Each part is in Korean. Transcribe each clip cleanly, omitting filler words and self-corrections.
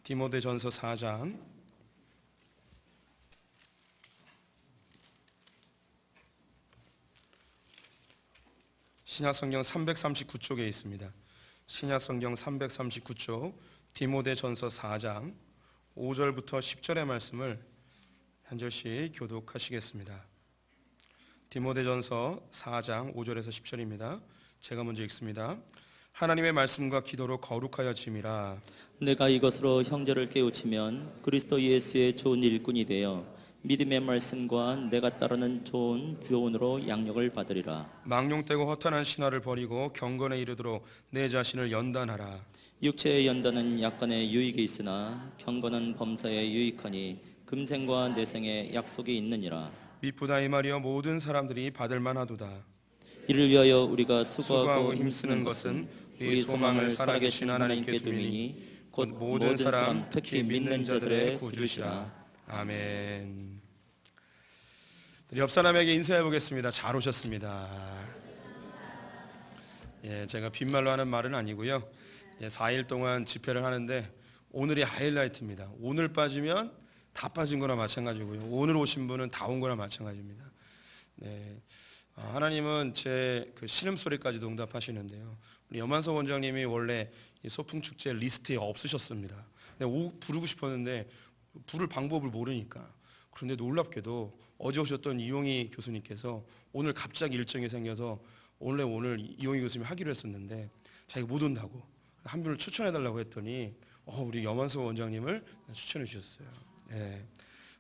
디모데전서 4장 신약성경 339쪽에 있습니다. 신약성경 339쪽 디모데전서 4장 5절부터 10절의 말씀을 한 절씩 교독하시겠습니다. 디모데전서 4장 5절에서 10절입니다. 제가 먼저 읽습니다. 하나님의 말씀과 기도로 거룩하여 짐이라. 내가 이것으로 형제를 깨우치면 그리스도 예수의 좋은 일꾼이 되어 믿음의 말씀과 내가 따르는 좋은 교훈으로 양육을 받으리라. 망령되고 허탄한 신화를 버리고 경건에 이르도록 내 자신을 연단하라. 육체의 연단은 약간의 유익이 있으나 경건은 범사에 유익하니 금생과 내생에 약속이 있느니라. 미쁘다 이 말이여 모든 사람들이 받을 만하도다. 이를 위하여 우리가 수고하고 힘쓰는 것은 우리 소망을 살아계신 하나님께 두미니 곧 모든 사람 특히 믿는 자들의 구주시라. 아멘. 옆 사람에게 인사해 보겠습니다. 잘 오셨습니다. 제가 빈말로 하는 말은 아니고요. 4일 동안 집회를 하는데 오늘이 하이라이트입니다. 오늘 빠지면 다 빠진 거나 마찬가지고요. 오늘 오신 분은 다 온 거나 마찬가지입니다. 하나님은 제 그 신음소리까지도 응답하시는데요. 우리 염한석 원장님이 원래 이 소풍축제 리스트에 없으셨습니다. 부르고 싶었는데 부를 방법을 모르니까. 그런데 놀랍게도 어제 오셨던 이용희 교수님께서 오늘 갑자기 일정이 생겨서 오늘 이용희 교수님이 하기로 했었는데 자기가 못 온다고 한 분을 추천해달라고 했더니 우리 염한석 원장님을 추천해 주셨어요.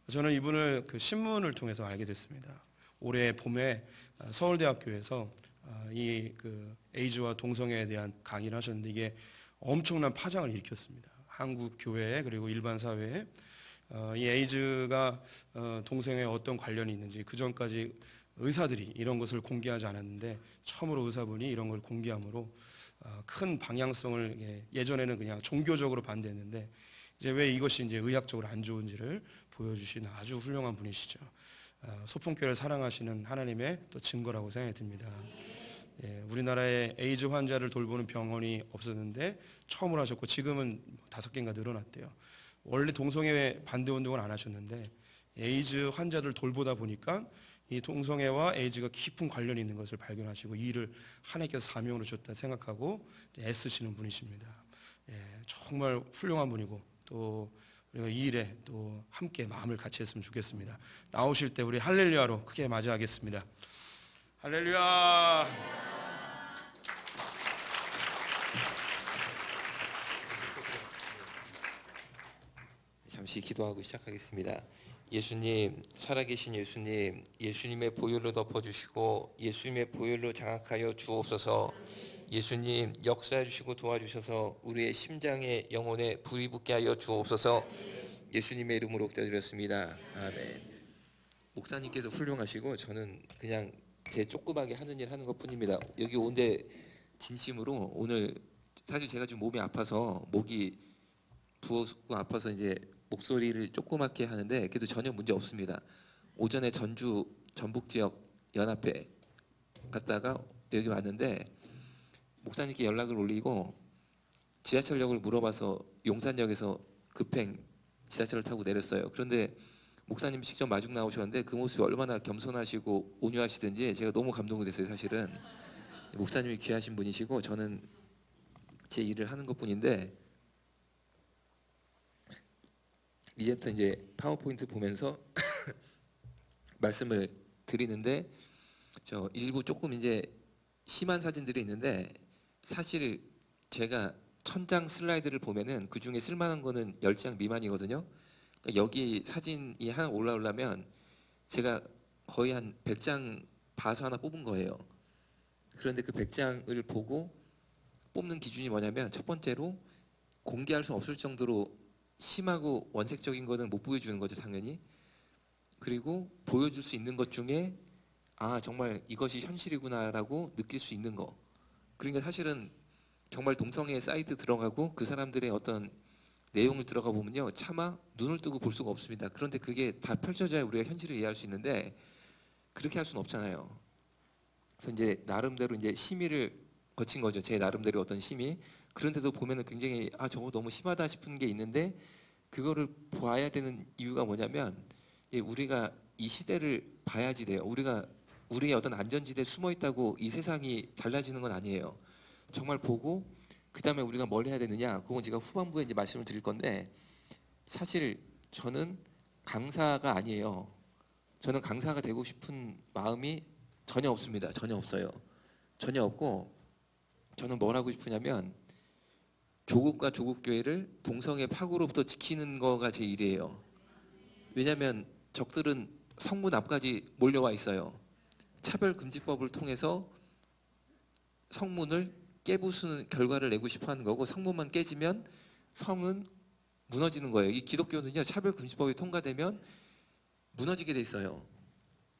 저는 이분을 그 신문을 통해서 알게 됐습니다. 올해 봄에 서울대학교에서 이 그 에이즈와 동성애에 대한 강의를 하셨는데 이게 엄청난 파장을 일으켰습니다. 한국 교회 그리고 일반 사회에 이 에이즈가 동성애에 어떤 관련이 있는지 그 전까지 의사들이 이런 것을 공개하지 않았는데 처음으로 의사분이 이런 걸 공개함으로 큰 방향성을 예전에는 그냥 종교적으로 반대했는데 이제 왜 이것이 이제 의학적으로 안 좋은지를 보여주신 아주 훌륭한 분이시죠. 소풍교회를 사랑하시는 하나님의 또 증거라고 생각이 듭니다. 우리나라에 에이즈 환자를 돌보는 병원이 없었는데 처음으로 하셨고 지금은 5개인가 늘어났대요. 원래 동성애 반대 운동을 안 하셨는데 에이즈 환자들 돌보다 보니까 이 동성애와 에이즈가 깊은 관련이 있는 것을 발견하시고 이 일을 하나님께서 사명으로 주셨다 생각하고 애쓰시는 분이십니다. 정말 훌륭한 분이고 또 우리가 이 일에 또 함께 마음을 같이 했으면 좋겠습니다. 나오실 때 우리 할렐루야로 크게 맞이하겠습니다. 할렐루야. 잠시 기도하고 시작하겠습니다. 예수님, 살아계신 예수님, 예수님의 보혈로 덮어주시고 예수님의 보혈로 장악하여 주옵소서. 예수님 역사해 주시고 도와주셔서 우리의 심장에 영혼에 불이 붙게 하여 주옵소서. 예수님의 이름으로 기도드렸습니다. 아멘. 목사님께서 훌륭하시고 저는 그냥 제 조그맣게 하는 일 하는 것뿐입니다. 여기 온데 진심으로 오늘 사실 제가 지금 몸이 아파서 목이 부어서 아파서 이제 목소리를 조그맣게 하는데 그래도 전혀 문제 없습니다. 오전에 전주 전북 지역 연합회 갔다가 여기 왔는데 목사님께 연락을 올리고 지하철역을 물어봐서 용산역에서 급행 지하철을 타고 내렸어요. 그런데 목사님이 직접 마중 나오셨는데 그 모습이 얼마나 겸손하시고 온유하시든지 제가 너무 감동이 됐어요. 사실은 목사님이 귀하신 분이시고 저는 제 일을 하는 것뿐인데 이제부터 이제 파워포인트 보면서 말씀을 드리는데 저 일부 조금 이제 심한 사진들이 있는데 사실 제가 1000장 슬라이드를 보면은 그 중에 쓸만한 거는 10장 미만이거든요. 여기 사진이 하나 올라오려면 제가 거의 한 100장 봐서 하나 뽑은 거예요. 그런데 그 100장을 보고 뽑는 기준이 뭐냐면 첫 번째로 공개할 수 없을 정도로 심하고 원색적인 거는 못 보여주는 거죠, 당연히. 그리고 보여줄 수 있는 것 중에 정말 이것이 현실이구나라고 느낄 수 있는 거. 그러니까 사실은 정말 동성애 사이트 들어가고 그 사람들의 어떤 내용을 들어가 보면요, 차마 눈을 뜨고 볼 수가 없습니다. 그런데 그게 다 펼쳐져야 우리가 현실을 이해할 수 있는데 그렇게 할 수는 없잖아요. 그래서 이제 나름대로 이제 심의를 거친 거죠. 제 나름대로 어떤 심의. 그런데도 보면은 굉장히 저거 너무 심하다 싶은 게 있는데 그거를 봐야 되는 이유가 뭐냐면 우리가 이 시대를 봐야지 돼요. 우리가 우리의 어떤 안전지대에 숨어 있다고 이 세상이 달라지는 건 아니에요. 정말 보고 그 다음에 우리가 뭘 해야 되느냐, 그건 제가 후반부에 이제 말씀을 드릴 건데, 사실 저는 강사가 아니에요. 저는 강사가 되고 싶은 마음이 전혀 없습니다. 전혀 없어요. 전혀 없고, 저는 뭘 하고 싶으냐면 조국과 조국교회를 동성애 파고로부터 지키는 거가 제 일이에요. 왜냐하면 적들은 성문 앞까지 몰려와 있어요. 차별금지법을 통해서 성문을 깨부수는 결과를 내고 싶어하는 거고, 성문만 깨지면 성은 무너지는 거예요. 이 기독교는요, 차별금지법이 통과되면 무너지게 돼 있어요.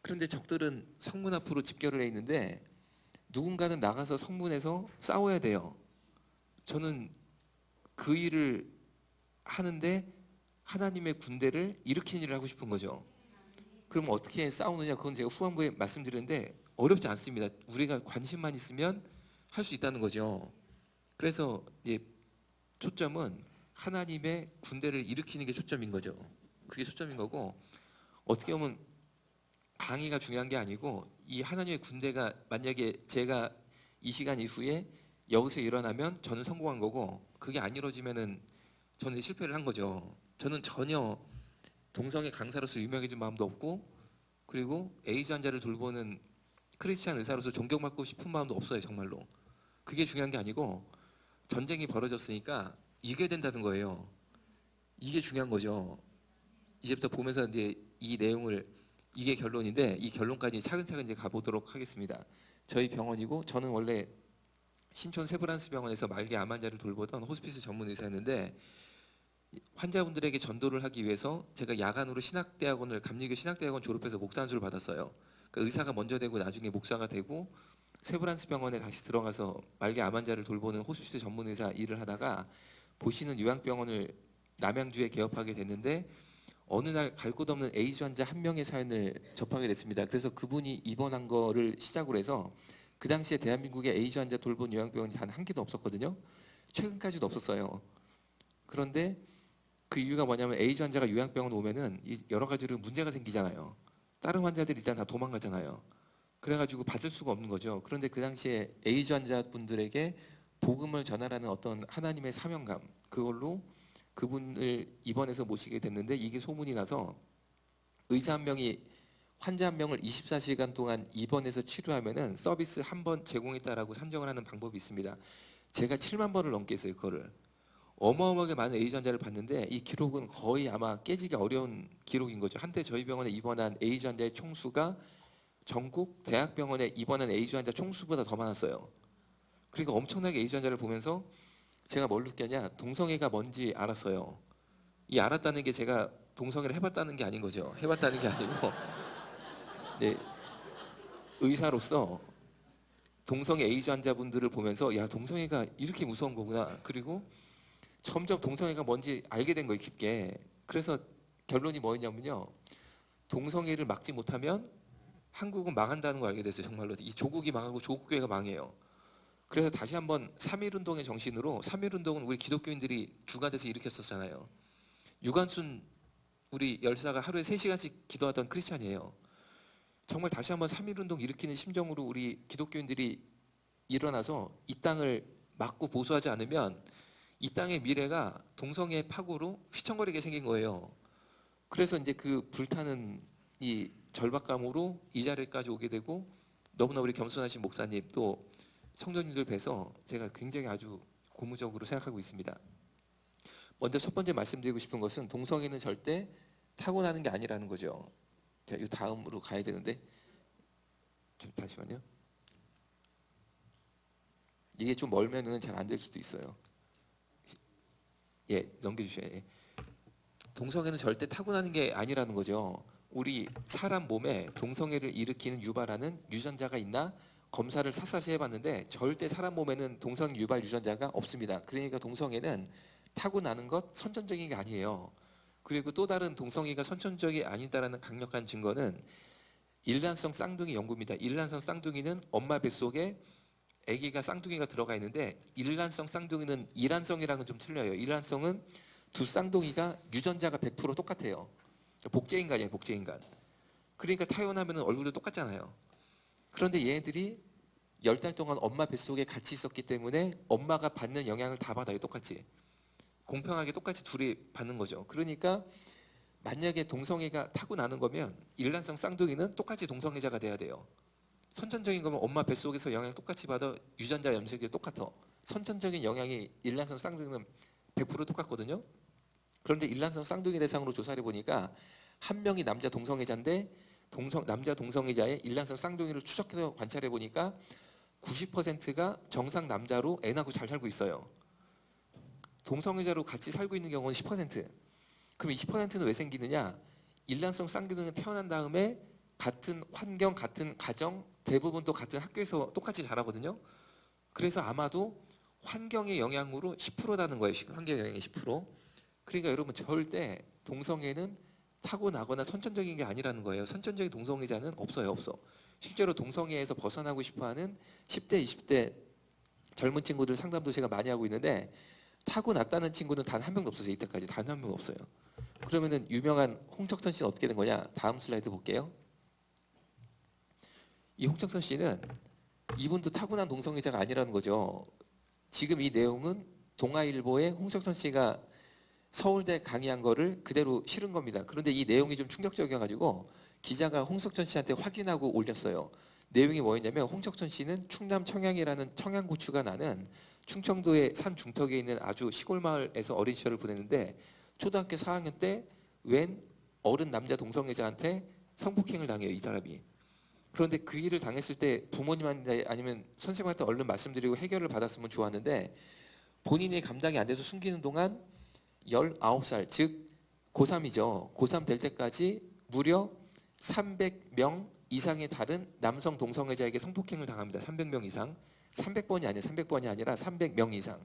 그런데 적들은 성문 앞으로 집결을 해 있는데 누군가는 나가서 성문에서 싸워야 돼요. 저는 그 일을 하는데 하나님의 군대를 일으키는 일을 하고 싶은 거죠. 그럼 어떻게 싸우느냐, 그건 제가 후반부에 말씀드렸는데 어렵지 않습니다. 우리가 관심만 있으면 할 수 있다는 거죠. 그래서 초점은 하나님의 군대를 일으키는 게 초점인 거죠. 그게 초점인 거고, 어떻게 보면 강의가 중요한 게 아니고 이 하나님의 군대가 만약에 제가 이 시간 이후에 여기서 일어나면 저는 성공한 거고, 그게 안 이루어지면은 저는 실패를 한 거죠. 저는 전혀 동성애 강사로서 유명해질 마음도 없고, 그리고 에이즈 환자를 돌보는 크리스찬 의사로서 존경받고 싶은 마음도 없어요. 정말로. 그게 중요한 게 아니고 전쟁이 벌어졌으니까 이겨야 된다는 거예요. 이게 중요한 거죠. 이제부터 보면서 이제 이 내용을, 이게 결론인데 이 결론까지 차근차근 이제 가보도록 하겠습니다. 저희 병원이고, 저는 원래 신촌 세브란스 병원에서 말기 암 환자를 돌보던 호스피스 전문 의사였는데, 환자분들에게 전도를 하기 위해서 제가 야간으로 신학대학원을, 감리교 신학대학원 졸업해서 목사 안수를 받았어요. 그러니까 의사가 먼저 되고 나중에 목사가 되고 세브란스 병원에 다시 들어가서 말기 암 환자를 돌보는 호스피스 전문 의사 일을 하다가 보시는 요양병원을 남양주에 개업하게 됐는데, 어느 날 갈 곳 없는 에이즈 환자 한 명의 사연을 접하게 됐습니다. 그래서 그분이 입원한 거를 시작으로 해서, 그 당시에 대한민국에 에이즈 환자 돌본 요양병원이 단 한 개도 없었거든요. 최근까지도 없었어요. 그런데 그 이유가 뭐냐면 에이즈 환자가 요양병원 오면은 여러 가지로 문제가 생기잖아요. 다른 환자들이 일단 다 도망가잖아요. 그래가지고 받을 수가 없는 거죠. 그런데 그 당시에 에이즈 환자분들에게 복음을 전하라는 어떤 하나님의 사명감, 그걸로 그분을 입원해서 모시게 됐는데, 이게 소문이 나서 의사 한 명이 환자 한 명을 24시간 동안 입원해서 치료하면은 서비스 한 번 제공했다라고 산정을 하는 방법이 있습니다. 제가 7만 번을 넘게 했어요. 그거를. 어마어마하게 많은 에이즈 환자를 봤는데 이 기록은 거의 아마 깨지기 어려운 기록인 거죠. 한때 저희 병원에 입원한 에이즈 환자의 총수가 전국 대학병원에 입원한 에이즈 환자 총수보다 더 많았어요. 그러니까 엄청나게 에이즈 환자를 보면서 제가 뭘 느꼈냐, 동성애가 뭔지 알았어요. 이 알았다는 게 제가 동성애를 해봤다는 게 아닌 거죠. 해봤다는 게 아니고 의사로서 동성애 에이즈 환자분들을 보면서, 야, 동성애가 이렇게 무서운 거구나. 그리고 점점 동성애가 뭔지 알게 된 거예요, 깊게. 그래서 결론이 뭐였냐면요, 동성애를 막지 못하면 한국은 망한다는 걸 알게 됐어요. 정말로 이 조국이 망하고 조국교회가 망해요. 그래서 다시 한번 3.1운동의 정신으로, 3.1운동은 우리 기독교인들이 주관돼서 일으켰었잖아요. 유관순 우리 열사가 하루에 3시간씩 기도하던 크리스찬이에요. 정말 다시 한번 3.1운동 일으키는 심정으로 우리 기독교인들이 일어나서 이 땅을 막고 보수하지 않으면 이 땅의 미래가 동성애 파고로 휘청거리게 생긴 거예요. 그래서 이제 그 불타는 이 절박감으로 이 자리까지 오게 되고, 너무나 우리 겸손하신 목사님 또 성도님들 뵈서 제가 굉장히 아주 고무적으로 생각하고 있습니다. 먼저 첫 번째 말씀드리고 싶은 것은 동성애는 절대 타고나는 게 아니라는 거죠. 자, 이 다음으로 가야 되는데, 잠시만요. 이게 좀 멀면은 잘 안 될 수도 있어요. 넘겨주셔야 돼. 동성애는 절대 타고나는 게 아니라는 거죠. 우리 사람 몸에 동성애를 일으키는 유발하는 유전자가 있나 검사를 샅샅이 해봤는데 절대 사람 몸에는 동성애 유발 유전자가 없습니다. 그러니까 동성애는 타고나는 것, 선천적인 게 아니에요. 그리고 또 다른 동성애가 선천적이 아니다라는 강력한 증거는 일란성 쌍둥이 연구입니다. 일란성 쌍둥이는 엄마 뱃속에 아기가 쌍둥이가 들어가 있는데 일란성 쌍둥이는 이란성이랑은 좀 틀려요. 일란성은 두 쌍둥이가 유전자가 100% 똑같아요. 복제인간이에요, 복제인간. 그러니까 타연하면 얼굴도 똑같잖아요. 그런데 얘네들이 10달 동안 엄마 뱃속에 같이 있었기 때문에 엄마가 받는 영향을 다 받아요, 똑같이. 공평하게 똑같이 둘이 받는 거죠. 그러니까 만약에 동성애가 타고나는 거면 일란성 쌍둥이는 똑같이 동성애자가 돼야 돼요. 선천적인 거면 엄마 뱃속에서 영향을 똑같이 받아 유전자 염색이 똑같아. 선천적인 영향이 일란성 쌍둥이는 100% 똑같거든요. 그런데 일란성 쌍둥이 대상으로 조사를 해보니까 한 명이 남자 동성애자인데 남자 동성애자의 일란성 쌍둥이를 추적해서 관찰해 보니까 90%가 정상 남자로 애 낳고 잘 살고 있어요. 동성애자로 같이 살고 있는 경우는 10%. 그럼 이 10%는 왜 생기느냐? 일란성 쌍둥이는 태어난 다음에 같은 환경, 같은 가정, 대부분 또 같은 학교에서 똑같이 자라거든요. 그래서 아마도 환경의 영향으로 10%라는 거예요. 환경 영향이 10%. 그러니까 여러분 절대 동성애는 타고나거나 선천적인 게 아니라는 거예요. 선천적인 동성애자는 없어요, 없어. 실제로 동성애에서 벗어나고 싶어하는 10대, 20대 젊은 친구들 상담도 제가 많이 하고 있는데 타고났다는 친구는 단 한 명도 없었어요. 이때까지 단 한 명 없어요. 그러면은 유명한 홍석천 씨는 어떻게 된 거냐? 다음 슬라이드 볼게요. 이 홍석천 씨는 이분도 타고난 동성애자가 아니라는 거죠. 지금 이 내용은 동아일보에 홍석천 씨가 서울대 강의한 거를 그대로 실은 겁니다. 그런데 이 내용이 좀 충격적이어가지고 기자가 홍석천 씨한테 확인하고 올렸어요. 내용이 뭐였냐면 홍석천 씨는 충남 청양이라는 청양고추가 나는 충청도의 산 중턱에 있는 아주 시골 마을에서 어린 시절을 보냈는데 초등학교 4학년 때 웬 어른 남자 동성애자한테 성폭행을 당해요, 이 사람이. 그런데 그 일을 당했을 때 부모님한테 아니면 선생님한테 얼른 말씀드리고 해결을 받았으면 좋았는데 본인이 감당이 안 돼서 숨기는 동안 19살, 즉 고3이죠. 고3 될 때까지 무려 300명 이상의 다른 남성 동성애자에게 성폭행을 당합니다. 300명 이상. 300번이 아니라 300번이 아니라 300명 이상.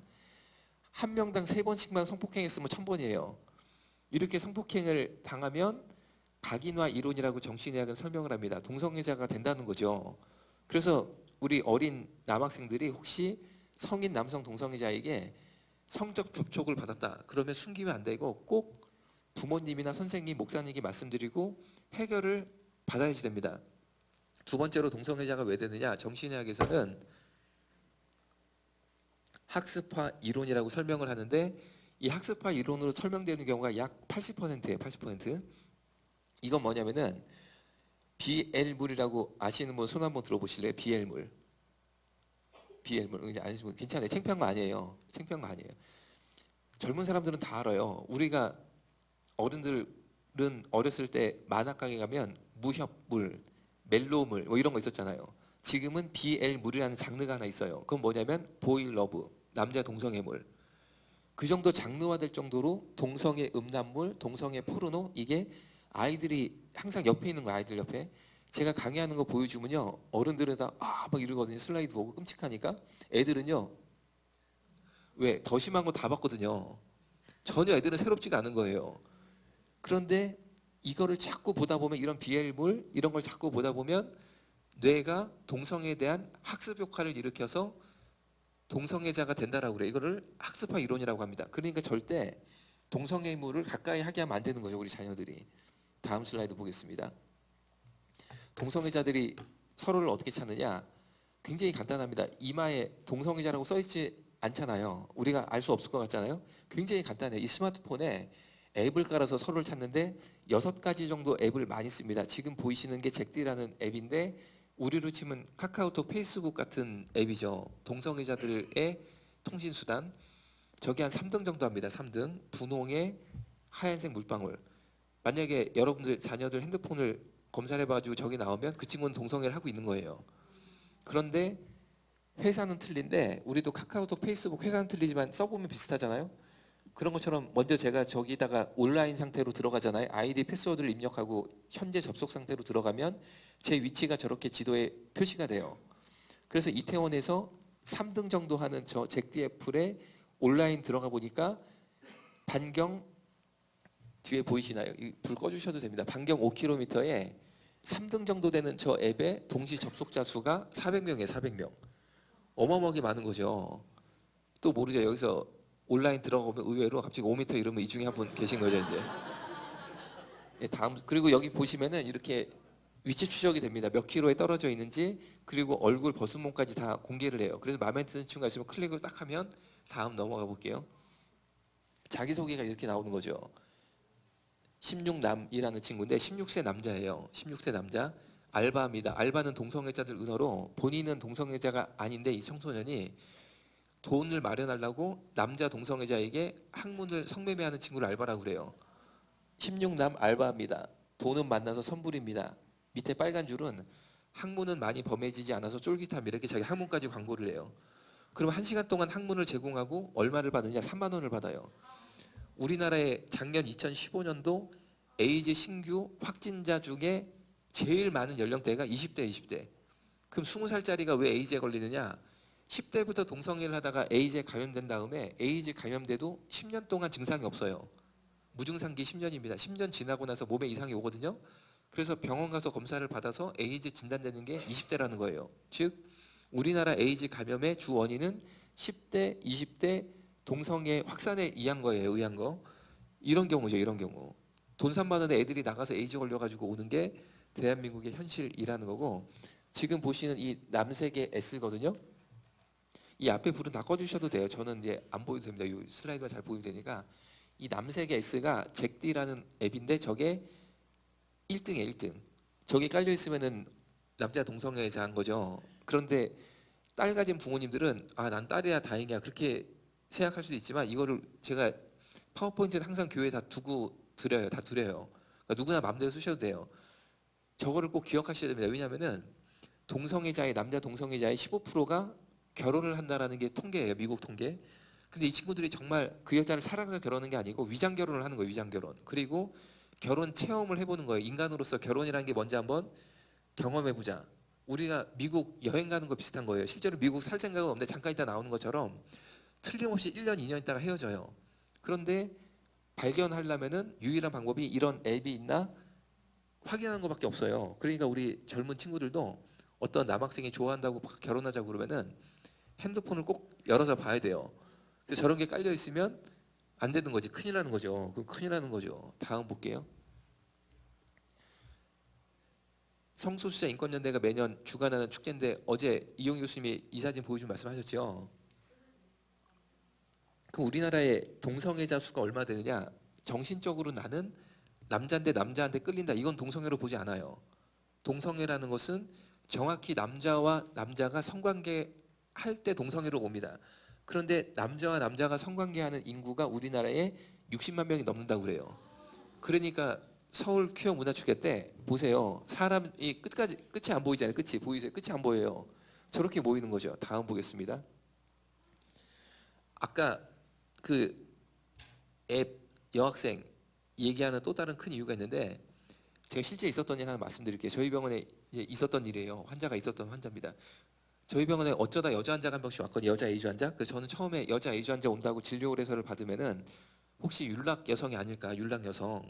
한 명당 3번씩만 성폭행했으면 1000번이에요. 이렇게 성폭행을 당하면 각인화 이론이라고 정신의학은 설명을 합니다. 동성애자가 된다는 거죠. 그래서 우리 어린 남학생들이 혹시 성인 남성 동성애자에게 성적 접촉을 받았다. 그러면 숨기면 안 되고 꼭 부모님이나 선생님, 목사님께 말씀드리고 해결을 받아야지 됩니다. 두 번째로 동성애자가 왜 되느냐? 정신의학에서는 학습화 이론이라고 설명을 하는데 이 학습화 이론으로 설명되는 경우가 약 80%예요. 80%. 이건 뭐냐면은 비엘물이라고 아시는 분 손 한번 들어보실래요? 비엘물. 비엘물. 아시면 괜찮아요. 창피한 거 아니에요. 창피한 거 아니에요. 젊은 사람들은 다 알아요. 우리가 어른들은 어렸을 때 만화강에 가면 무협물, 멜로물 뭐 이런 거 있었잖아요. 지금은 BL물이라는 장르가 하나 있어요. 그건 뭐냐면 보이 러브, 남자 동성애물. 그 정도 장르화될 정도로 동성애 음란물, 동성애 포르노 이게 아이들이 항상 옆에 있는 거 아이들 옆에 제가 강의하는 거 보여주면요 어른들은 다 막 이러거든요. 슬라이드 보고 끔찍하니까 애들은요 왜 더 심한 거 다 봤거든요. 전혀 애들은 새롭지가 않은 거예요. 그런데 이거를 자꾸 보다 보면 이런 비엘물 이런 걸 자꾸 보다 보면 뇌가 동성애에 대한 학습 효과를 일으켜서 동성애자가 된다라고 그래요. 이거를 학습화 이론이라고 합니다. 그러니까 절대 동성애물을 가까이 하게 하면 안 되는 거죠. 우리 자녀들이. 다음 슬라이드 보겠습니다. 동성애자들이 서로를 어떻게 찾느냐? 굉장히 간단합니다. 이마에 동성애자라고 써있지 않잖아요. 우리가 알 수 없을 것 같잖아요. 굉장히 간단해요. 이 스마트폰에 앱을 깔아서 서로를 찾는데 6가지 정도 앱을 많이 씁니다. 지금 보이시는 게 잭디라는 앱인데 우리로 치면 카카오톡, 페이스북 같은 앱이죠. 동성애자들의 통신수단. 저게 한 3등 정도 합니다. 3등. 분홍의 하얀색 물방울. 만약에 여러분들 자녀들 핸드폰을 검사를 해봐가지고 저기 나오면 그 친구는 동성애를 하고 있는 거예요. 그런데 회사는 틀린데 우리도 카카오톡, 페이스북 회사는 틀리지만 써보면 비슷하잖아요. 그런 것처럼 먼저 제가 저기다가 온라인 상태로 들어가잖아요. 아이디 패스워드를 입력하고 현재 접속 상태로 들어가면 제 위치가 저렇게 지도에 표시가 돼요. 그래서 이태원에서 3등 정도 하는 저 잭디애플에 온라인 들어가 보니까 반경 뒤에 보이시나요? 불 꺼주셔도 됩니다. 반경 5km에 3등 정도 되는 저 앱의 동시 접속자 수가 400명이에요. 400명. 어마어마하게 많은 거죠. 또 모르죠. 여기서 온라인 들어가면 의외로 갑자기 5m 이러면 이 중에 한 분 계신 거죠 이제. 예, 다음 그리고 여기 보시면은 이렇게 위치 추적이 됩니다. 몇 킬로에 떨어져 있는지 그리고 얼굴 벗은몸까지 다 공개를 해요. 그래서 마음에 드는 친구가 있으면 클릭을 딱 하면 다음 넘어가 볼게요. 자기소개가 이렇게 나오는 거죠. 16남이라는 친구인데 16세 남자예요. 16세 남자. 알바입니다. 알바는 동성애자들 은어로 본인은 동성애자가 아닌데 이 청소년이 돈을 마련하려고 남자 동성애자에게 학문을 성매매하는 친구를 알바라고 그래요. 16남 알바입니다. 돈은 만나서 선불입니다. 밑에 빨간 줄은 학문은 많이 범해지지 않아서 쫄깃함 이렇게 자기 학문까지 광고를 해요. 그럼 1시간 동안 학문을 제공하고 얼마를 받느냐? 3만 원을 받아요. 우리나라의 작년 2015년도 에이즈 신규 확진자 중에 제일 많은 연령대가 20대, 20대. 그럼 20살짜리가 왜 에이즈에 걸리느냐? 10대부터 동성애를 하다가 에이즈에 감염된 다음에 에이즈 감염돼도 10년 동안 증상이 없어요. 무증상기 10년입니다. 10년 지나고 나서 몸에 이상이 오거든요. 그래서 병원 가서 검사를 받아서 에이즈 진단되는 게 20대라는 거예요. 즉 우리나라 에이즈 감염의 주 원인은 10대, 20대 동성애 확산에 의한 거예요. 의한 거. 이런 경우죠. 이런 경우. 돈 3만 원에 애들이 나가서 에이즈 걸려가지고 오는 게 대한민국의 현실이라는 거고 지금 보시는 이 남색의 S거든요. 이 앞에 불은 다 꺼주셔도 돼요. 저는 이제 안 보여도 됩니다. 이 슬라이드가 잘 보이면 되니까 이 남색의 S가 잭디라는 앱인데 저게 1등이에요. 1등. 저기 깔려 있으면은 남자 동성애자인 거죠. 그런데 딸 가진 부모님들은 아, 난 딸이야 다행이야 그렇게 생각할 수도 있지만 이거를 제가 파워포인트는 항상 교회에 다 두고 드려요. 다 드려요. 그러니까 누구나 마음대로 쓰셔도 돼요. 저거를 꼭 기억하셔야 됩니다. 왜냐하면은 동성애자의 남자 동성애자의 15%가 결혼을 한다라는 게 통계예요. 미국 통계. 근데 이 친구들이 정말 그 여자를 사랑해서 결혼하는 게 아니고 위장 결혼을 하는 거예요. 위장 결혼. 그리고 결혼 체험을 해보는 거예요. 인간으로서 결혼이라는 게 뭔지 한번 경험해보자. 우리가 미국 여행 가는 거 비슷한 거예요. 실제로 미국 살 생각은 없는데 잠깐 있다 나오는 것처럼 틀림없이 1년, 2년 있다가 헤어져요. 그런데 발견하려면은 유일한 방법이 이런 앱이 있나 확인하는 것밖에 없어요. 그러니까 우리 젊은 친구들도 어떤 남학생이 좋아한다고 막 결혼하자고 그러면은 핸드폰을 꼭 열어서 봐야 돼요. 근데 저런 게 깔려 있으면 안 되는 거지. 큰일 나는 거죠. 그럼 큰일 나는 거죠. 다음 볼게요. 성소수자 인권연대가 매년 주관하는 축제인데 어제 이용희 교수님이 이 사진 보여주면 말씀하셨죠. 그럼 우리나라의 동성애자 수가 얼마 되느냐? 정신적으로 나는 남자인데 남자한테 끌린다. 이건 동성애로 보지 않아요. 동성애라는 것은 정확히 남자와 남자가 성관계 할 때 동성애로 봅니다. 그런데 남자와 남자가 성관계하는 인구가 우리나라에 60만 명이 넘는다고 그래요. 그러니까 서울 퀴어 문화축제 때 보세요. 사람이 끝이 안 보이잖아요. 끝이 보이세요? 끝이 안 보여요. 저렇게 모이는 거죠. 다음 보겠습니다. 아까 그 앱 여학생 얘기하는 또 다른 큰 이유가 있는데 제가 실제 있었던 일 하나 말씀드릴게요. 저희 병원에 이제 있었던 일이에요. 환자가 있었던 환자입니다. 저희 병원에 어쩌다 여자 환자가 한 명씩 왔거든요. 여자 에이즈 환자. 그래서 저는 처음에 여자 에이즈 환자 온다고 진료 의뢰서를 받으면은 혹시 윤락 여성이 아닐까? 윤락 여성.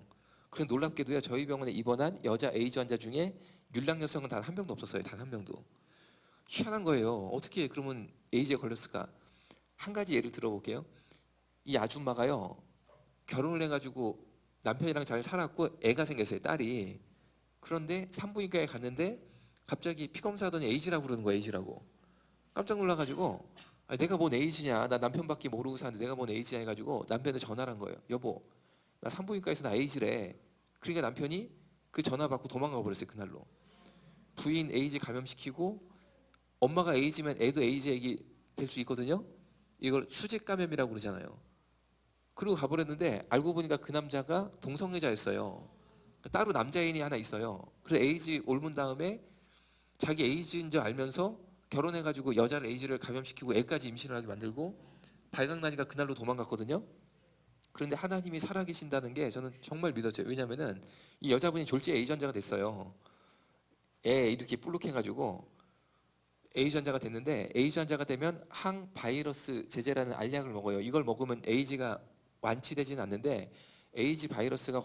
그래 놀랍게도요. 저희 병원에 입원한 여자 에이즈 환자 중에 윤락 여성은 단 한 명도 없었어요. 단 한 명도. 희한한 거예요. 어떻게 그러면 에이즈에 걸렸을까? 한 가지 예를 들어볼게요. 이 아줌마가요. 결혼을 해가지고 남편이랑 잘 살았고 애가 생겼어요. 딸이. 그런데 산부인과에 갔는데 갑자기 피 검사하더니 에이즈라고 그러는 거예요. 에이즈라고. 깜짝 놀라가지고 아니, 내가 뭔 에이즈냐. 나 남편밖에 모르고 사는데 내가 뭔 에이즈냐 해가지고 남편한테 전화를 한 거예요. 여보 나 산부인과에서 나 에이즈래. 그러니까 남편이 그 전화 받고 도망가 버렸어요. 그날로. 부인 에이즈 감염시키고 엄마가 에이즈면 애도 에이즈 얘기 될 수 있거든요. 이걸 수직 감염이라고 그러잖아요. 그리고 가버렸는데 알고 보니까 그 남자가 동성애자였어요. 따로 남자애인이 하나 있어요. 그래서 에이즈 옮은 다음에 자기 에이즈인 줄 알면서 결혼해가지고 여자를 에이즈를 감염시키고 애까지 임신을 하게 만들고 발각나니까 그날로 도망갔거든요. 그런데 하나님이 살아계신다는 게 저는 정말 믿어져요. 왜냐하면은 이 여자분이 졸지에 에이즈 환자가 됐어요. 애 이렇게 뿔룩해가지고 에이즈 환자가 됐는데 에이즈 환자가 되면 항바이러스 제제라는 알약을 먹어요. 이걸 먹으면 에이즈가 완치되지는 않는데 에이즈 바이러스가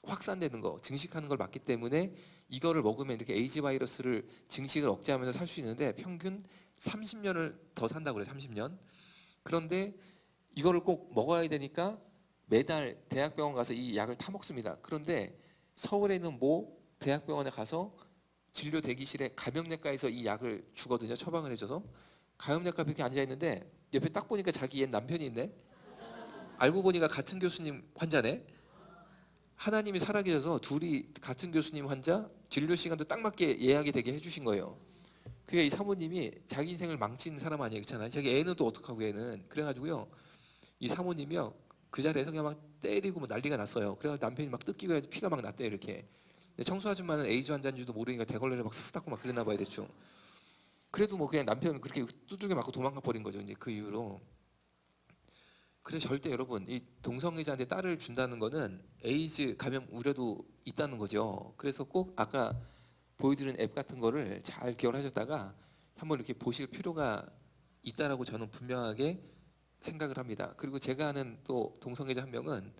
확산되는 거, 증식하는 걸 막기 때문에 이거를 먹으면 이렇게 에이즈 바이러스를 증식을 억제하면서 살 수 있는데 평균 30년을 더 산다고 그래요. 30년. 그런데 이거를 꼭 먹어야 되니까 매달 대학병원 가서 이 약을 타 먹습니다. 그런데 서울에 있는 모 대학병원에 가서 진료 대기실에 감염내과에서 이 약을 주거든요. 처방을 해줘서. 감염내과 이렇게 앉아 있는데 옆에 딱 보니까 자기 옛 남편이 있네. 알고 보니까 같은 교수님 환자네. 하나님이 살아계셔서 둘이 같은 교수님 환자 진료 시간도 딱 맞게 예약이 되게 해주신 거예요. 그게 이 사모님이 자기 인생을 망친 사람 아니에요, 그렇잖아요. 자기 애는 또 어떡하고 애는. 그래가지고요, 이 사모님이요 그 자리에서 그냥 막 때리고 뭐 난리가 났어요. 그래가지고 남편이 막 뜯기고 해서 피가 막 났대요 이렇게. 근데 청소 아줌마는 에이즈 환자인 줄도 모르니까 대걸레를 막 스스 닦고 막 그랬나 봐요 대충. 그래도 뭐 그냥 남편 그렇게 두들겨 맞고 도망가 버린 거죠 이제 그 이후로. 그래서 절대 여러분 이 동성애자한테 딸을 준다는 거는 에이즈 감염 우려도 있다는 거죠. 그래서 꼭 아까 보여드린 앱 같은 거를 잘 기억을 하셨다가 한번 이렇게 보실 필요가 있다라고 저는 분명하게 생각을 합니다. 그리고 제가 아는 또 동성애자 한 명은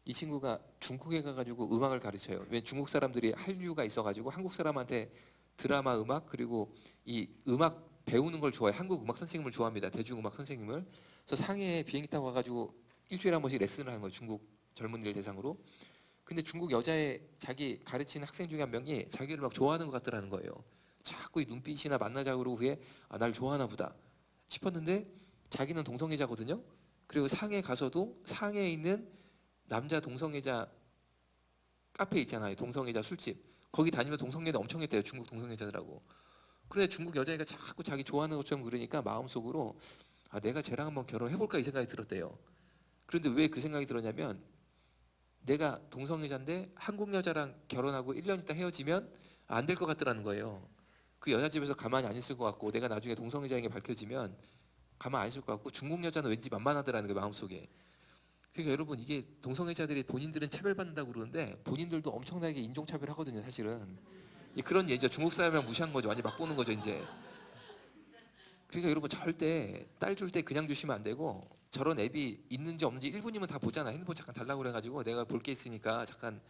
이 친구가 중국에 가가지고 음악을 가르쳐요. 왜 중국 사람들이 한류가 있어가지고 한국 사람한테 드라마 음악 그리고 이 음악 배우는 걸 좋아해. 한국 음악 선생님을 좋아합니다. 대중음악 선생님을. 그래서 상해에 비행기 타고 가가지고 일주일에 한 번씩 레슨을 하는 거예요. 중국 젊은이들 대상으로. 근데 중국 여자애 자기 가르치는 학생 중에 한 명이 자기를 막 좋아하는 것 같더라는 거예요. 자꾸 이 눈빛이나 만나자고 그러고 후에 아, 날 좋아하나 보다 싶었는데 자기는 동성애자거든요. 그리고 상해 가서도 상해에 있는 남자 동성애자 카페 있잖아요. 동성애자 술집. 거기 다니면 동성애자 엄청 했대요. 중국 동성애자들하고. 그런데 중국 여자애가 자꾸 자기 좋아하는 것처럼 그러니까 마음속으로 아, 내가 쟤랑 한번 결혼해볼까 이 생각이 들었대요. 그런데 왜 그 생각이 들었냐면 내가 동성애자인데 한국 여자랑 결혼하고 1년 있다 헤어지면 안 될 것 같더라는 거예요. 그 여자 집에서 가만히 안 있을 것 같고 내가 나중에 동성애자인 게 밝혀지면 가만히 안 있을 것 같고 중국 여자는 왠지 만만하더라는 게 마음속에. 그러니까 여러분 이게 동성애자들이 본인들은 차별받는다고 그러는데 본인들도 엄청나게 인종차별하거든요 사실은. 그런 얘기죠. 중국 사람이랑 무시한 거죠. 완전 막 보는 거죠 이제. 그러니까 여러분 절대 딸 줄 때 그냥 주시면 안 되고 저런 앱이 있는지 없는지 1분이면 다 보잖아. 핸드폰 잠깐 달라고 그래가지고 내가 볼 게 있으니까 잠깐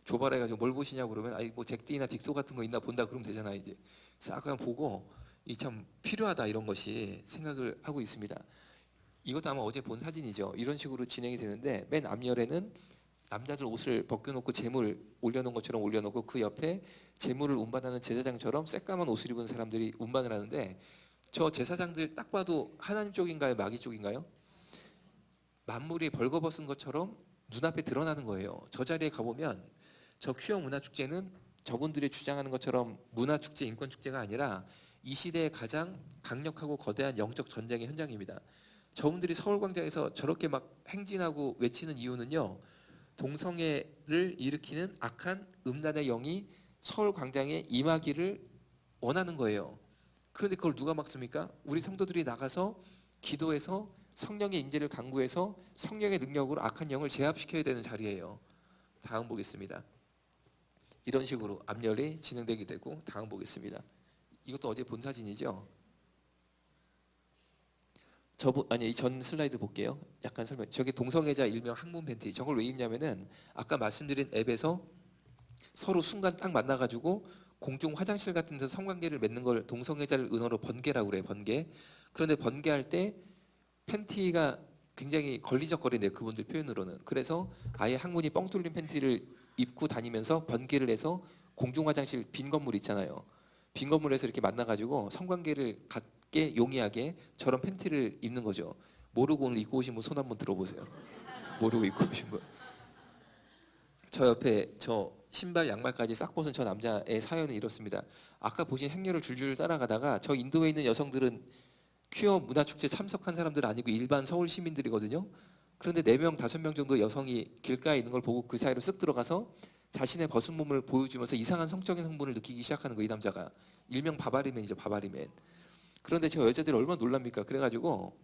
줘봐라 해가지고 뭘 보시냐고 그러면 아이 뭐 잭디나 딕소 같은 거 있나 본다 그러면 되잖아. 이제 싹 그냥 보고 이 참 필요하다 이런 것이 생각을 하고 있습니다. 이것도 아마 어제 본 사진이죠. 이런 식으로 진행이 되는데 맨 앞열에는 남자들 옷을 벗겨놓고 재물 올려놓은 것처럼 올려놓고 그 옆에 재물을 운반하는 제사장처럼 새까만 옷을 입은 사람들이 운반을 하는데 저 제사장들 딱 봐도 하나님 쪽인가요? 마귀 쪽인가요? 만물이 벌거벗은 것처럼 눈앞에 드러나는 거예요. 저 자리에 가보면 저 퀴어 문화축제는 저분들이 주장하는 것처럼 문화축제, 인권축제가 아니라 이 시대의 가장 강력하고 거대한 영적 전쟁의 현장입니다. 저분들이 서울광장에서 저렇게 막 행진하고 외치는 이유는요. 동성애를 일으키는 악한 음란의 영이 서울광장에 임하기를 원하는 거예요. 그런데 그걸 누가 막습니까? 우리 성도들이 나가서 기도해서 성령의 임재를 강구해서 성령의 능력으로 악한 영을 제압시켜야 되는 자리예요. 다음 보겠습니다. 이런 식으로 앞열이 진행되게 되고 다음 보겠습니다. 이것도 어제 본 사진이죠. 아니 전 슬라이드 볼게요. 약간 설명. 저게 동성애자 일명 항문 팬티. 저걸 왜 입냐면은 아까 말씀드린 앱에서 서로 순간 딱 만나가지고 공중 화장실 같은 데서 성관계를 맺는 걸 동성애자를 은어로 번개라고 그래요. 번개. 그런데 번개할 때 팬티가 굉장히 걸리적거린대요. 그분들 표현으로는. 그래서 아예 항문이 뻥 뚫린 팬티를 입고 다니면서 번개를 해서 공중 화장실 빈 건물 있잖아요. 빈 건물에서 이렇게 만나가지고 성관계를 갖게 용이하게 저런 팬티를 입는 거죠. 모르고 오늘 입고 오신 분 손 한번 들어보세요. 모르고 입고 오신 분. 저 옆에 저 신발 양말까지 싹 벗은 저 남자의 사연은 이렇습니다. 아까 보신 행렬을 줄줄 따라가다가 저 인도에 있는 여성들은 퀴어 문화축제 참석한 사람들 아니고 일반 서울 시민들이거든요. 그런데 4명, 5명 정도 여성이 길가에 있는 걸 보고 그 사이로 쓱 들어가서 자신의 벗은 몸을 보여주면서 이상한 성적인 성분을 느끼기 시작하는 거예요. 이 남자가. 일명 바바리맨이죠. 바바리맨. 그런데 저 여자들이 얼마나 놀랍니까? 그래가지고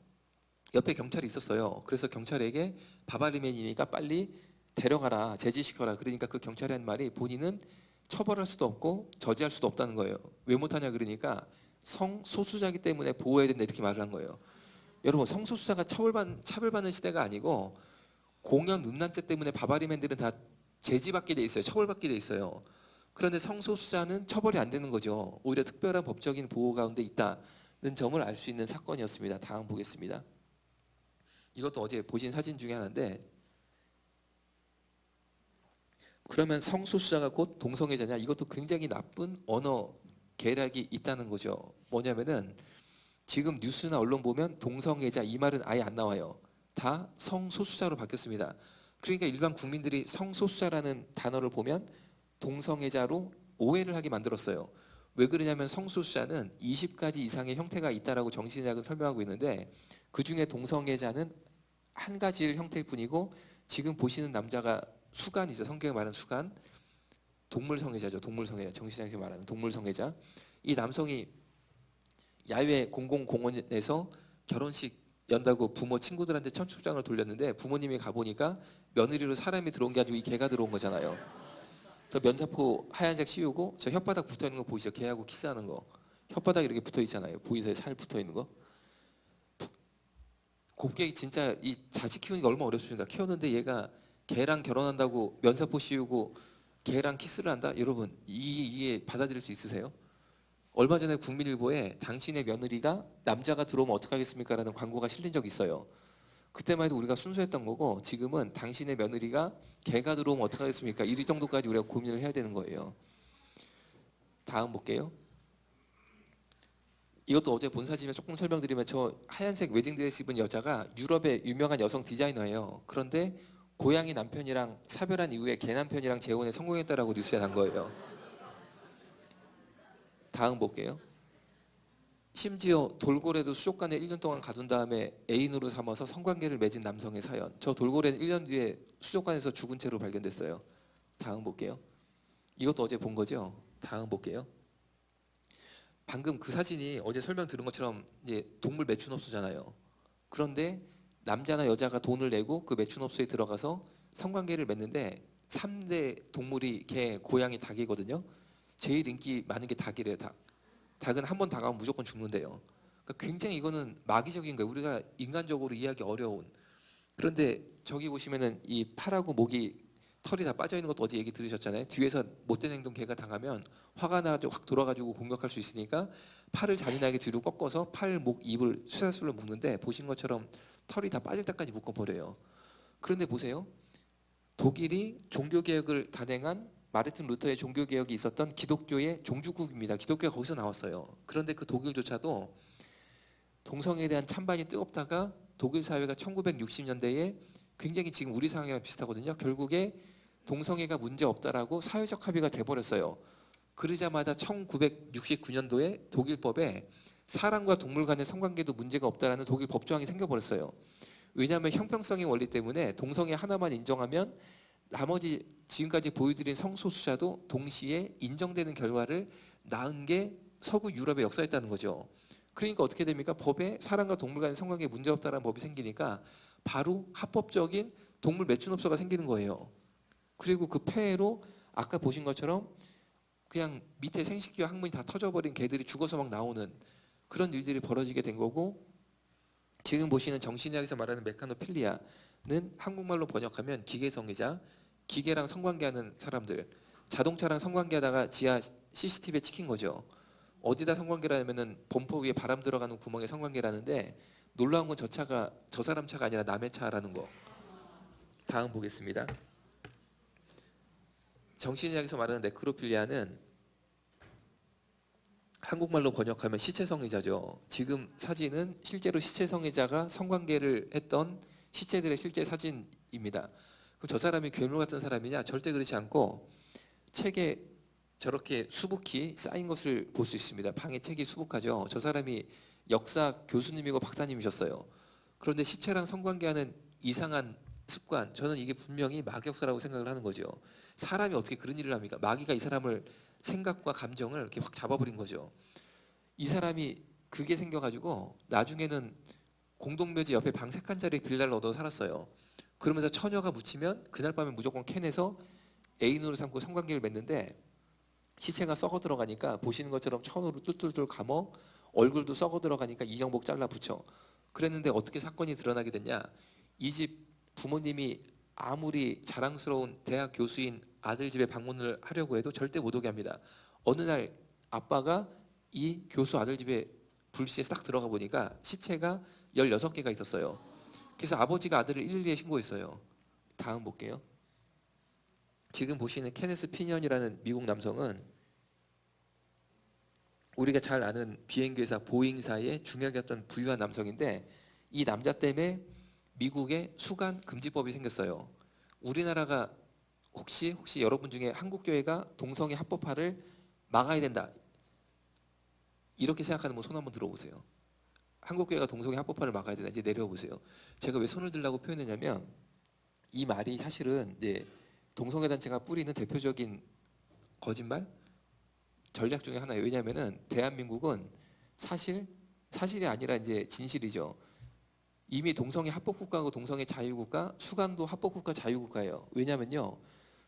옆에 경찰이 있었어요. 그래서 경찰에게 바바리맨이니까 빨리 데려가라, 제지시켜라. 그러니까 그 경찰이 한 말이 본인은 처벌할 수도 없고 저지할 수도 없다는 거예요. 왜 못하냐 그러니까 성소수자이기 때문에 보호해야 된다 이렇게 말을 한 거예요. 여러분 성소수자가 차별받는 시대가 아니고 공연 음란죄 때문에 바바리맨들은 다 제지받게 돼 있어요. 처벌받게 돼 있어요. 그런데 성소수자는 처벌이 안 되는 거죠. 오히려 특별한 법적인 보호 가운데 있다. 점을 알 수 있는 사건이었습니다. 다음 보겠습니다. 이것도 어제 보신 사진 중에 하나인데, 그러면 성소수자가 곧 동성애자냐? 이것도 굉장히 나쁜 언어 계략이 있다는 거죠. 뭐냐면은 지금 뉴스나 언론 보면 동성애자 이 말은 아예 안 나와요. 다 성소수자로 바뀌었습니다. 그러니까 일반 국민들이 성소수자라는 단어를 보면 동성애자로 오해를 하게 만들었어요. 왜 그러냐면 성소수자는 20가지 이상의 형태가 있다라고 정신의학은 설명하고 있는데, 그 중에 동성애자는 한 가지의 형태일 뿐이고, 지금 보시는 남자가 수간이죠. 성경에 말하는 수간, 동물성애자죠. 동물성애자, 정신의학에서 말하는 동물성애자. 이 남성이 야외 공공공원에서 결혼식 연다고 부모 친구들한테 청첩장을 돌렸는데, 부모님이 가보니까 며느리로 사람이 들어온 게 아니고 이 개가 들어온 거잖아요. 저 면사포 하얀색 씌우고 저 혓바닥 붙어 있는 거 보이시죠? 개하고 키스하는 거. 혓바닥 이렇게 붙어 있잖아요. 보이세요? 살 붙어 있는 거. 곱게 진짜 이 자식 키우는 게 얼마나 어렵습니까? 키웠는데 얘가 개랑 결혼한다고 면사포 씌우고 개랑 키스를 한다? 여러분 이게 받아들일 수 있으세요? 얼마 전에 국민일보에 당신의 며느리가 남자가 들어오면 어떡하겠습니까? 라는 광고가 실린 적이 있어요. 그때만 해도 우리가 순수했던 거고, 지금은 당신의 며느리가 개가 들어오면 어떡하겠습니까? 이 정도까지 우리가 고민을 해야 되는 거예요. 다음 볼게요. 이것도 어제 본 사진에 조금 설명드리면, 저 하얀색 웨딩드레스 입은 여자가 유럽의 유명한 여성 디자이너예요. 그런데 고양이 남편이랑 사별한 이후에 개 남편이랑 재혼에 성공했다라고 뉴스에 난 거예요. 다음 볼게요. 심지어 돌고래도 수족관에 1년 동안 가둔 다음에 애인으로 삼아서 성관계를 맺은 남성의 사연. 저 돌고래는 1년 뒤에 수족관에서 죽은 채로 발견됐어요. 다음 볼게요. 이것도 어제 본 거죠. 다음 볼게요. 방금 그 사진이 어제 설명 들은 것처럼 이제 동물 매춘업소잖아요. 그런데 남자나 여자가 돈을 내고 그 매춘업소에 들어가서 성관계를 맺는데 3대 동물이 개, 고양이, 닭이거든요. 제일 인기 많은 게 닭이래요. 닭. 닭은 한 번 다가오면 무조건 죽는데요. 그러니까 굉장히 이거는 마귀적인 거예요. 우리가 인간적으로 이해하기 어려운. 그런데 저기 보시면은 이 팔하고 목이 털이 다 빠져 있는 것도 어제 얘기 들으셨잖아요. 뒤에서 못된 행동 개가 당하면 화가 나가지고 확 돌아가지고 공격할 수 있으니까 팔을 잔인하게 뒤로 꺾어서 팔, 목, 입을 쇠사슬로 묶는데, 보신 것처럼 털이 다 빠질 때까지 묶어버려요. 그런데 보세요. 독일이 종교개혁을 단행한 마르틴 루터의 종교개혁이 있었던 기독교의 종주국입니다. 기독교가 거기서 나왔어요. 그런데 그 독일조차도 동성애에 대한 찬반이 뜨겁다가 독일 사회가 1960년대에 굉장히 지금 우리 상황이랑 비슷하거든요. 결국에 동성애가 문제 없다라고 사회적 합의가 돼버렸어요. 그러자마자 1969년도에 독일법에 사람과 동물 간의 성관계도 문제가 없다라는 독일 법조항이 생겨버렸어요. 왜냐하면 형평성의 원리 때문에 동성애 하나만 인정하면 나머지 지금까지 보여드린 성소수자도 동시에 인정되는 결과를 낳은 게 서구 유럽의 역사였다는 거죠. 그러니까 어떻게 됩니까? 법에 사람과 동물 간의 성관계에 문제 없다는 법이 생기니까 바로 합법적인 동물 매춘업소가 생기는 거예요. 그리고 그 폐해로 아까 보신 것처럼 그냥 밑에 생식기와 항문이 다 터져버린 개들이 죽어서 막 나오는 그런 일들이 벌어지게 된 거고, 지금 보시는 정신의학에서 말하는 메카노필리아는 한국말로 번역하면 기계성애자, 기계랑 성관계하는 사람들, 자동차랑 성관계하다가 지하 CCTV에 찍힌 거죠. 어디다 성관계라면은 범퍼 위에 바람 들어가는 구멍에 성관계라는데, 놀라운 건 저 차가 저 사람 차가 아니라 남의 차라는 거. 다음 보겠습니다. 정신의학에서 말하는 네크로필리아는 한국말로 번역하면 시체성애자죠. 지금 사진은 실제로 시체성애자가 성관계를 했던 시체들의 실제 사진입니다. 그럼 저 사람이 괴물 같은 사람이냐? 절대 그렇지 않고, 책에 저렇게 수북히 쌓인 것을 볼 수 있습니다. 방에 책이 수북하죠. 저 사람이 역사 교수님이고 박사님이셨어요. 그런데 시체랑 성관계하는 이상한 습관, 저는 이게 분명히 마귀역사라고 생각을 하는 거죠. 사람이 어떻게 그런 일을 합니까? 마귀가 이 사람을 생각과 감정을 이렇게 확 잡아버린 거죠. 이 사람이 그게 생겨가지고 나중에는 공동묘지 옆에 방 3칸짜리 빌라를 얻어 살았어요. 그러면서 처녀가 묻히면 그날 밤에 무조건 캔에서 애인으로 삼고 성관계를 맺는데, 시체가 썩어 들어가니까 보시는 것처럼 천으로 뚫뚫뚫 감어 얼굴도 썩어 들어가니까 이정복 잘라 붙여. 그랬는데 어떻게 사건이 드러나게 됐냐? 이 집 부모님이 아무리 자랑스러운 대학 교수인 아들 집에 방문을 하려고 해도 절대 못 오게 합니다. 어느 날 아빠가 이 교수 아들 집에 불시에 싹 들어가 보니까 시체가 16개가 있었어요. 그래서 아버지가 아들을 112에 신고했어요. 다음 볼게요. 지금 보시는 케네스 피니언이라는 미국 남성은 우리가 잘 아는 비행기회사 보잉사의 중역이었던 부유한 남성인데, 이 남자 때문에 미국에 수간 금지법이 생겼어요. 우리나라가 혹시 여러분 중에 한국교회가 동성애 합법화를 막아야 된다 이렇게 생각하는 분 손 한번 들어보세요. 한국교회가 동성애 합법화를 막아야 된다. 이제 내려보세요. 제가 왜 손을 들라고 표현했냐면, 이 말이 사실은 이제 동성애 단체가 뿌리는 대표적인 거짓말 전략 중에 하나예요. 왜냐하면은 대한민국은 사실이 아니라 이제 진실이죠. 이미 동성애 합법국가고 동성애 자유국가, 수간도 합법국가 자유국가예요. 왜냐면요,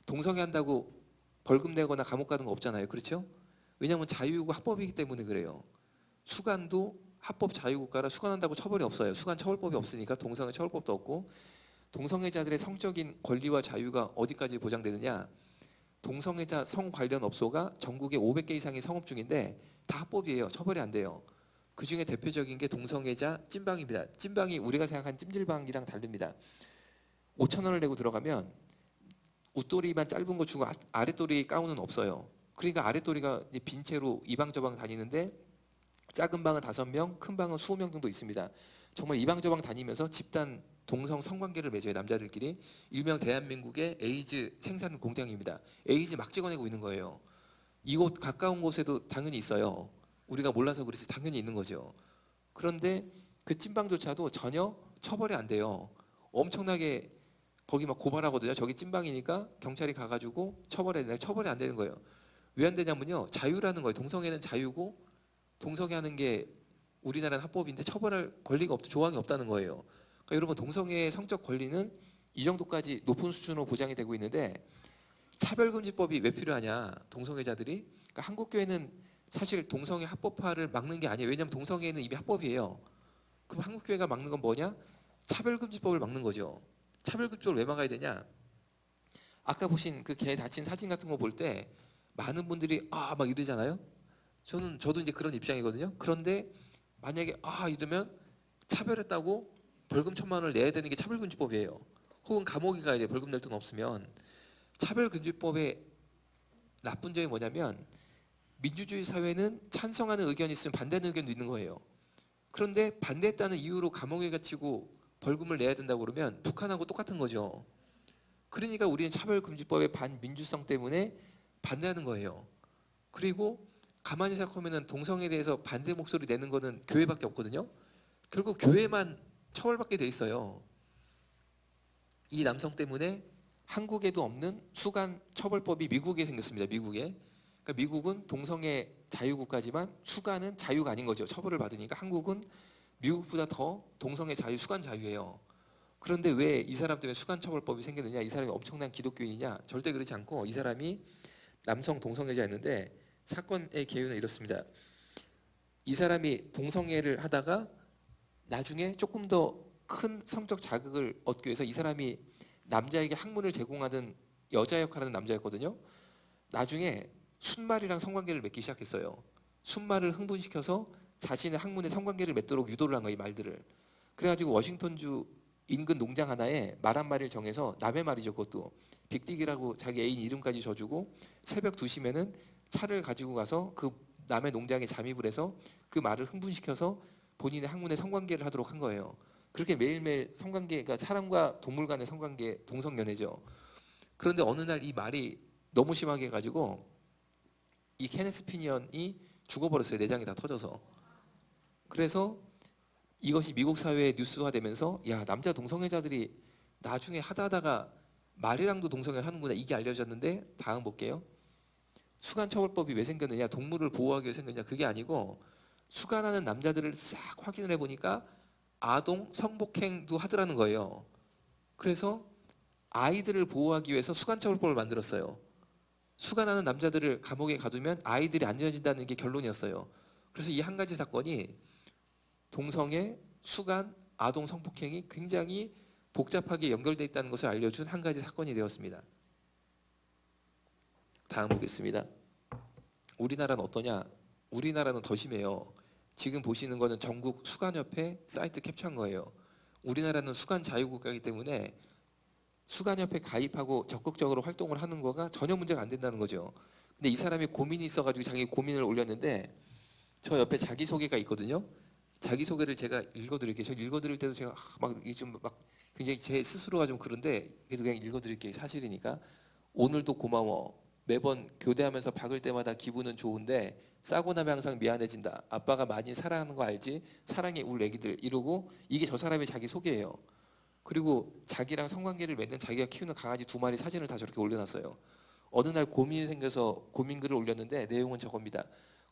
동성애 한다고 벌금 내거나 감옥 가는 거 없잖아요. 그렇죠? 왜냐하면 자유고 합법이기 때문에 그래요. 수간도 합법 자유국가라 수간한다고 처벌이 없어요. 수간 처벌법이 없으니까 동성애 처벌법도 없고, 동성애자들의 성적인 권리와 자유가 어디까지 보장되느냐, 동성애자 성 관련 업소가 전국에 500개 이상의 성업 중인데 다 합법이에요. 처벌이 안 돼요. 그 중에 대표적인 게 동성애자 찐방입니다. 찐방이 우리가 생각하는 찜질방이랑 다릅니다. 5,000원을 내고 들어가면 웃도리만 짧은 거 주고 아랫도리 가운은 없어요. 그러니까 아랫도리가 빈 채로 이 방 저 방 다니는데, 작은 방은 5명, 큰 방은 20명 정도 있습니다. 정말 이 방 저 방 다니면서 집단 동성 성관계를 맺어요. 남자들끼리. 일명 대한민국의 에이즈 생산 공장입니다. 에이즈 막 찍어내고 있는 거예요. 이곳 가까운 곳에도 당연히 있어요. 우리가 몰라서 그렇지 당연히 있는 거죠. 그런데 그 찐방조차도 전혀 처벌이 안 돼요. 엄청나게 거기 막 고발하거든요. 저기 찐방이니까 경찰이 가가지고 처벌해야 되는데 처벌이 안 되는 거예요. 왜 안 되냐면요, 자유라는 거예요. 동성애는 자유고 동성애하는 게 우리나라는 합법인데 처벌할 권리가 조항이 없다는 거예요. 그러니까 여러분, 동성애의 성적 권리는 이 정도까지 높은 수준으로 보장이 되고 있는데, 차별금지법이 왜 필요하냐? 동성애자들이, 그러니까 한국교회는 사실 동성애 합법화를 막는 게 아니에요. 왜냐하면 동성애는 이미 합법이에요. 그럼 한국교회가 막는 건 뭐냐? 차별금지법을 막는 거죠. 차별금지법을 왜 막아야 되냐? 아까 보신 그 개 다친 사진 같은 거 볼 때 많은 분들이 막 이러잖아요. 저도 이제 그런 입장이거든요. 그런데 만약에 이러면 차별했다고 벌금 1,000만 원을 내야 되는 게 차별금지법이에요. 혹은 감옥에 가야 돼. 벌금 낼 돈 없으면. 차별금지법의 나쁜 점이 뭐냐면, 민주주의 사회는 찬성하는 의견이 있으면 반대하는 의견도 있는 거예요. 그런데 반대했다는 이유로 감옥에 갇히고 벌금을 내야 된다고 그러면 북한하고 똑같은 거죠. 그러니까 우리는 차별금지법의 반민주성 때문에 반대하는 거예요. 그리고 가만히 생각하면 동성애에 대해서 반대 목소리 내는 거는 교회밖에 없거든요. 결국 교회만 처벌받게 돼 있어요. 이 남성 때문에 한국에도 없는 수간 처벌법이 미국에 생겼습니다. 미국에. 그러니까 미국은 동성애 자유국가지만 수간은 자유가 아닌 거죠. 처벌을 받으니까 한국은 미국보다 더 동성애 자유, 수간 자유예요. 그런데 왜 이 사람 때문에 수간 처벌법이 생겼느냐? 이 사람이 엄청난 기독교인이냐? 절대 그렇지 않고, 이 사람이 남성 동성애자였는데 사건의 개요는 이렇습니다. 이 사람이 동성애를 하다가 나중에 조금 더 큰 성적 자극을 얻기 위해서 이 사람이 남자에게 학문을 제공하던 여자 역할하는 남자였거든요. 나중에 순말이랑 성관계를 맺기 시작했어요. 순말을 흥분시켜서 자신의 학문에 성관계를 맺도록 유도를 한 거예요. 이 말들을. 그래가지고 워싱턴주 인근 농장 하나에 말 한 마리를 정해서, 남의 말이죠. 그것도 빅딕이라고 자기 애인 이름까지 줘주고, 새벽 2시면은 차를 가지고 가서 그 남의 농장에 잠입을 해서 그 말을 흥분시켜서 본인의 학문에 성관계를 하도록 한 거예요. 그렇게 매일매일 성관계가, 사람과 동물 간의 성관계, 동성연애죠. 그런데 어느 날 이 말이 너무 심하게 해가지고 이 케네스 피니언이 죽어버렸어요. 내장이 다 터져서. 그래서 이것이 미국 사회에 뉴스화되면서, 야, 남자 동성애자들이 나중에 하다가 말이랑도 동성애를 하는구나, 이게 알려졌는데, 다음 볼게요. 수간처벌법이 왜 생겼느냐? 동물을 보호하기 위해 생겼냐? 그게 아니고, 수간하는 남자들을 싹 확인을 해보니까 아동 성폭행도 하더라는 거예요. 그래서 아이들을 보호하기 위해서 수간처벌법을 만들었어요. 수간하는 남자들을 감옥에 가두면 아이들이 안전해진다는 게 결론이었어요. 그래서 이 한 가지 사건이 동성애, 수간, 아동 성폭행이 굉장히 복잡하게 연결되어 있다는 것을 알려준 한 가지 사건이 되었습니다. 다음 보겠습니다. 우리나라는 어떠냐? 우리나라는 더 심해요. 지금 보시는 거는 전국 수간협회 사이트 캡처한 거예요. 우리나라는 수간 자유국가이기 때문에 수간협회 가입하고 적극적으로 활동을 하는 거가 전혀 문제가 안 된다는 거죠. 근데 이 사람이 고민이 있어가지고 자기 고민을 올렸는데 저 옆에 자기소개가 있거든요. 자기소개를 제가 읽어드릴게요. 저 읽어드릴 때도 제가 막 이게 좀 막 굉장히 제 스스로가 좀 그런데 그래도 그냥 읽어드릴게요. 사실이니까. 오늘도 고마워. 매번 교대하면서 박을 때마다 기분은 좋은데 싸고 나면 항상 미안해진다. 아빠가 많이 사랑하는 거 알지? 사랑해 울 애기들 이러고 이게 저 사람의 자기 소개예요. 그리고 자기랑 성관계를 맺는 자기가 키우는 강아지 2마리 사진을 다 저렇게 올려놨어요. 어느 날 고민이 생겨서 고민글을 올렸는데 내용은 저겁니다.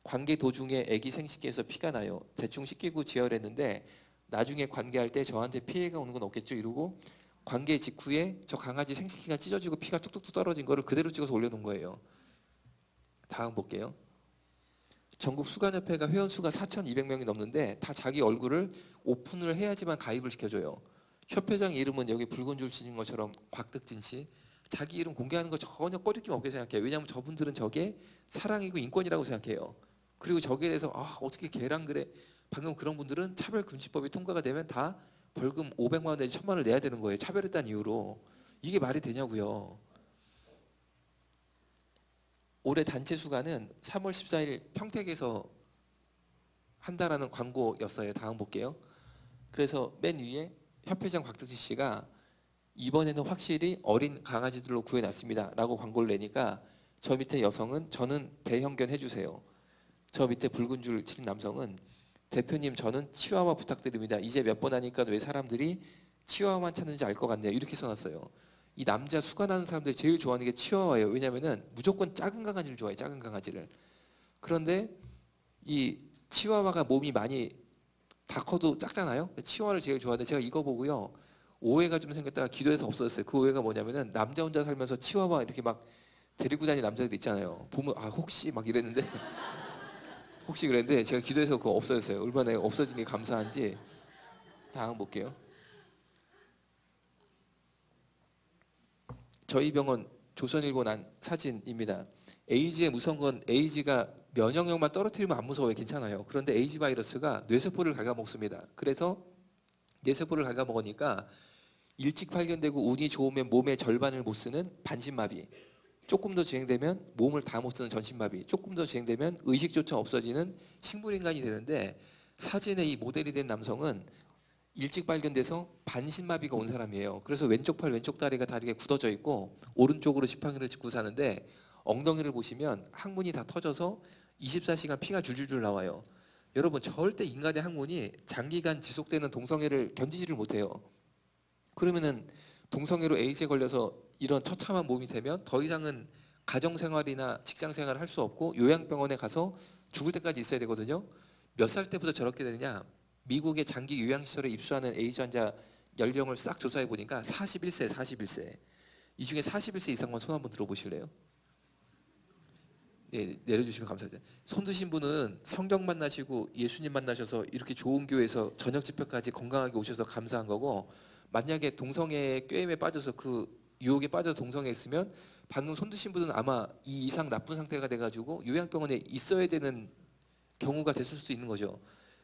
관계 도중에 아기 생식기에서 피가 나요. 대충 씻기고 지혈했는데 나중에 관계할 때 저한테 피해가 오는 건 없겠죠 이러고 관계 직후에 저 강아지 생식기가 찢어지고 피가 뚝뚝뚝 떨어진 거를 그대로 찍어서 올려놓은 거예요. 다음 볼게요. 전국 수간협회가 회원수가 4,200명이 넘는데 다 자기 얼굴을 오픈을 해야지만 가입을 시켜줘요. 협회장 이름은 여기 붉은 줄 치는 것처럼 곽득진 씨. 자기 이름 공개하는 거 전혀 꺼리낌 없게 생각해요. 왜냐하면 저분들은 저게 사랑이고 인권이라고 생각해요. 그리고 저기에 대해서 어떻게 걔랑 그래. 방금 그런 분들은 차별금지법이 통과가 되면 다 벌금 500만 원 내지 1000만 원을 내야 되는 거예요. 차별했다는 이유로. 이게 말이 되냐고요. 올해 단체 수간은 3월 14일 평택에서 한다라는 광고였어요. 다음 볼게요. 그래서 맨 위에 협회장 곽득진 씨가 이번에는 확실히 어린 강아지들로 구해놨습니다 라고 광고를 내니까 저 밑에 여성은 저는 대형견 해주세요. 저 밑에 붉은 줄 친 남성은 대표님 저는 치와와 부탁드립니다. 이제 몇 번 하니까 왜 사람들이 치와와만 찾는지 알 것 같네요. 이렇게 써놨어요. 이 남자 수간하는 사람들이 제일 좋아하는 게 치와와예요. 왜냐하면 무조건 작은 강아지를 좋아해요. 작은 강아지를. 그런데 이 치와와가 몸이 많이 다 커도 작잖아요. 치와와를 제일 좋아하는데 제가 이거 보고요. 오해가 좀 생겼다가 기도해서 없어졌어요. 그 오해가 뭐냐면은 남자 혼자 살면서 치와와 이렇게 막 데리고 다니는 남자들 있잖아요. 보면 혹시 막 이랬는데 혹시 그랬는데 제가 기도해서 그거 없어졌어요. 얼마나 없어진 게 감사한지. 다음 볼게요. 저희 병원 조선일보 난 사진입니다. 에이즈의 무서운 건 에이즈가 면역력만 떨어뜨리면 안 무서워요. 괜찮아요. 그런데 에이즈 바이러스가 뇌세포를 갉아먹습니다. 그래서 뇌세포를 갉아먹으니까 일찍 발견되고 운이 좋으면 몸의 절반을 못 쓰는 반신마비, 조금 더 진행되면 몸을 다 못 쓰는 전신마비, 조금 더 진행되면 의식조차 없어지는 식물인간이 되는데 사진의 이 모델이 된 남성은 일찍 발견돼서 반신마비가 온 사람이에요. 그래서 왼쪽 팔 왼쪽 다리가 다리가 굳어져 있고 오른쪽으로 지팡이를 짚고 사는데 엉덩이를 보시면 항문이 다 터져서 24시간 피가 줄줄줄 나와요. 여러분 절대 인간의 항문이 장기간 지속되는 동성애를 견디지를 못해요. 그러면은 동성애로 에이즈에 걸려서 이런 처참한 몸이 되면 더 이상은 가정생활이나 직장생활을 할 수 없고 요양병원에 가서 죽을 때까지 있어야 되거든요. 몇 살 때부터 저렇게 되느냐. 미국의 장기 요양시설에 입소하는 에이즈 환자 연령을 싹 조사해 보니까 41세. 이 중에 41세 이상만 손 한번 들어보실래요? 네, 내려주시면 감사드립니다. 손 드신 분은 성경 만나시고 예수님 만나셔서 이렇게 좋은 교회에서 저녁 집회까지 건강하게 오셔서 감사한 거고, 만약에 동성애 꾀임에 빠져서 그 유혹에 빠져서 동성애했으면 방금 손 드신 분은 아마 이 이상 나쁜 상태가 돼가지고 요양병원에 있어야 되는 경우가 됐을 수도 있는 거죠.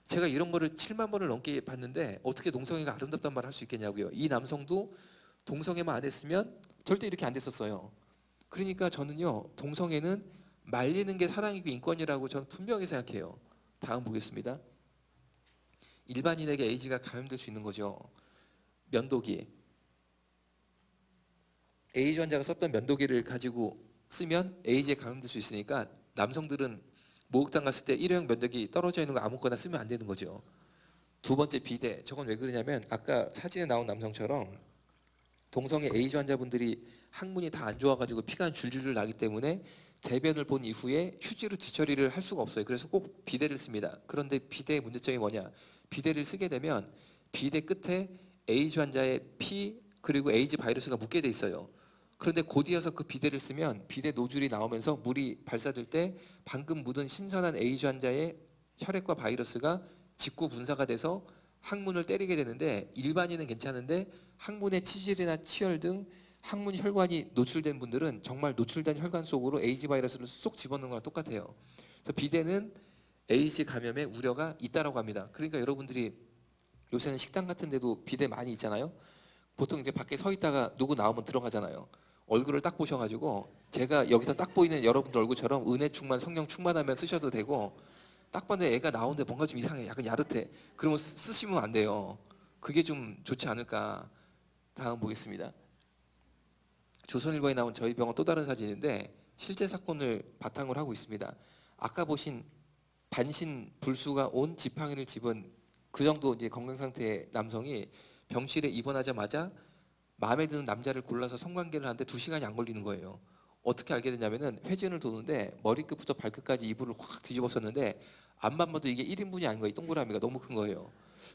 제가 이런 거를 7만 번을 넘게 봤는데 어떻게 동성애가 아름답단 말을 할 수 있겠냐고요. 이 남성도 동성애만 안 했으면 절대 이렇게 안 됐었어요. 그러니까 저는요, 동성애는 말리는 게 사랑이고 인권이라고 저는 분명히 생각해요. 다음 보겠습니다. 일반인에게 에이즈가 감염될 수 있는 거죠. 면도기. 에이즈 환자가 썼던 면도기를 가지고 쓰면 에이즈에 감염될 수 있으니까 남성들은 목욕탕 갔을 때 일회용 면도기 떨어져 있는 거 아무거나 쓰면 안 되는 거죠. 두 번째 비데. 저건 왜 그러냐면 아까 사진에 나온 남성처럼 동성애 에이즈 환자분들이 항문이 다 안 좋아가지고 피가 줄줄줄 나기 때문에 대변을 본 이후에 휴지로 뒤처리를 할 수가 없어요. 그래서 꼭 비데를 씁니다. 그런데 비데의 문제점이 뭐냐? 비데를 쓰게 되면 비데 끝에 에이즈 환자의 피 그리고 에이즈 바이러스가 묻게 돼 있어요. 그런데 곧이어서 그 비데를 쓰면 비데 노즐이 나오면서 물이 발사될 때 방금 묻은 신선한 에이즈 환자의 혈액과 바이러스가 직구 분사가 돼서 항문을 때리게 되는데, 일반인은 괜찮은데 항문에 치질이나 치열 등 항문 혈관이 노출된 분들은 정말 노출된 혈관 속으로 에이즈 바이러스를 쏙 집어넣는 거랑 똑같아요. 그래서 비데는 에이즈 감염의 우려가 있다라고 합니다. 그러니까 여러분들이 요새는 식당 같은 데도 비대 많이 있잖아요. 보통 이제 밖에 서 있다가 누구 나오면 들어가잖아요. 얼굴을 딱 보셔가지고 제가 여기서 딱 보이는 여러분들 얼굴처럼 은혜 충만 성령 충만하면 쓰셔도 되고, 딱 봤는데 애가 나오는데 뭔가 좀 이상해, 약간 야릇해, 그러면 쓰시면 안 돼요. 그게 좀 좋지 않을까. 다음 보겠습니다. 조선일보에 나온 저희 병원 또 다른 사진인데 실제 사건을 바탕으로 하고 있습니다. 아까 보신 반신 불수가 온 지팡이를 집은 그 정도 이제 건강 상태의 남성이 병실에 입원하자마자 마음에 드는 남자를 골라서 성관계를 하는데 2시간이 안 걸리는 거예요. 어떻게 알게 됐냐면은 회전을 도는데 머리끝부터 발끝까지 이불을 확 뒤집었었는데 앞만 봐도 이게 1인분이 아닌 거예요. 이 동그라미가 너무 큰 거예요.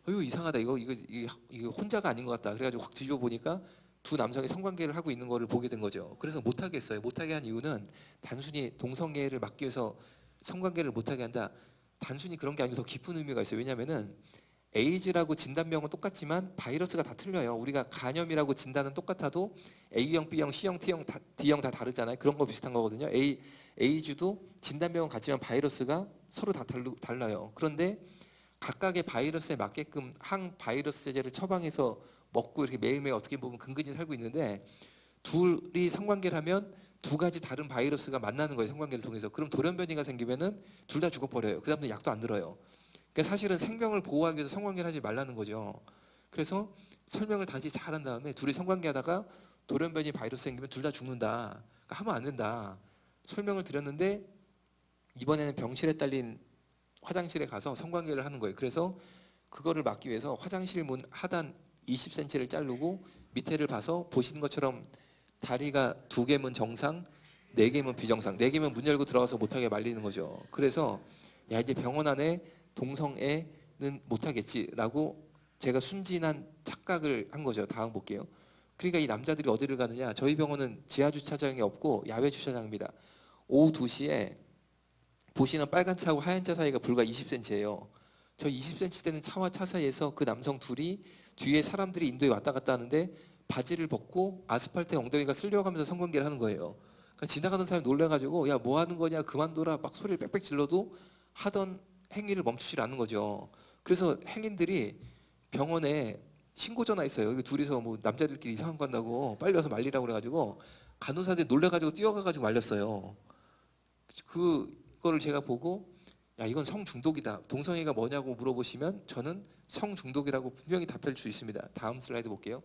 이거 이상하다. 이거 혼자가 아닌 것 같다. 그래가지고 확 뒤집어 보니까 두 남성이 성관계를 하고 있는 거를 보게 된 거죠. 그래서 못하게 했어요. 못하게 한 이유는 단순히 동성애를 막기 위해서 성관계를 못하게 한다, 단순히 그런 게 아니고 더 깊은 의미가 있어요. 왜냐하면은 에이즈라고 진단명은 똑같지만 바이러스가 다 틀려요. 우리가 간염이라고 진단은 똑같아도 A형, B형, C형, T형, D형 다 다르잖아요. 그런 거 비슷한 거거든요. 에이즈도 진단명은 같지만 바이러스가 서로 다 달라요. 그런데 각각의 바이러스에 맞게끔 항바이러스제를 처방해서 먹고 이렇게 매일매일 어떻게 보면 근근히 살고 있는데, 둘이 성관계를 하면 2가지 다른 바이러스가 만나는 거예요. 성관계를 통해서. 그럼 돌연변이가 생기면은 둘 다 죽어버려요. 그 다음에 약도 안 들어요. 그러니까 사실은 생명을 보호하기 위해서 성관계를 하지 말라는 거죠. 그래서 설명을 다시 잘한 다음에 둘이 성관계하다가 돌연변이 바이러스 생기면 둘 다 죽는다. 그러니까 하면 안 된다. 설명을 드렸는데 이번에는 병실에 딸린 화장실에 가서 성관계를 하는 거예요. 그래서 그거를 막기 위해서 화장실 문 하단 20cm를 자르고 밑에를 봐서 보시는 것처럼 다리가 2개면 정상, 4개면 비정상, 4개면 문 열고 들어가서 못하게 말리는 거죠. 그래서 야, 이제 병원 안에 동성애는 못하겠지라고 제가 순진한 착각을 한 거죠. 다음 볼게요. 그러니까 이 남자들이 어디를 가느냐, 저희 병원은 지하 주차장이 없고 야외 주차장입니다. 오후 2시에 보시는 빨간 차하고 하얀 차 사이가 불과 20cm예요. 저 20cm 되는 차와 차 사이에서 그 남성 둘이 뒤에 사람들이 인도에 왔다 갔다 하는데 바지를 벗고 아스팔트에 엉덩이가 쓸려가면서 성관계를 하는 거예요. 그러니까 지나가는 사람이 놀래가지고 야, 뭐 하는 거냐, 그만둬라, 막 소리를 빽빽 질러도 하던 행위를 멈추질 않는 거죠. 그래서 행인들이 병원에 신고 전화 있어요. 여기 둘이서 뭐 남자들끼리 이상한 거 한다고 빨리 와서 말리라고 그래가지고 간호사들이 놀래가지고 뛰어가가지고 말렸어요. 그거를 제가 보고 야, 이건 성중독이다. 동성애가 뭐냐고 물어보시면 저는 성중독이라고 분명히 답할 수 있습니다. 다음 슬라이드 볼게요.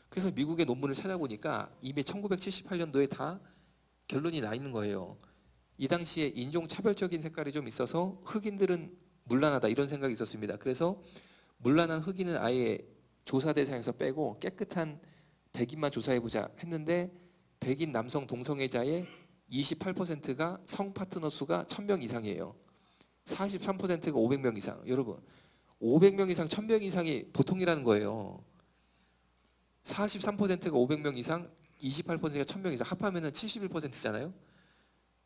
그래서 미국의 논문을 찾아보니까 이미 1978년도에 다 결론이 나 있는 거예요. 이 당시에 인종차별적인 색깔이 좀 있어서 흑인들은 문란하다, 이런 생각이 있었습니다. 그래서 문란한 흑인은 아예 조사 대상에서 빼고 깨끗한 백인만 조사해보자 했는데, 백인 남성 동성애자의 28%가 성 파트너 수가 1000명 이상이에요. 43%가 500명 이상. 여러분, 500명 이상, 1000명 이상이 보통이라는 거예요. 43%가 500명 이상, 28%가 1000명 이상, 합하면은 71%잖아요.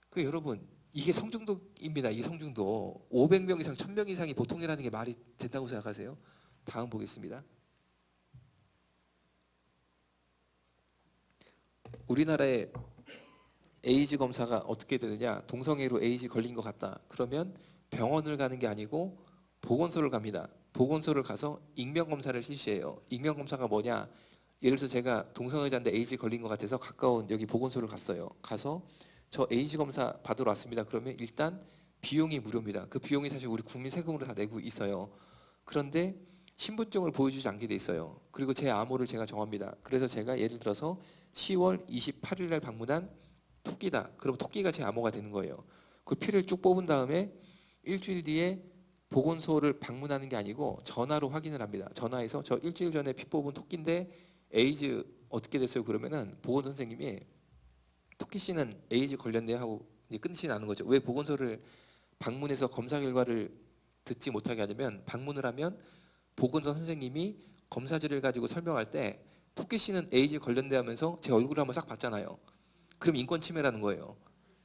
그 여러분, 이게 성중독입니다. 이게 성중독. 500명 이상, 1000명 이상이 보통이라는 게 말이 된다고 생각하세요? 다음 보겠습니다. 우리나라의 에이즈 검사가 어떻게 되느냐, 동성애로 에이즈 걸린 것 같다 그러면 병원을 가는 게 아니고 보건소를 갑니다. 보건소를 가서 익명검사를 실시해요. 익명검사가 뭐냐, 예를 들어서 제가 동성애자인데 에이즈 걸린 것 같아서 가까운 여기 보건소를 갔어요. 가서 저 에이즈 검사 받으러 왔습니다. 그러면 일단 비용이 무료입니다. 그 비용이 사실 우리 국민 세금으로 다 내고 있어요. 그런데 신분증을 보여주지 않게 돼 있어요. 그리고 제 암호를 제가 정합니다. 그래서 제가 예를 들어서 10월 28일 날 방문한 토끼다. 그럼 토끼가 제 암호가 되는 거예요. 그 피를 쭉 뽑은 다음에 일주일 뒤에 보건소를 방문하는 게 아니고 전화로 확인을 합니다. 전화해서 저 일주일 전에 피 뽑은 토끼인데 에이즈 어떻게 됐어요? 그러면은 보건 선생님이 토끼 씨는 에이즈 걸렸네 하고 이제 끝이 나는 거죠. 왜 보건소를 방문해서 검사 결과를 듣지 못하게 하냐면, 방문을 하면 보건소 선생님이 검사지를 가지고 설명할 때 토끼 씨는 에이즈 걸렸네 하면서 제 얼굴을 한번 싹 봤잖아요. 그럼 인권 침해라는 거예요.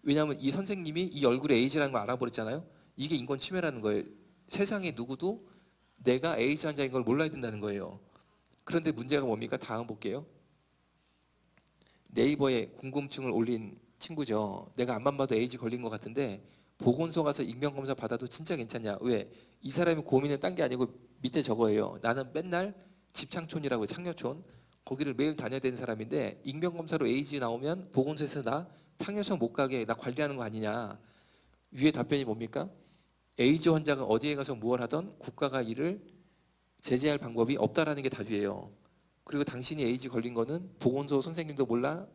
왜냐하면 이 선생님이 이 얼굴에 에이즈라는 걸 알아버렸잖아요. 이게 인권 침해라는 거예요. 세상에 누구도 내가 에이즈 환자인 걸 몰라야 된다는 거예요. 그런데 문제가 뭡니까? 다음 볼게요. 네이버에 궁금증을 올린 친구죠. 내가 앞만 봐도 에이즈 걸린 것 같은데 보건소 가서 인명검사 받아도 진짜 괜찮냐? 왜? 이 사람이 고민은 딴 게 아니고 밑에 저거예요. 나는 맨날 집창촌이라고 창녀촌 거기를 매일 다녀야 되는 사람인데 인명검사로 에이즈 나오면 보건소에서 나 창녀촌 못 가게 나 관리하는 거 아니냐? 위에 답변이 뭡니까? 에이즈 환자가 어디에 가서 무엇 하던 국가가 이를 제재할 방법이 없다라는 게 답이에요. 그리고 당신이 에이즈 걸린 거는 보건소 선생님도 몰라,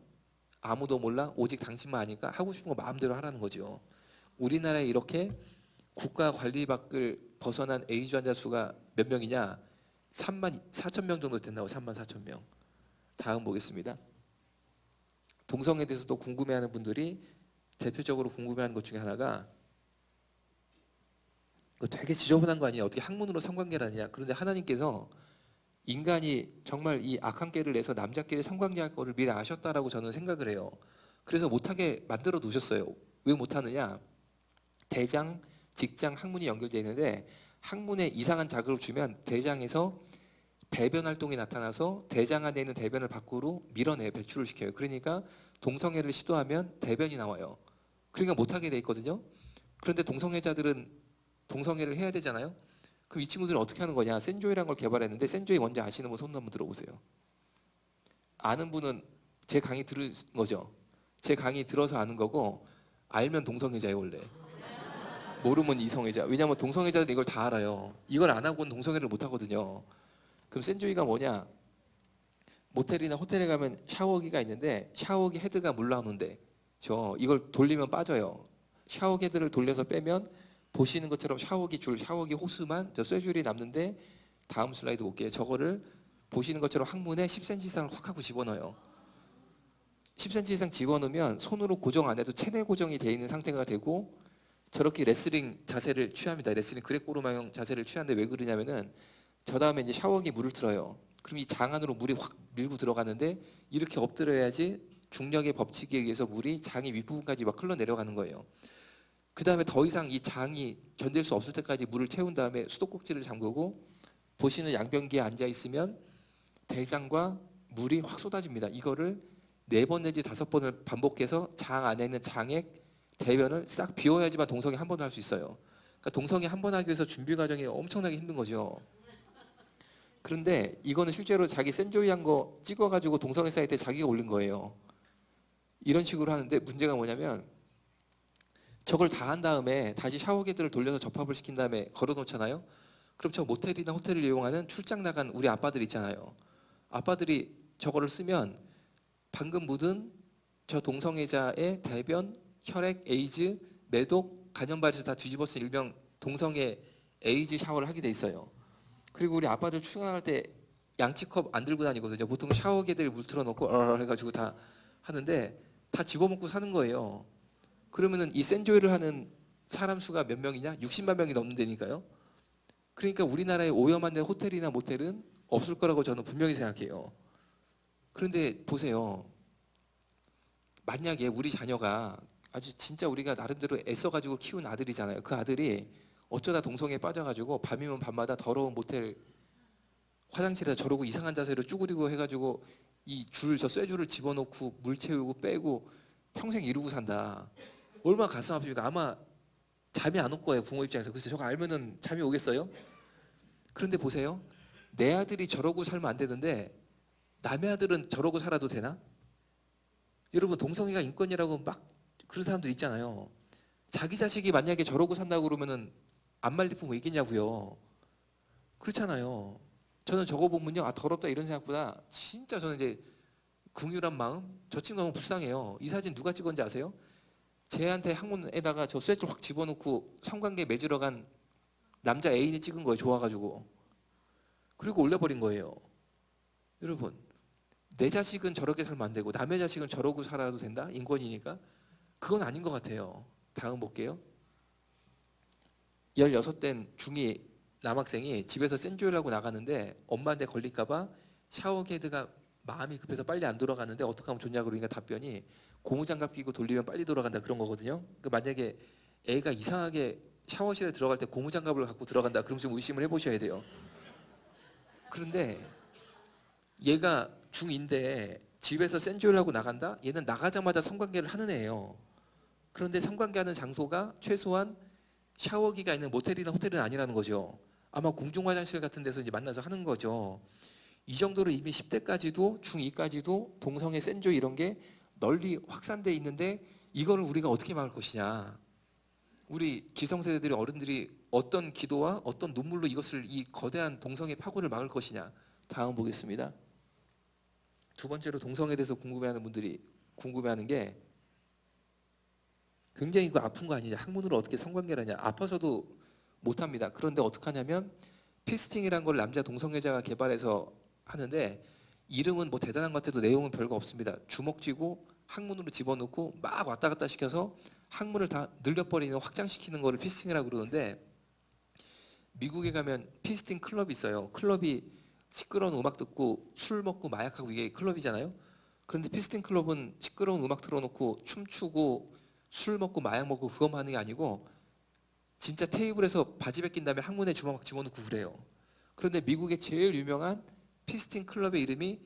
아무도 몰라, 오직 당신만 아니까 하고 싶은 거 마음대로 하라는 거죠. 우리나라에 이렇게 국가 관리 밖을 벗어난 에이즈 환자 수가 몇 명이냐? 3만 4천 명 정도 된다고. 3만 4천 명. 다음 보겠습니다. 동성애에 대해서도 궁금해하는 분들이 대표적으로 궁금해하는 것 중에 하나가 이거 되게 지저분한 거 아니냐? 어떻게 학문으로 성관계를 하냐? 그런데 하나님께서 인간이 정말 이 악한 깨를 내서 남자끼리 성관계할 거를 미리 아셨다라고 저는 생각을 해요. 그래서 못하게 만들어 두셨어요. 왜 못하느냐? 대장, 직장, 학문이 연결되어 있는데 학문에 이상한 자극을 주면 대장에서 배변 활동이 나타나서 대장 안에 있는 대변을 밖으로 밀어내요. 배출을 시켜요. 그러니까 동성애를 시도하면 대변이 나와요. 그러니까 못하게 돼 있거든요. 그런데 동성애자들은 동성애를 해야 되잖아요. 그럼 이 친구들은 어떻게 하는 거냐? 센조이라는 걸 개발했는데 센조이 뭔지 아시는 분 손 한번 들어보세요. 아는 분은 제 강의 들은 거죠. 제 강의 들어서 아는 거고 알면 동성애자예요 원래. 모르면 이성애자. 왜냐하면 동성애자들은 이걸 다 알아요. 이걸 안 하고는 동성애를 못 하거든요. 그럼 센조이가 뭐냐? 모텔이나 호텔에 가면 샤워기가 있는데 샤워기 헤드가 물 나오는데 이걸 돌리면 빠져요. 샤워기 헤드를 돌려서 빼면 보시는 것처럼 샤워기 줄, 샤워기 호스만 저 쇠줄이 남는데 다음 슬라이드 볼게요. 저거를 보시는 것처럼 항문에 10cm 이상을 확 하고 집어넣어요. 10cm 이상 집어넣으면 손으로 고정 안 해도 체내 고정이 되어 있는 상태가 되고 저렇게 레슬링 자세를 취합니다. 레슬링 그레코로마형 자세를 취하는데 왜 그러냐면은 저 다음에 이제 샤워기 물을 틀어요. 그럼 이 장 안으로 물이 확 밀고 들어가는데 이렇게 엎드려야지 중력의 법칙에 의해서 물이 장이 윗부분까지 막 흘러내려가는 거예요. 그 다음에 더 이상 이 장이 견딜 수 없을 때까지 물을 채운 다음에 수도꼭지를 잠그고 보시는 양변기에 앉아 있으면 대장과 물이 확 쏟아집니다. 이거를 4번 내지 5번을 반복해서 장 안에 있는 장액 대변을 싹 비워야지만 동성애 한 번 할 수 있어요. 그러니까 동성애 한 번 하기 위해서 준비 과정이 엄청나게 힘든 거죠. 그런데 이거는 실제로 자기 센조이 한 거 찍어가지고 동성애 사이트에 자기가 올린 거예요. 이런 식으로 하는데 문제가 뭐냐면 저걸 다 한 다음에 다시 샤워기들을 돌려서 접합을 시킨 다음에 걸어놓잖아요. 그럼 저 모텔이나 호텔을 이용하는 출장 나간 우리 아빠들 있잖아요. 아빠들이 저거를 쓰면 방금 묻은 저 동성애자의 대변, 혈액, 에이즈, 매독, 간염발에서 다 뒤집어 쓴 일명 동성애 에이즈 샤워를 하게 돼 있어요. 그리고 우리 아빠들 출근할 때 양치컵 안 들고 다니거든요. 보통 샤워기들 물 틀어놓고 해가지고 다 하는데 다 집어먹고 사는 거예요. 그러면은 이 센조이를 하는 사람 수가 몇 명이냐? 60만 명이 넘는다니까요. 그러니까 우리나라에 오염한 데 호텔이나 모텔은 없을 거라고 저는 분명히 생각해요. 그런데 보세요. 만약에 우리 자녀가 아주 진짜 우리가 나름대로 애써가지고 키운 아들이잖아요. 그 아들이 어쩌다 동성애에 빠져가지고 밤이면 밤마다 더러운 모텔 화장실에 저러고 이상한 자세로 쭈그리고 해가지고 이 줄, 저 쇠줄을 집어넣고 물 채우고 빼고 평생 이러고 산다. 얼마나 가슴 아프니까 아마 잠이 안 올 거예요. 부모 입장에서. 그래서 저거 알면은 잠이 오겠어요? 그런데 보세요. 내 아들이 저러고 살면 안 되는데 남의 아들은 저러고 살아도 되나? 여러분 동성애가 인권이라고 막 그런 사람들 있잖아요. 자기 자식이 만약에 저러고 산다고 그러면은 안 말리면 왜 이겠냐고요. 그렇잖아요. 저는 저거 보면요. 아 더럽다 이런 생각보다 진짜 저는 이제 긍휼한 마음. 저 친구 너무 불쌍해요. 이 사진 누가 찍었는지 아세요? 쟤한테 항문에다가 저 쇠줄 확 집어넣고 성관계 맺으러 간 남자 애인이 찍은 거예요. 좋아가지고. 그리고 올려버린 거예요. 여러분 내 자식은 저렇게 살면 안 되고 남의 자식은 저러고 살아도 된다? 인권이니까? 그건 아닌 것 같아요. 다음 볼게요. 16된 중2 남학생이 집에서 센조이를 하고 나가는데 엄마한테 걸릴까 봐 샤워기 헤드가 마음이 급해서 빨리 안 돌아가는데 어떻게 하면 좋냐 그러니까 답변이 고무장갑 끼고 돌리면 빨리 돌아간다 그런 거거든요. 그 만약에 애가 이상하게 샤워실에 들어갈 때 고무장갑을 갖고 들어간다 그럼 좀 의심을 해보셔야 돼요. 그런데 얘가 중2인데 집에서 센조이를 하고 나간다? 얘는 나가자마자 성관계를 하는 애예요. 그런데 성관계하는 장소가 최소한 샤워기가 있는 모텔이나 호텔은 아니라는 거죠. 아마 공중 화장실 같은 데서 이제 만나서 하는 거죠. 이 정도로 이미 10대까지도 중2까지도 동성애 센조이 이런 게 널리 확산돼 있는데 이거를 우리가 어떻게 막을 것이냐. 우리 기성세대들이 어른들이 어떤 기도와 어떤 눈물로 이것을 이 거대한 동성애 파고를 막을 것이냐. 다음 보겠습니다. 두 번째로 동성애에 대해서 궁금해하는 분들이 궁금해하는 게 굉장히 이거 아픈 거 아니냐. 학문으로 어떻게 성관계를 하냐. 아파서도 못합니다. 그런데 어떻게 하냐면 피스팅이라는 걸 남자 동성애자가 개발해서 하는데 이름은 뭐 대단한 것 같아도 내용은 별거 없습니다. 주먹 쥐고 항문으로 집어넣고 막 왔다 갔다 시켜서 항문을 다 늘려버리는 확장시키는 거를 피스팅이라고 그러는데 미국에 가면 피스팅 클럽이 있어요. 클럽이 시끄러운 음악 듣고 술 먹고 마약하고 이게 클럽이잖아요. 그런데 피스팅 클럽은 시끄러운 음악 틀어놓고 춤추고 술 먹고 마약 먹고 그것만 하는 게 아니고 진짜 테이블에서 바지 벗긴 다음에 항문에 주먹 막 집어넣고 그래요. 그런데 미국의 제일 유명한 피스팅 클럽의 이름이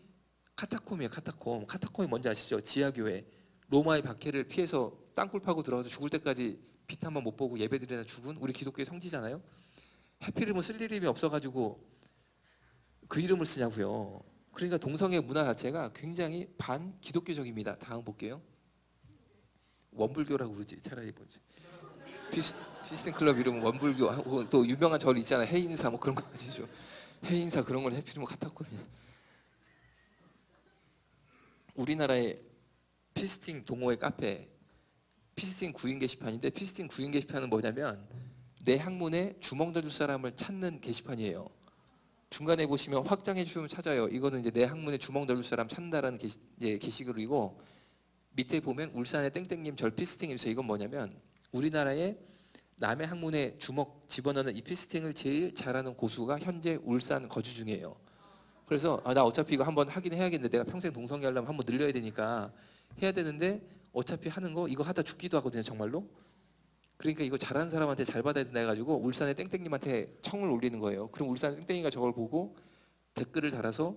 카타콤이에요. 카타콤. 카타콤이 뭔지 아시죠? 지하교회. 로마의 박해를 피해서 땅굴 파고 들어가서 죽을 때까지 빛 한 번 못 보고 예배드리나 죽은 우리 기독교의 성지잖아요. 해피름은 쓸 이름이 없어가지고 그 이름을 쓰냐고요. 그러니까 동성애 문화 자체가 굉장히 반기독교적입니다. 다음 볼게요. 원불교라고 그러지. 차라리 뭐지. 피스팅 클럽 이름은 원불교. 또 유명한 절 있잖아요. 해인사 뭐 그런 거 가지죠. 해인사 그런 걸 해피름은 카타콤이야. 우리나라의 피스팅 동호회 카페 피스팅 구인 게시판인데 피스팅 구인 게시판은 뭐냐면 내 항문에 주먹 넣어줄 사람을 찾는 게시판이에요. 중간에 보시면 확장해 주시면 찾아요. 이거는 이제 내 항문에 주먹 넣어줄 사람 찾는다라는 게시글이고 밑에 보면 울산의 땡땡님 절 피스팅 일서 이건 뭐냐면 우리나라의 남의 항문에 주먹 집어넣는 이 피스팅을 제일 잘하는 고수가 현재 울산 거주 중이에요. 그래서 나 어차피 이거 한번 하긴 해야겠는데 내가 평생 동성애 하려면 한번 늘려야 되니까 해야 되는데 어차피 하는 거 이거 하다 죽기도 하거든요. 정말로. 그러니까 이거 잘하는 사람한테 잘 받아야 된다 해가지고 울산의 땡땡님한테 청을 올리는 거예요. 그럼 울산 땡땡이가 저걸 보고 댓글을 달아서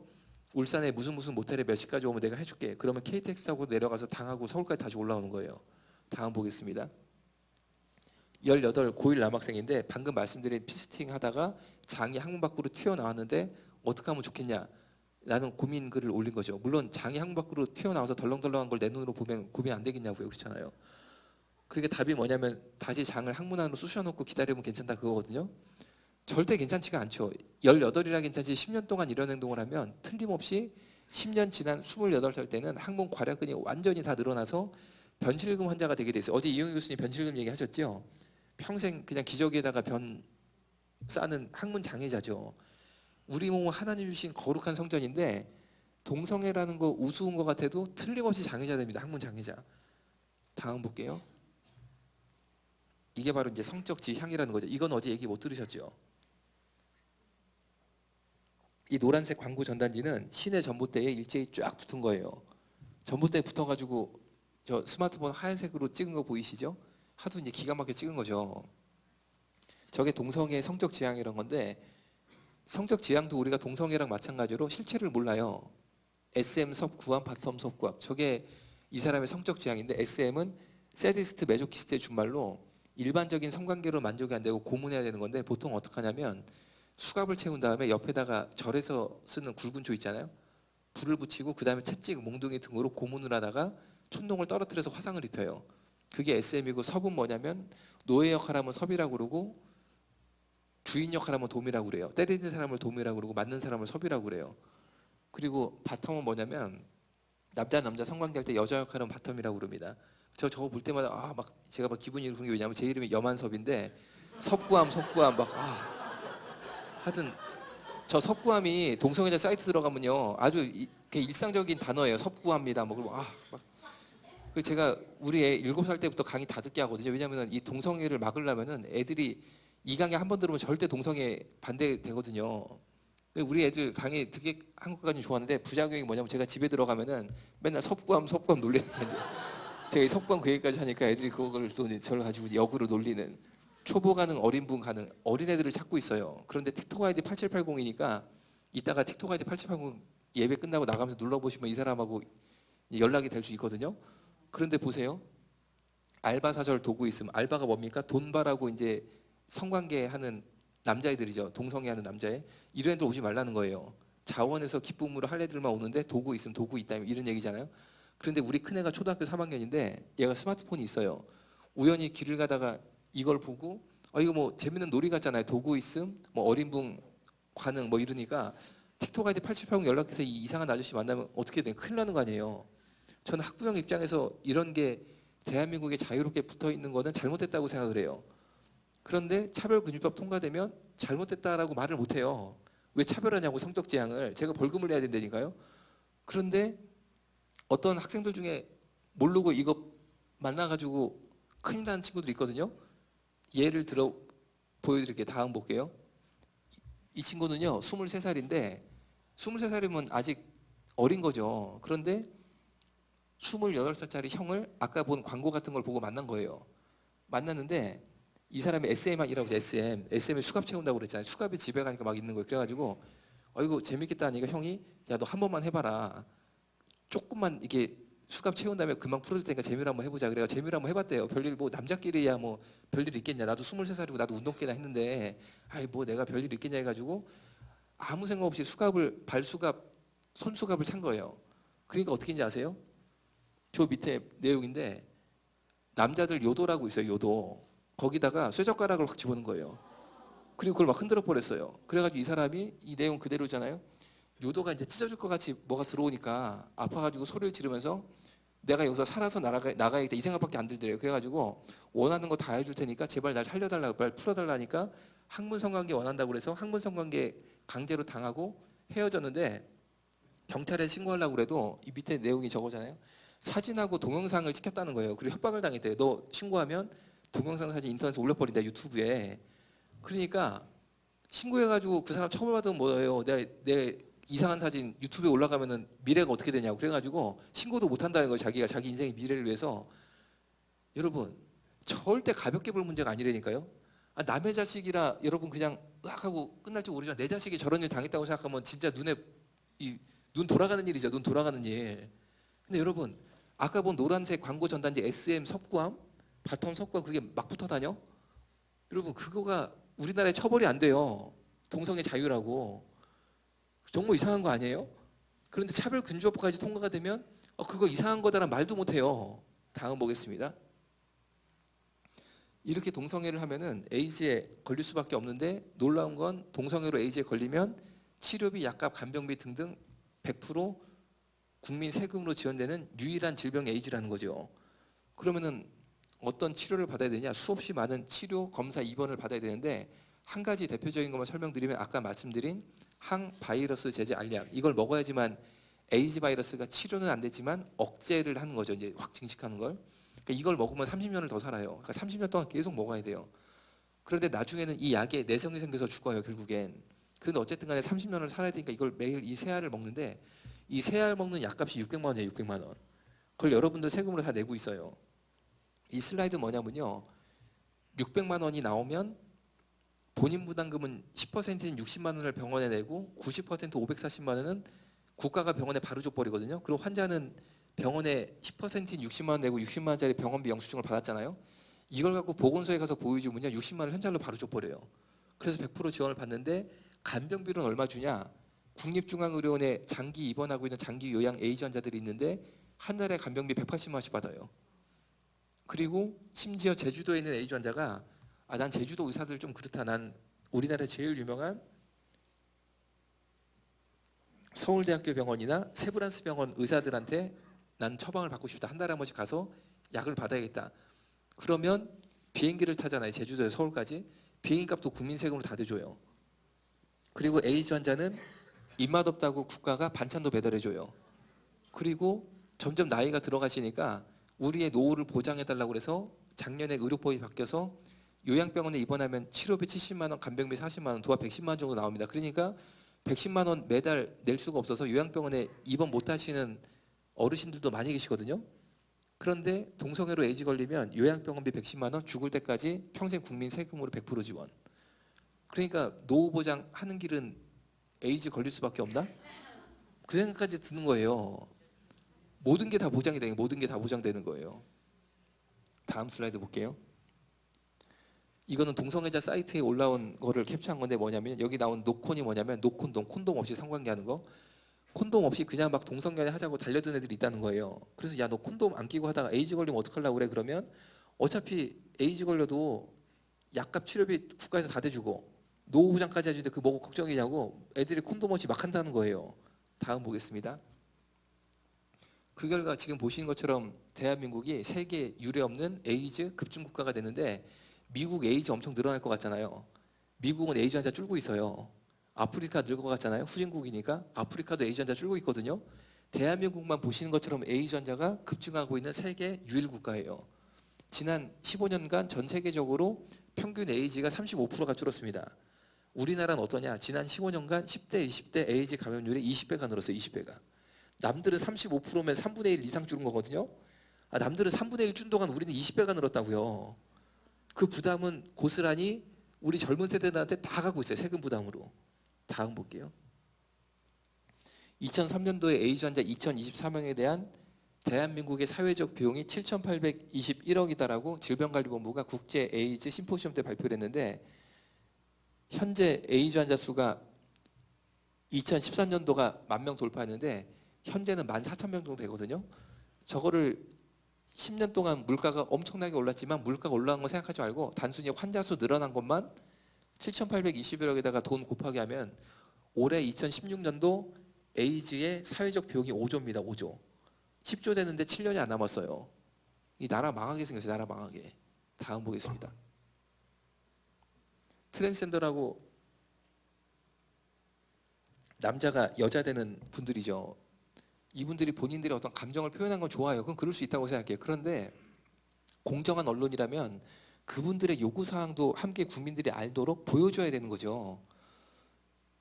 울산에 무슨 모텔에 몇 시까지 오면 내가 해줄게. 그러면 KTX 타고 내려가서 당하고 서울까지 다시 올라오는 거예요. 다음 보겠습니다. 18 고1 남학생인데 방금 말씀드린 피스팅 하다가 장이 항문 밖으로 튀어나왔는데 어떻게 하면 좋겠냐 라는 고민 글을 올린 거죠. 물론 장이 항문 밖으로 튀어나와서 덜렁덜렁한 걸 내 눈으로 보면 고민 안 되겠냐고요. 그렇잖아요. 그러니까 답이 뭐냐면 다시 장을 항문 안으로 쑤셔놓고 기다리면 괜찮다 그거거든요. 절대 괜찮지가 않죠. 18이라 괜찮지 10년 동안 이런 행동을 하면 틀림없이 10년 지난 28살 때는 항문 괄약근이 완전히 다 늘어나서 변실금 환자가 되게 됐어요. 어제 이영희 교수님 변실금 얘기하셨죠. 평생 그냥 기저귀에다가 변 싸는 항문 장애자죠. 우리 몸은 하나님 주신 거룩한 성전인데 동성애라는 거 우스운 것 같아도 틀림없이 장애자 됩니다. 항문 장애자. 다음 볼게요. 이게 바로 이제 성적 지향이라는 거죠. 이건 어제 얘기 못 들으셨죠? 이 노란색 광고 전단지는 시내 전봇대에 일제히 쫙 붙은 거예요. 전봇대에 붙어가지고 저 스마트폰 하얀색으로 찍은 거 보이시죠? 하도 이제 기가 막히게 찍은 거죠. 저게 동성애 성적 지향이란 건데 성적 지향도 우리가 동성애랑 마찬가지로 실체를 몰라요. SM 섭구암, 바텀 섭구암. 저게 이 사람의 성적 지향인데 SM은 세디스트 메조키스트의 준말로 일반적인 성관계로 만족이 안 되고 고문해야 되는 건데 보통 어떻게 하냐면 수갑을 채운 다음에 옆에다가 절에서 쓰는 굵은 조 있잖아요. 불을 붙이고 그 다음에 채찍, 몽둥이 등으로 고문을 하다가 촌농을 떨어뜨려서 화상을 입혀요. 그게 SM이고 섭은 뭐냐면 노예 역할하면 섭이라고 그러고 주인 역할하면 돔이라고 그래요. 때리는 사람을 돔이라고 그러고 맞는 사람을 섭이라고 그래요. 그리고 바텀은 뭐냐면 남자 성관계할 때 여자 역할은 바텀이라고 그럽니다. 저거 볼 때마다 막 제가 막 기분이 그런 게 왜냐면 제 이름이 여만섭인데 섭구함 막 하여튼 저 섭구함이 동성애자 사이트 들어가면요 아주 일상적인 단어예요. 섭구합니다. 뭐 그리고 막 제가 우리 애 7살 때부터 강의 다 듣게 하거든요. 왜냐하면 이 동성애를 막으려면은 애들이 이 강의 한 번 들으면 절대 동성애 반대되거든요. 우리 애들 강의 듣게 한 것까지는 좋았는데 부작용이 뭐냐면 제가 집에 들어가면은 맨날 섭구함 놀리는 거죠. 제가 이 섭구함 그 얘기까지 하니까 애들이 그걸 또 저를 가지고 역으로 놀리는 초보 가능 어린 분 가능 어린 애들을 찾고 있어요. 그런데 틱톡 아이디 8780이니까 이따가 틱톡 아이디 8780 예배 끝나고 나가면서 눌러보시면 이 사람하고 연락이 될 수 있거든요. 그런데 보세요. 알바 사절 도구 있으면 알바가 뭡니까? 돈 바라고 이제 성관계 하는 남자애들이죠. 동성애 하는 남자애. 이런 애들 오지 말라는 거예요. 자원에서 기쁨으로 할 애들만 오는데 도구 있으면 도구 있다 이런 얘기잖아요. 그런데 우리 큰애가 초등학교 3학년인데 얘가 스마트폰이 있어요. 우연히 길을 가다가 이걸 보고 이거 뭐 재밌는 놀이 같잖아요. 도구 있음, 뭐 어린붕 관응 뭐 이러니까 틱톡 아이디 88공 연락해서 이 이상한 아저씨 만나면 어떻게 돼? 큰일 나는 거 아니에요. 저는 학부형 입장에서 이런 게 대한민국에 자유롭게 붙어 있는 거는 잘못됐다고 생각을 해요. 그런데 차별금지법 통과되면 잘못됐다라고 말을 못 해요. 왜 차별하냐고 성적 지향을 제가 벌금을 내야 된다니까요. 그런데 어떤 학생들 중에 모르고 이거 만나가지고 큰일 나는 친구들이 있거든요. 예를 들어 보여드릴게요. 다음 볼게요. 이 친구는요 23살인데 23살이면 아직 어린 거죠. 그런데 28살짜리 형을 아까 본 광고 같은 걸 보고 만난 거예요. 만났는데 이 사람이 SM이라고 해서 SM에 수갑 채운다고 그랬잖아요. 수갑이 집에 가니까 막 있는 거예요. 그래가지고 이거 재밌겠다 하니까 형이 야 너 한 번만 해봐라. 조금만 이게 수갑 채운 다음에 금방 풀어질 테니까 재미로 한번 해보자. 그래가 재미로 한번 해봤대요. 별일 뭐 남자끼리야 뭐 별일 있겠냐. 나도 23살이고 나도 운동계나 했는데 뭐 내가 별일 있겠냐 해가지고 아무 생각 없이 수갑을 발수갑 손수갑을 찬 거예요. 그러니까 어떻게 했는지 아세요? 저 밑에 내용인데 남자들 요도라고 있어요. 요도. 거기다가 쇠젓가락을 확 집어넣은 거예요. 그리고 그걸 막 흔들어 버렸어요. 그래가지고 이 사람이 이 내용 그대로잖아요. 요도가 이제 찢어질 것 같이 뭐가 들어오니까 아파가지고 소리를 지르면서 내가 여기서 살아서 나가야겠다 이 생각밖에 안 들더래요. 그래가지고 원하는 거 다 해줄 테니까 제발 날 살려달라고 말 풀어달라니까 학문 성관계 원한다고 그래서 학문 성관계 강제로 당하고 헤어졌는데 경찰에 신고하려고 그래도 이 밑에 내용이 저거잖아요. 사진하고 동영상을 찍혔다는 거예요. 그리고 협박을 당했대요. 너 신고하면 동영상 사진 인터넷에 올려버린다 유튜브에. 그러니까 신고해가지고 그 사람 처벌받으면 뭐예요? 내 이상한 사진 유튜브에 올라가면은 미래가 어떻게 되냐고. 그래가지고 신고도 못한다는 거예요. 자기가 자기 인생의 미래를 위해서. 여러분 절대 가볍게 볼 문제가 아니라니까요. 남의 자식이라 여러분 그냥 으악 하고 끝날 줄 모르지만 내 자식이 저런 일 당했다고 생각하면 진짜 눈 돌아가는 일이죠. 눈 돌아가는 일. 근데 여러분 아까 본 노란색 광고 전단지 SM 섭구함 바텀 섭구함 그게 막 붙어 다녀? 여러분 그거가 우리나라에 처벌이 안 돼요. 동성애 자유라고. 정말 이상한 거 아니에요? 그런데 차별금지법까지 통과가 되면 그거 이상한 거다란 말도 못 해요. 다음 보겠습니다. 이렇게 동성애를 하면은 에이즈에 걸릴 수밖에 없는데 놀라운 건 동성애로 에이즈에 걸리면 치료비, 약값, 간병비 등등 100% 국민 세금으로 지원되는 유일한 질병 에이즈라는 거죠. 그러면은 어떤 치료를 받아야 되냐? 수없이 많은 치료, 검사, 입원을 받아야 되는데 한 가지 대표적인 것만 설명드리면 아까 말씀드린 항바이러스 제제 알약 이걸 먹어야지만 에이즈 바이러스가 치료는 안 되지만 억제를 하는 거죠. 이제 확 증식하는 걸. 그러니까 이걸 먹으면 30년을 더 살아요. 그러니까 30년 동안 계속 먹어야 돼요. 그런데 나중에는 이 약에 내성이 생겨서 죽어요. 결국엔. 그런데 어쨌든 간에 30년을 살아야 되니까 이걸 매일 이 세알을 먹는데 이 세알 먹는 약값이 600만 원이에요. 600만 원. 그걸 여러분들 세금으로 다 내고 있어요. 이 슬라이드 뭐냐면요. 600만 원이 나오면 본인 부담금은 10%인 60만 원을 병원에 내고 90% 540만 원은 국가가 병원에 바로 줘버리거든요. 그리고 환자는 병원에 10%인 60만 원 내고 60만 원짜리 병원비 영수증을 받았잖아요. 이걸 갖고 보건소에 가서 보여주면요. 60만 원 현찰로 바로 줘버려요. 그래서 100% 지원을 받는데 간병비는 얼마 주냐? 국립중앙의료원에 장기 입원하고 있는 장기 요양 에이즈 환자들이 있는데 한 달에 간병비 180만 원씩 받아요. 그리고 심지어 제주도에 있는 에이즈 환자가 난 제주도 의사들 좀 그렇다. 난 우리나라에 제일 유명한 서울대학교 병원이나 세브란스 병원 의사들한테 난 처방을 받고 싶다. 한 달에 한 번씩 가서 약을 받아야겠다. 그러면 비행기를 타잖아요. 제주도에서 서울까지. 비행기 값도 국민 세금으로 다 대줘요. 그리고 에이즈 환자는 입맛 없다고 국가가 반찬도 배달해줘요. 그리고 점점 나이가 들어가시니까 우리의 노후를 보장해달라고 해서 작년에 의료법이 바뀌어서 요양병원에 입원하면 치료비 70만 원, 간병비 40만 원, 도합 110만 원 정도 나옵니다. 그러니까 110만 원 매달 낼 수가 없어서 요양병원에 입원 못 하시는 어르신들도 많이 계시거든요. 그런데 동성애로 에이즈 걸리면 요양병원비 110만 원, 죽을 때까지 평생 국민 세금으로 100% 지원. 그러니까 노후 보장 하는 길은 에이즈 걸릴 수밖에 없나? 그 생각까지 드는 거예요. 모든 게 다 보장이 되는 모든 게 다 보장되는 거예요. 다음 슬라이드 볼게요. 이거는 동성애자 사이트에 올라온 거를 캡처한 건데 뭐냐면 여기 나온 노콘이 뭐냐면 노콘돔, 콘돔 없이 성관계하는 거. 콘돔 없이 그냥 막 동성연애 하자고 달려든 애들이 있다는 거예요. 그래서 야 너 콘돔 안 끼고 하다가 에이즈 걸리면 어떡하려고 그래? 그러면 어차피 에이즈 걸려도 약값 치료비 국가에서 다 대주고 노후 보장까지 해주는데 그 뭐고 걱정이냐고 애들이 콘돔 없이 막 한다는 거예요. 다음 보겠습니다. 그 결과 지금 보시는 것처럼 대한민국이 세계 유례 없는 에이즈 급증 국가가 됐는데 미국 에이즈 엄청 늘어날 것 같잖아요. 미국은 에이즈 환자 줄고 있어요. 아프리카 늘 것 같잖아요. 후진국이니까 아프리카도 에이즈 환자 줄고 있거든요. 대한민국만 보시는 것처럼 에이즈 환자가 급증하고 있는 세계 유일 국가예요. 지난 15년간 전 세계적으로 평균 에이즈가 35%가 줄었습니다. 우리나라는 어떠냐? 지난 15년간 10대, 20대 에이즈 감염률이 20배가 늘었어요. 20배가. 남들은 35%면 3분의 1 이상 줄은 거거든요. 남들은 3분의 1 준 동안 우리는 20배가 늘었다고요. 그 부담은 고스란히 우리 젊은 세대들한테 다 가고 있어요. 세금 부담으로. 다음 볼게요. 2003년도에 에이즈 환자 2024명에 대한 대한민국의 사회적 비용이 7,821억이다라고 질병관리본부가 국제 에이즈 심포시엄 때 발표를 했는데 현재 에이즈 환자 수가 2013년도가 10,000명 돌파했는데 현재는 14,000명 정도 되거든요. 저거를 10년 동안 물가가 엄청나게 올랐지만 물가가 올라간 거 생각하지 말고 단순히 환자 수 늘어난 것만 7,821억에다가 돈 곱하기 하면 올해 2016년도 에이즈의 사회적 비용이 5조입니다. 5조. 10조 되는데 7년이 안 남았어요. 이 나라 망하게 생겼어요. 나라 망하게. 다음 보겠습니다. 트랜스젠더라고 남자가 여자 되는 분들이죠. 이분들이 본인들의 어떤 감정을 표현한 건 좋아요. 그건 그럴 수 있다고 생각해요. 그런데 공정한 언론이라면 그분들의 요구사항도 함께 국민들이 알도록 보여줘야 되는 거죠.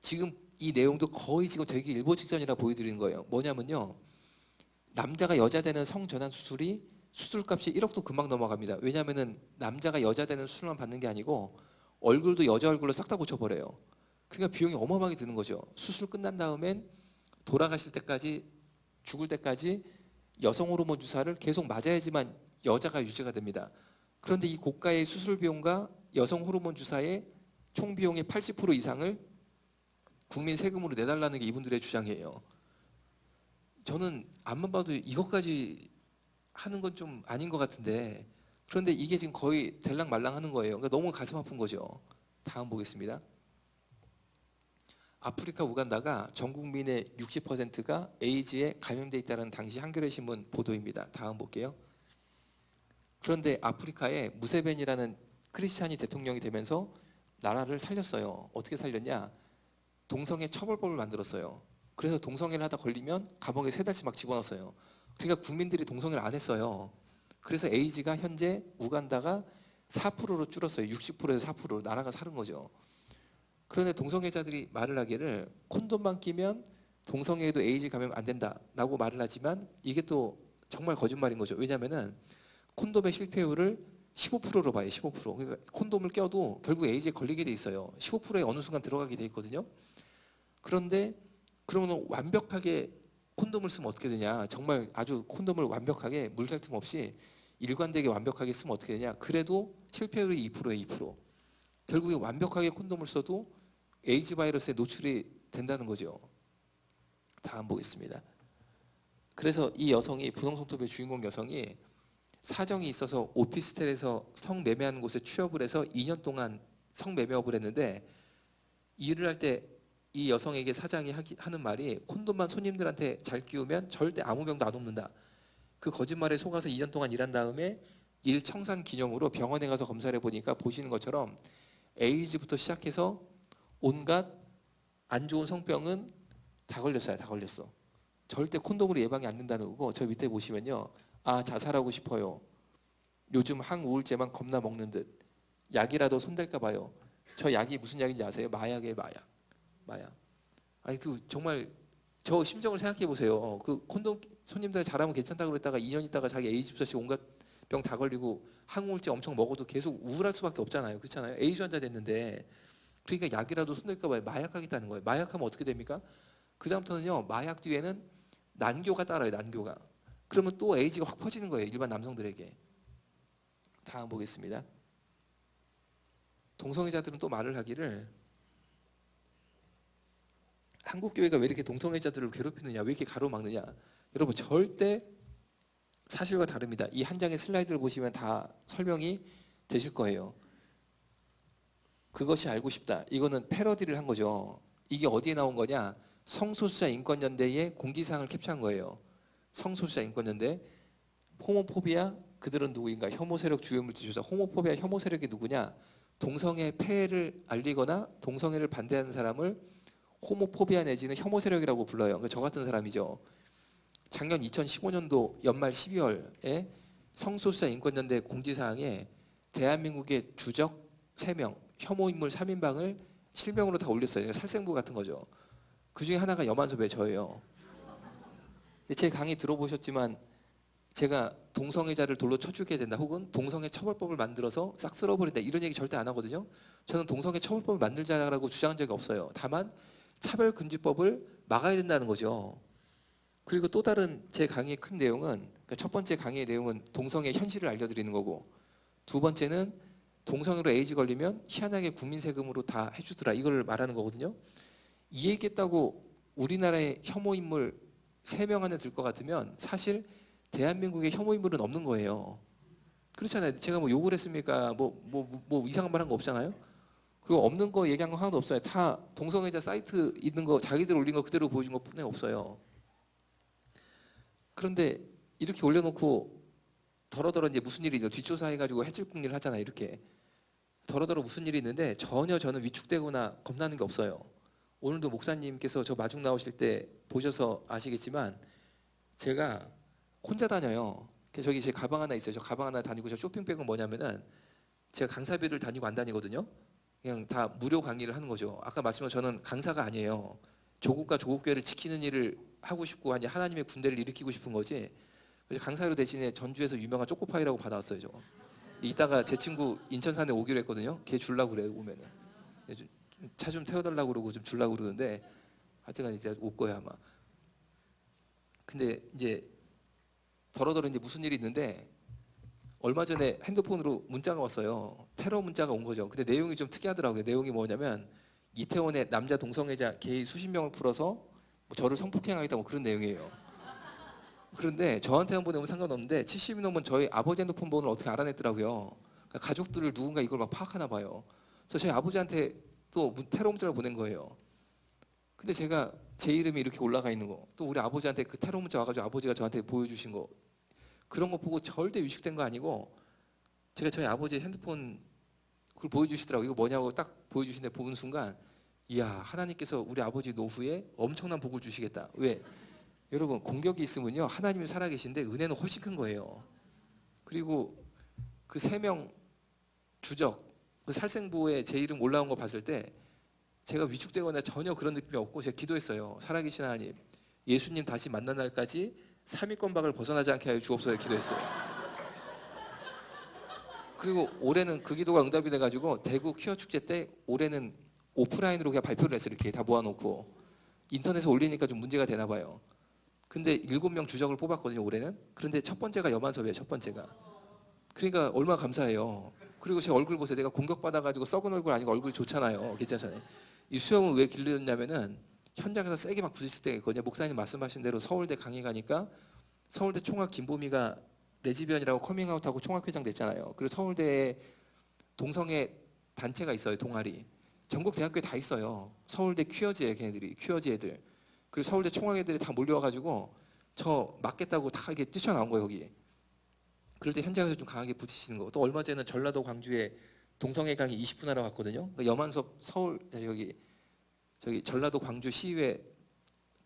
지금 이 내용도 거의 지금 되게 일보 직전이라 보여드리는 거예요. 뭐냐면요. 남자가 여자 되는 성전환 수술이 수술값이 1억도 금방 넘어갑니다. 왜냐하면 남자가 여자 되는 수술만 받는 게 아니고 얼굴도 여자 얼굴로 싹 다 고쳐버려요. 그러니까 비용이 어마어마하게 드는 거죠. 수술 끝난 다음엔 돌아가실 때까지 죽을 때까지 여성 호르몬 주사를 계속 맞아야지만 여자가 유지가 됩니다. 그런데 이 고가의 수술 비용과 여성 호르몬 주사의 총 비용의 80% 이상을 국민 세금으로 내달라는 게 이분들의 주장이에요. 저는 앞만 봐도 이것까지 하는 건 좀 아닌 것 같은데 그런데 이게 지금 거의 될랑말랑 하는 거예요. 그러니까 너무 가슴 아픈 거죠. 다음 보겠습니다. 아프리카 우간다가 전 국민의 60%가 에이즈에 감염돼 있다는 당시 한겨레 신문 보도입니다. 다음 볼게요. 그런데 아프리카에 무세벤이라는 크리스찬이 대통령이 되면서 나라를 살렸어요. 어떻게 살렸냐? 동성애 처벌법을 만들었어요. 그래서 동성애를 하다 걸리면 감옥에 3달치 막 집어넣었어요. 그러니까 국민들이 동성애를 안 했어요. 그래서 에이즈가 현재 우간다가 4%로 줄었어요. 60%에서 4%로 나라가 사는 거죠. 그런데 동성애자들이 말을 하기를 콘돔만 끼면 동성애에도 에이즈 감염 안 된다라고 말을 하지만 이게 또 정말 거짓말인 거죠. 왜냐하면은 콘돔의 실패율을 15%로 봐요. 15%. 그러니까 콘돔을 껴도 결국 에이즈에 걸리게 돼 있어요. 15%에 어느 순간 들어가게 돼 있거든요. 그런데 그러면 완벽하게 콘돔을 쓰면 어떻게 되냐? 정말 아주 콘돔을 완벽하게 물살 틈 없이 일관되게 완벽하게 쓰면 어떻게 되냐? 그래도 실패율이 2%에 2%. 결국에 완벽하게 콘돔을 써도 에이즈 바이러스에 노출이 된다는 거죠. 다음 보겠습니다. 그래서 이 여성이 분홍손톱의 주인공 여성이 사정이 있어서 오피스텔에서 성매매하는 곳에 취업을 해서 2년 동안 성매매업을 했는데 일을 할 때 이 여성에게 사장이 하는 말이 콘돔만 손님들한테 잘 끼우면 절대 아무 병도 안 옮는다. 그 거짓말에 속아서 2년 동안 일한 다음에 일 청산 기념으로 병원에 가서 검사를 해보니까 보시는 것처럼 에이즈부터 시작해서 온갖 안 좋은 성병은 다 걸렸어요. 다 걸렸어. 절대 콘돔으로 예방이 안 된다는 거고 저 밑에 보시면요. 자살하고 싶어요. 요즘 항우울제만 겁나 먹는 듯. 약이라도 손댈까 봐요. 저 약이 무슨 약인지 아세요? 마약이에요. 마약. 아니 정말 저 심정을 생각해 보세요. 그 콘돔 손님들 잘하면 괜찮다고 그랬다가 2년 있다가 자기 에이즈부터 온갖 병 다 걸리고 항우울제 엄청 먹어도 계속 우울할 수밖에 없잖아요. 그렇잖아요. 에이즈 환자 됐는데 그러니까 약이라도 손댈까 봐요. 마약하겠다는 거예요. 마약하면 어떻게 됩니까? 그 다음부터는요. 마약 뒤에는 난교가 따라요. 난교가. 그러면 또 에이즈가 확 퍼지는 거예요. 일반 남성들에게. 다음 보겠습니다. 동성애자들은 또 말을 하기를 한국 교회가 왜 이렇게 동성애자들을 괴롭히느냐, 왜 이렇게 가로막느냐. 여러분 절대 사실과 다릅니다. 이 한 장의 슬라이드를 보시면 다 설명이 되실 거예요. 그것이 알고 싶다. 이거는 패러디를 한 거죠. 이게 어디에 나온 거냐? 성소수자 인권연대의 공지사항을 캡처한 거예요. 성소수자 인권연대. 호모포비아, 그들은 누구인가? 혐오 세력 주요 물질조사. 호모포비아, 혐오 세력이 누구냐? 동성애 폐해를 알리거나 동성애를 반대하는 사람을 호모포비아 내지는 혐오 세력이라고 불러요. 그러니까 저 같은 사람이죠. 작년 2015년도 연말 12월에 성소수자 인권연대 공지사항에 대한민국의 주적 3명, 혐오인물 3인방을 실명으로 다 올렸어요. 그러니까 살생부 같은 거죠. 그 중에 하나가 염한섭의 저예요. 제 강의 들어보셨지만 제가 동성애자를 돌로 쳐 죽여야 된다, 혹은 동성애 처벌법을 만들어서 싹 쓸어버린다, 이런 얘기 절대 안 하거든요. 저는 동성애 처벌법을 만들자라고 주장한 적이 없어요. 다만 차별금지법을 막아야 된다는 거죠. 그리고 또 다른 제 강의의 큰 내용은, 그러니까 첫 번째 강의의 내용은 동성애 현실을 알려드리는 거고, 두 번째는 동성애로 에이즈 걸리면 희한하게 국민 세금으로 다 해주더라, 이걸 말하는 거거든요. 이 얘기했다고 우리나라의 혐오 인물 3명 안에 들 것 같으면 사실 대한민국에 혐오 인물은 없는 거예요. 그렇잖아요. 제가 뭐 욕을 했습니까? 뭐 이상한 말 한 거 없잖아요. 그리고 없는 거 얘기한 거 하나도 없어요. 다 동성애자 사이트 있는 거 자기들 올린 거 그대로 보여준 것 뿐에 없어요. 그런데 이렇게 올려놓고 더러더러 이제 무슨 일이 있죠? 뒷조사해가지고 해칠궁리를 하잖아요. 이렇게 더러더러 무슨 일이 있는데 전혀 저는 위축되거나 겁나는 게 없어요. 오늘도 목사님께서 저 마중 나오실 때 보셔서 아시겠지만 제가 혼자 다녀요. 저기 제 가방 하나 있어요. 저 가방 하나 다니고, 저 쇼핑백은 뭐냐면은 제가 강사비를 다니고 안 다니거든요. 그냥 다 무료 강의를 하는 거죠. 아까 말씀드린 저는 강사가 아니에요. 조국과 조국교회를 지키는 일을 하고 싶고 아니 하나님의 군대를 일으키고 싶은 거지. 그래서 강사로 대신에 전주에서 유명한 초코파이라고 받아왔어요. 저. 이따가 제 친구 인천산에 오기로 했거든요. 걔 주려고 그래요. 오면은 차 좀 태워달라고 그러고 좀 주려고 그러는데 하여튼간 이제 올 거야 아마. 근데 이제 더러더러 이제 무슨 일이 있는데 얼마 전에 핸드폰으로 문자가 왔어요. 테러 문자가 온 거죠. 근데 내용이 좀 특이하더라고요. 내용이 뭐냐면 이태원의 남자 동성애자 게이 수십 명을 풀어서 뭐 저를 성폭행하겠다 뭐 그런 내용이에요. 그런데 저한테만 보내면 상관없는데 70이 넘은 저희 아버지 핸드폰 번호를 어떻게 알아냈더라고요. 그러니까 가족들을 누군가 이걸 막 파악하나 봐요. 그래서 저희 아버지한테 또 테러 문자를 보낸 거예요. 근데 제가 제 이름이 이렇게 올라가 있는 거, 또 우리 아버지한테 그 테러 문자 와가지고 아버지가 저한테 보여주신 거, 그런 거 보고 절대 위축된 거 아니고 제가 저희 아버지 핸드폰 그걸 보여주시더라고요. 이거 뭐냐고 딱 보여주시는데 보는 순간 이야, 하나님께서 우리 아버지 노후에 엄청난 복을 주시겠다. 왜? 여러분 공격이 있으면요 하나님이 살아계신데 은혜는 훨씬 큰 거예요. 그리고 그 3명 주적 그 살생부에 제 이름 올라온 거 봤을 때 제가 위축되거나 전혀 그런 느낌이 없고 제가 기도했어요. 살아계신 하나님, 예수님 다시 만난 날까지 3위권박을 벗어나지 않게 하여 주옵소서 기도했어요. 그리고 올해는 그 기도가 응답이 돼가지고 대구 퀴어 축제 때 올해는 오프라인으로 그냥 발표를 했어요. 이렇게 다 모아놓고 인터넷에 올리니까 좀 문제가 되나 봐요. 근데 7명 주적을 뽑았거든요 올해는. 그런데 첫 번째가 염한섭이에요. 첫 번째가. 그러니까 얼마나 감사해요. 그리고 제 얼굴 보세요. 내가 공격받아가지고 썩은 얼굴 아니고 얼굴이 좋잖아요. 괜찮잖아요. 이 수염을 왜 길렀냐면은 현장에서 세게 막 부딪힐 때가 있거든요. 목사님 말씀하신 대로 서울대 강의 가니까 서울대 총학 김보미가 레즈비언이라고 커밍아웃하고 총학회장 됐잖아요. 그리고 서울대에 동성애 단체가 있어요. 동아리. 전국 대학교에 다 있어요. 서울대 퀴어즈에 걔네들이 퀴어즈 애들. 그리고 서울대 총학 애들이 다 몰려와가지고 저 맞겠다고 다 이렇게 뛰쳐나온 거예요 여기. 그럴 때 현장에서 좀 강하게 부딪히는 거. 또 얼마 전에는 전라도 광주에 동성애 강의 20분 하러 갔거든요. 그러니까 염한섭 서울 저기 전라도 광주 시위에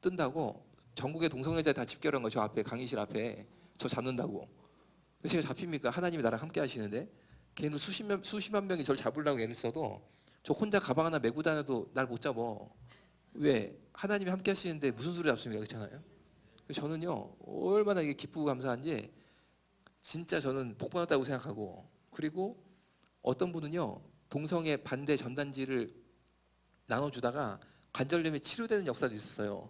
뜬다고 전국의 동성애자 다 집결한 거 저 앞에 강의실 앞에 저 잡는다고. 제가 잡힙니까? 하나님이 나랑 함께 하시는데 걔는 수십만 명이 저를 잡으려고 애를 써도 저 혼자 가방 하나 메고 다녀도 날 못 잡어. 왜? 하나님이 함께 하시는데 무슨 수를 잡습니까? 그렇잖아요. 저는요 얼마나 이게 기쁘고 감사한지 진짜 저는 복 받았다고 생각하고, 그리고 어떤 분은요 동성애 반대 전단지를 나눠주다가 관절염이 치료되는 역사도 있었어요.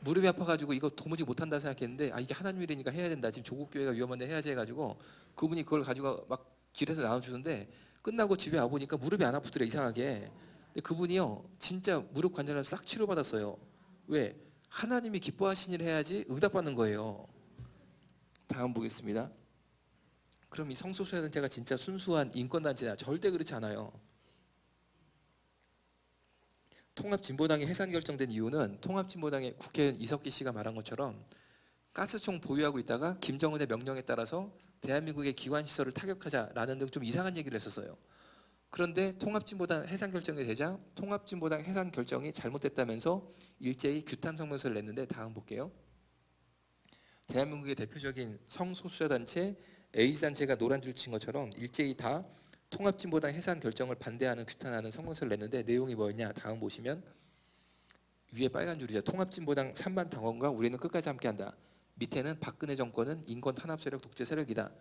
무릎이 아파가지고 이거 도무지 못한다 생각했는데 이게 하나님 일이니까 해야 된다. 지금 조국 교회가 위험한데 해야지 해가지고 그분이 그걸 가지고 막 길에서 나눠주는데 끝나고 집에 와 보니까 무릎이 안 아프더래 이상하게. 근데 그분이요 진짜 무릎 관절을 싹 치료받았어요. 왜? 하나님이 기뻐하신 일을 해야지 응답받는 거예요. 다음 보겠습니다. 그럼 이 성소수자단체가 진짜 순수한 인권단체냐? 절대 그렇지 않아요. 통합진보당이 해산 결정된 이유는 통합진보당의 국회의원 이석기 씨가 말한 것처럼 가스총 보유하고 있다가 김정은의 명령에 따라서 대한민국의 기관시설을 타격하자라는 등 좀 이상한 얘기를 했었어요. 그런데 통합진보당 해산 결정이 되자 통합진보당 해산 결정이 잘못됐다면서 일제히 규탄 성명서를 냈는데 다음 볼게요. 대한민국의 대표적인 성소수자단체 A단체가 노란 줄 친 것처럼 일제히 다 통합진보당 해산 결정을 반대하는 규탄하는 성명서를 냈는데 내용이 뭐였냐? 다음 보시면 위에 빨간 줄이죠. 통합진보당 3만 당원과 우리는 끝까지 함께한다. 밑에는 박근혜 정권은 인권 탄압 세력 독재 세력이다.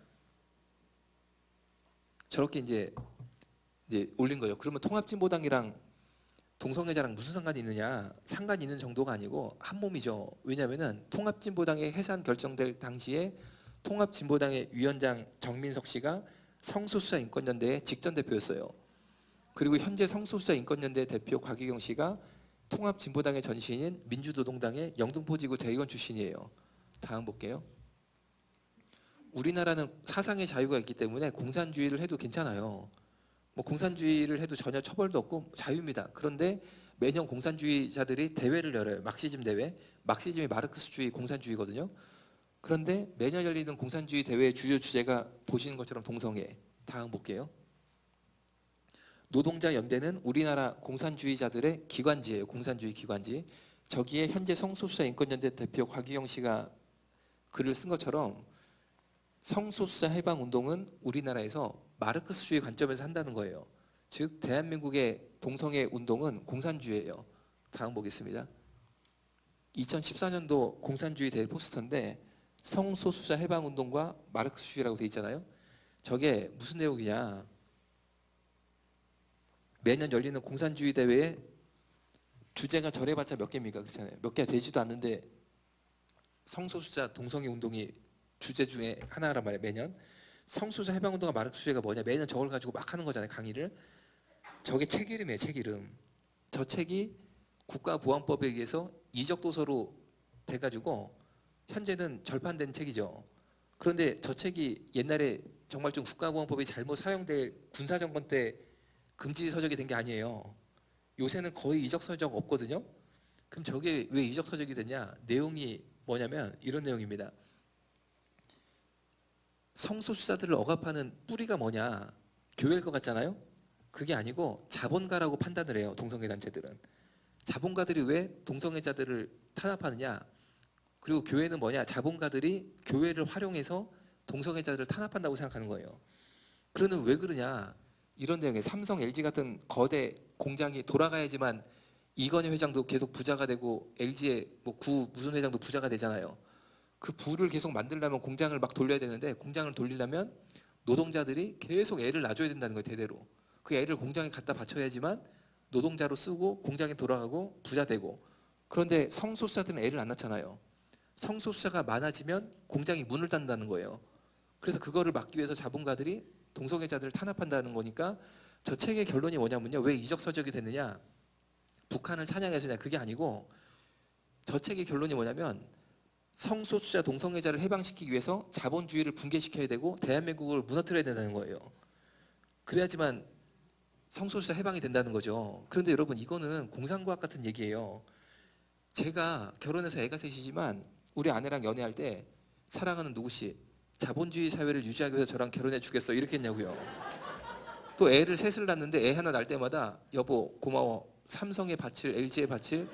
저렇게 이제 올린 거죠. 그러면 통합진보당이랑 동성애자랑 무슨 상관이 있느냐? 상관이 있는 정도가 아니고 한 몸이죠. 왜냐하면은 통합진보당의 해산 결정될 당시에 통합진보당의 위원장 정민석 씨가 성소수자 인권연대의 직전 대표였어요. 그리고 현재 성소수자 인권연대 대표 곽유경 씨가 통합진보당의 전신인 민주노동당의 영등포지구 대의원 출신이에요. 다음 볼게요. 우리나라는 사상의 자유가 있기 때문에 공산주의를 해도 괜찮아요. 뭐 공산주의를 해도 전혀 처벌도 없고 자유입니다. 그런데 매년 공산주의자들이 대회를 열어요. 막시즘 대회. 막시즘이 마르크스주의 공산주의거든요. 그런데 매년 열리는 공산주의 대회의 주요 주제가 보시는 것처럼 동성애. 다음 볼게요. 노동자 연대는 우리나라 공산주의자들의 기관지예요. 공산주의 기관지. 저기에 현재 성소수자 인권연대 대표 곽유경 씨가 글을 쓴 것처럼 성소수자 해방 운동은 우리나라에서 마르크스주의 관점에서 한다는 거예요. 즉 대한민국의 동성애 운동은 공산주의예요. 다음 보겠습니다. 2014년도 공산주의 대회 포스터인데 성소수자 해방 운동과 마르크스주의라고 돼 있잖아요. 저게 무슨 내용이냐? 매년 열리는 공산주의 대회에 주제가 저래봤자 몇 개입니까? 그렇잖아요. 몇 개가 되지도 않는데 성소수자 동성애 운동이 주제 중에 하나란 말이에요. 매년 성소수자 해방 운동과 마르크스주의가 뭐냐? 매년 저걸 가지고 막 하는 거잖아요. 강의를. 저게 책 이름이에요. 책 이름. 저 책이 국가보안법에 의해서 이적 도서로 돼가지고 현재는 절판된 책이죠. 그런데 저 책이 옛날에 정말 좀 국가보안법이 잘못 사용될 군사정권 때 금지 서적이 된 게 아니에요. 요새는 거의 이적 서적 없거든요. 그럼 저게 왜 이적 서적이 됐냐? 내용이 뭐냐면 이런 내용입니다. 성소수자들을 억압하는 뿌리가 뭐냐? 교회일 것 같잖아요. 그게 아니고 자본가라고 판단을 해요. 동성애 단체들은. 자본가들이 왜 동성애자들을 탄압하느냐? 그리고 교회는 뭐냐? 자본가들이 교회를 활용해서 동성애자들을 탄압한다고 생각하는 거예요. 그러면 왜 그러냐? 이런 내용에 삼성, LG 같은 거대 공장이 돌아가야지만 이건희 회장도 계속 부자가 되고 LG의 뭐 구 무슨 회장도 부자가 되잖아요. 그 부를 계속 만들려면 공장을 막 돌려야 되는데 공장을 돌리려면 노동자들이 계속 애를 낳아줘야 된다는 거예요. 대대로. 그 애를 공장에 갖다 바쳐야지만 노동자로 쓰고 공장에 돌아가고 부자 되고. 그런데 성소수자들은 애를 안 낳잖아요. 성소수자가 많아지면 공장이 문을 닫는다는 거예요. 그래서 그거를 막기 위해서 자본가들이 동성애자들을 탄압한다는 거니까 저 책의 결론이 뭐냐면요. 왜 이적서적이 됐느냐? 북한을 찬양해서냐? 그게 아니고 저 책의 결론이 뭐냐면 성소수자 동성애자를 해방시키기 위해서 자본주의를 붕괴시켜야 되고 대한민국을 무너뜨려야 된다는 거예요. 그래야지만 성소수자 해방이 된다는 거죠. 그런데 여러분 이거는 공상과학 같은 얘기예요. 제가 결혼해서 애가 셋이지만 우리 아내랑 연애할 때 사랑하는 누구씨 자본주의 사회를 유지하기 위해서 저랑 결혼해 주겠어 이렇게 했냐고요. 또 애를 셋을 낳는데 애 하나 낳을 때마다 여보 고마워 삼성의 밭을 LG의 밭을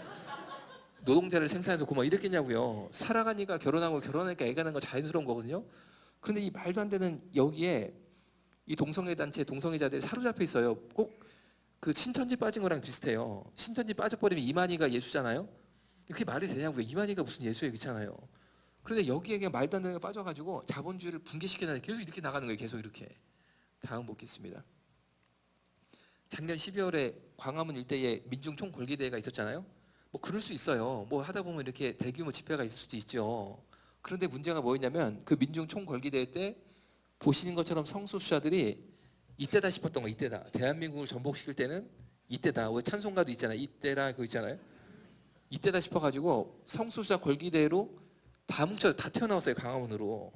노동자를 생산해서 고마워 이렇게 했냐고요. 사랑하니까 결혼하고 결혼하니까 애가 낳는 건 자연스러운 거거든요. 그런데 이 말도 안 되는 여기에 이 동성애 단체 동성애자들이 사로잡혀 있어요. 꼭 그 신천지 빠진 거랑 비슷해요. 신천지 빠져버리면 이만희가 예수잖아요. 그게 말이 되냐고요. 이만희가 무슨 예수예요. 그렇잖아요. 그런데 여기에 그냥 말도 안 되는 게 빠져가지고 자본주의를 붕괴시키는 계속 이렇게 나가는 거예요. 계속 이렇게. 다음 보겠습니다. 작년 12월에 광화문 일대에 민중 총궐기대회가 있었잖아요. 뭐 그럴 수 있어요. 뭐 하다 보면 이렇게 대규모 집회가 있을 수도 있죠. 그런데 문제가 뭐였냐면 그 민중 총궐기대회 때 보시는 것처럼 성소수자들이 이때다 싶었던 거, 이때다. 대한민국을 전복시킬 때는 이때다. 왜 찬송가도 있잖아요. 이때라 그거 있잖아요. 이때다 싶어가지고 성소수자 걸기대회로 다 뭉쳐서 다 튀어나왔어요. 강화문으로.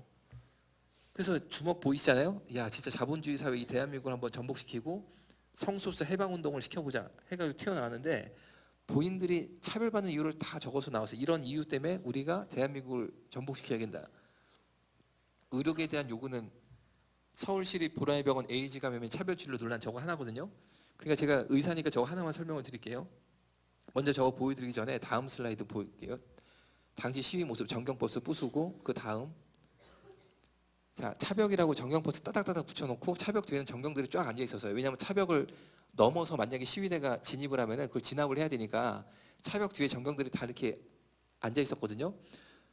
그래서 주먹 보이시잖아요. 야 진짜 자본주의 사회 이 대한민국을 한번 전복시키고 성소수자 해방운동을 시켜보자 해가지고 튀어나왔는데 본인들이 차별받는 이유를 다 적어서 나왔어요. 이런 이유 때문에 우리가 대한민국을 전복시켜야 된다. 의료계에 대한 요구는 서울시립 보라의병원 에이즈 감염의 차별진료 논란 저거 하나거든요. 그러니까 제가 의사니까 저거 하나만 설명을 드릴게요. 먼저 저거 보여드리기 전에 다음 슬라이드 볼게요. 당시 시위 모습 정경버스 부수고 그 다음 자 차벽이라고 정경버스 따닥따닥 붙여놓고 차벽 뒤에는 정경들이 쫙 앉아 있었어요. 왜냐하면 차벽을 넘어서 만약에 시위대가 진입을 하면은 그걸 진압을 해야 되니까 차벽 뒤에 정경들이 다 이렇게 앉아 있었거든요.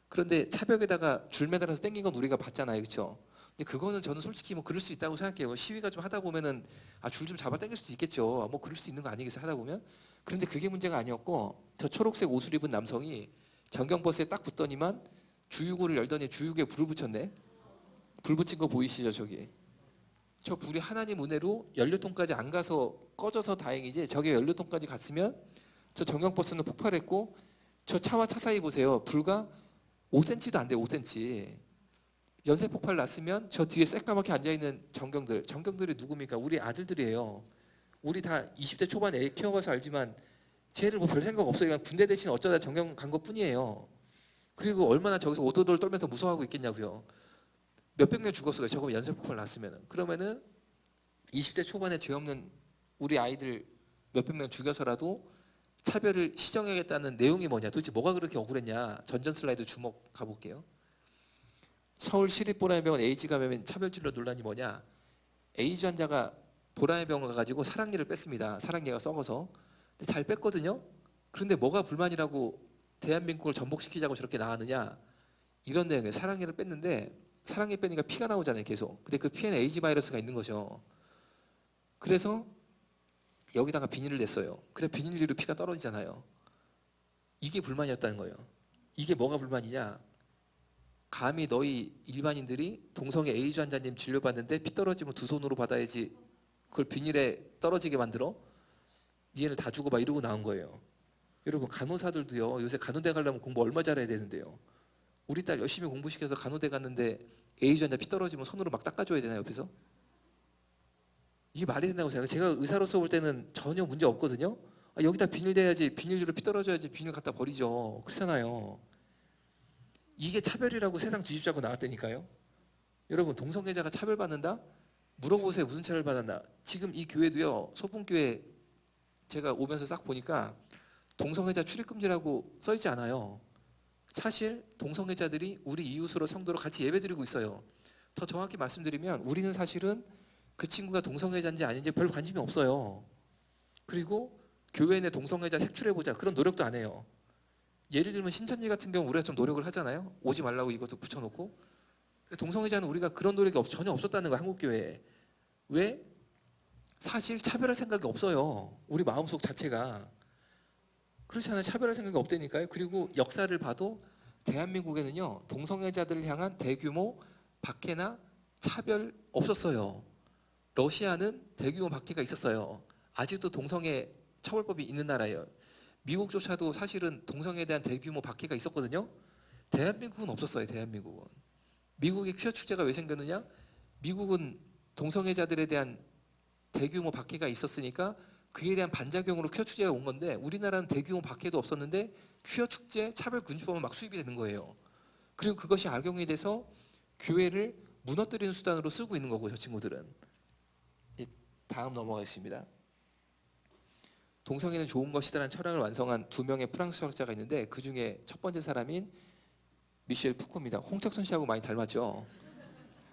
그런데 차벽에다가 줄 매달아서 당긴 건 우리가 봤잖아요, 그렇죠? 근데 그거는 저는 솔직히 뭐 그럴 수 있다고 생각해요. 시위가 좀 하다 보면은 줄 좀 잡아 당길 수도 있겠죠. 뭐 그럴 수 있는 거 아니겠어요, 하다 보면. 그런데 그게 문제가 아니었고 저 초록색 옷을 입은 남성이 정경버스에 딱 붙더니만 주유구를 열더니 주유구에 불을 붙였네. 불 붙인 거 보이시죠, 저기? 저 불이 하나님 은혜로 연료통까지 안 가서 꺼져서 다행이지 저게 연료통까지 갔으면 저 정경버스는 폭발했고 저 차와 차 사이 보세요. 불과 5cm도 안 돼요. 5cm. 연쇄 폭발 났으면 저 뒤에 새까맣게 앉아있는 정경들이 누굽니까? 우리 아들들이에요. 우리 다 20대 초반에 애 키워봐서 알지만 쟤를 뭐 별 생각 없어요. 그냥 군대 대신 어쩌다 정경 간 것뿐이에요. 그리고 얼마나 저기서 오돌돌 떨면서 무서워하고 있겠냐고요. 몇백 명 죽었어요. 저거 연쇄 폭발 났으면은. 그러면은 20대 초반에 죄 없는 우리 아이들 몇백 명 죽여서라도 차별을 시정해야겠다는 내용이 뭐냐? 도대체 뭐가 그렇게 억울했냐? 전전 슬라이드 주목 가볼게요. 서울시립보라의병원 에이즈 감염인 차별진료 논란이 뭐냐? 에이즈 환자가 보라의병원 가가지고 사랑니를 뺐습니다. 사랑니가 썩어서. 근데 잘 뺐거든요. 그런데 뭐가 불만이라고 대한민국을 전복시키자고 저렇게 나왔느냐? 이런 내용이에요. 사랑니를 뺐는데 사랑니 빼니까 피가 나오잖아요, 계속. 근데 그 피에는 에이즈 바이러스가 있는 거죠. 그래서 여기다가 비닐을 냈어요. 그래 비닐로 피가 떨어지잖아요. 이게 불만이었다는 거예요. 이게 뭐가 불만이냐? 감히 너희 일반인들이 동성애 에이즈 환자님 진료받는데 피 떨어지면 두 손으로 받아야지 그걸 비닐에 떨어지게 만들어? 니네를 다 주고 봐 이러고 나온 거예요. 여러분 간호사들도요. 요새 간호대 가려면 공부 얼마 잘해야 되는데요. 우리 딸 열심히 공부시켜서 간호대 갔는데 에이즈 환자 피 떨어지면 손으로 막 닦아줘야 되나요, 옆에서? 이게 말이 된다고 생각해요. 제가 의사로서 볼 때는 전혀 문제 없거든요. 여기다 비닐 대야지, 비닐로 피 떨어져야지 비닐 갖다 버리죠. 그렇잖아요. 이게 차별이라고 세상 뒤집자고 나왔다니까요. 여러분 동성애자가 차별받는다? 물어보세요. 무슨 차별받았나? 지금 이 교회도요. 소풍교회 제가 오면서 싹 보니까 동성애자 출입금지라고 써있지 않아요. 사실 동성애자들이 우리 이웃으로 성도로 같이 예배드리고 있어요. 더 정확히 말씀드리면 우리는 사실은 그 친구가 동성애자인지 아닌지 별 관심이 없어요. 그리고 교회 내 동성애자 색출해보자 그런 노력도 안 해요. 예를 들면 신천지 같은 경우 우리가 좀 노력을 하잖아요. 오지 말라고 이것도 붙여놓고. 동성애자는 우리가 그런 노력이 전혀 없었다는 거예요. 한국교회에. 왜? 사실 차별할 생각이 없어요. 우리 마음속 자체가. 그렇지 않아요. 차별할 생각이 없다니까요. 그리고 역사를 봐도 대한민국에는요. 동성애자들을 향한 대규모 박해나 차별 없었어요. 러시아는 대규모 박해가 있었어요. 아직도 동성애 처벌법이 있는 나라예요. 미국조차도 사실은 동성애에 대한 대규모 박해가 있었거든요. 대한민국은 없었어요. 대한민국은. 미국의 퀴어 축제가 왜 생겼느냐? 미국은 동성애자들에 대한 대규모 박해가 있었으니까 그에 대한 반작용으로 퀴어 축제가 온 건데 우리나라는 대규모 박해도 없었는데 퀴어 축제 차별금지법은 막 수입이 되는 거예요. 그리고 그것이 악용이 돼서 교회를 무너뜨리는 수단으로 쓰고 있는 거고 저 친구들은. 다음 넘어가겠습니다. 동성애는 좋은 것이다라는 철학을 완성한 두 명의 프랑스 철학자가 있는데 그 중에 첫 번째 사람인 미셸 푸코입니다. 홍석천 씨하고 많이 닮았죠.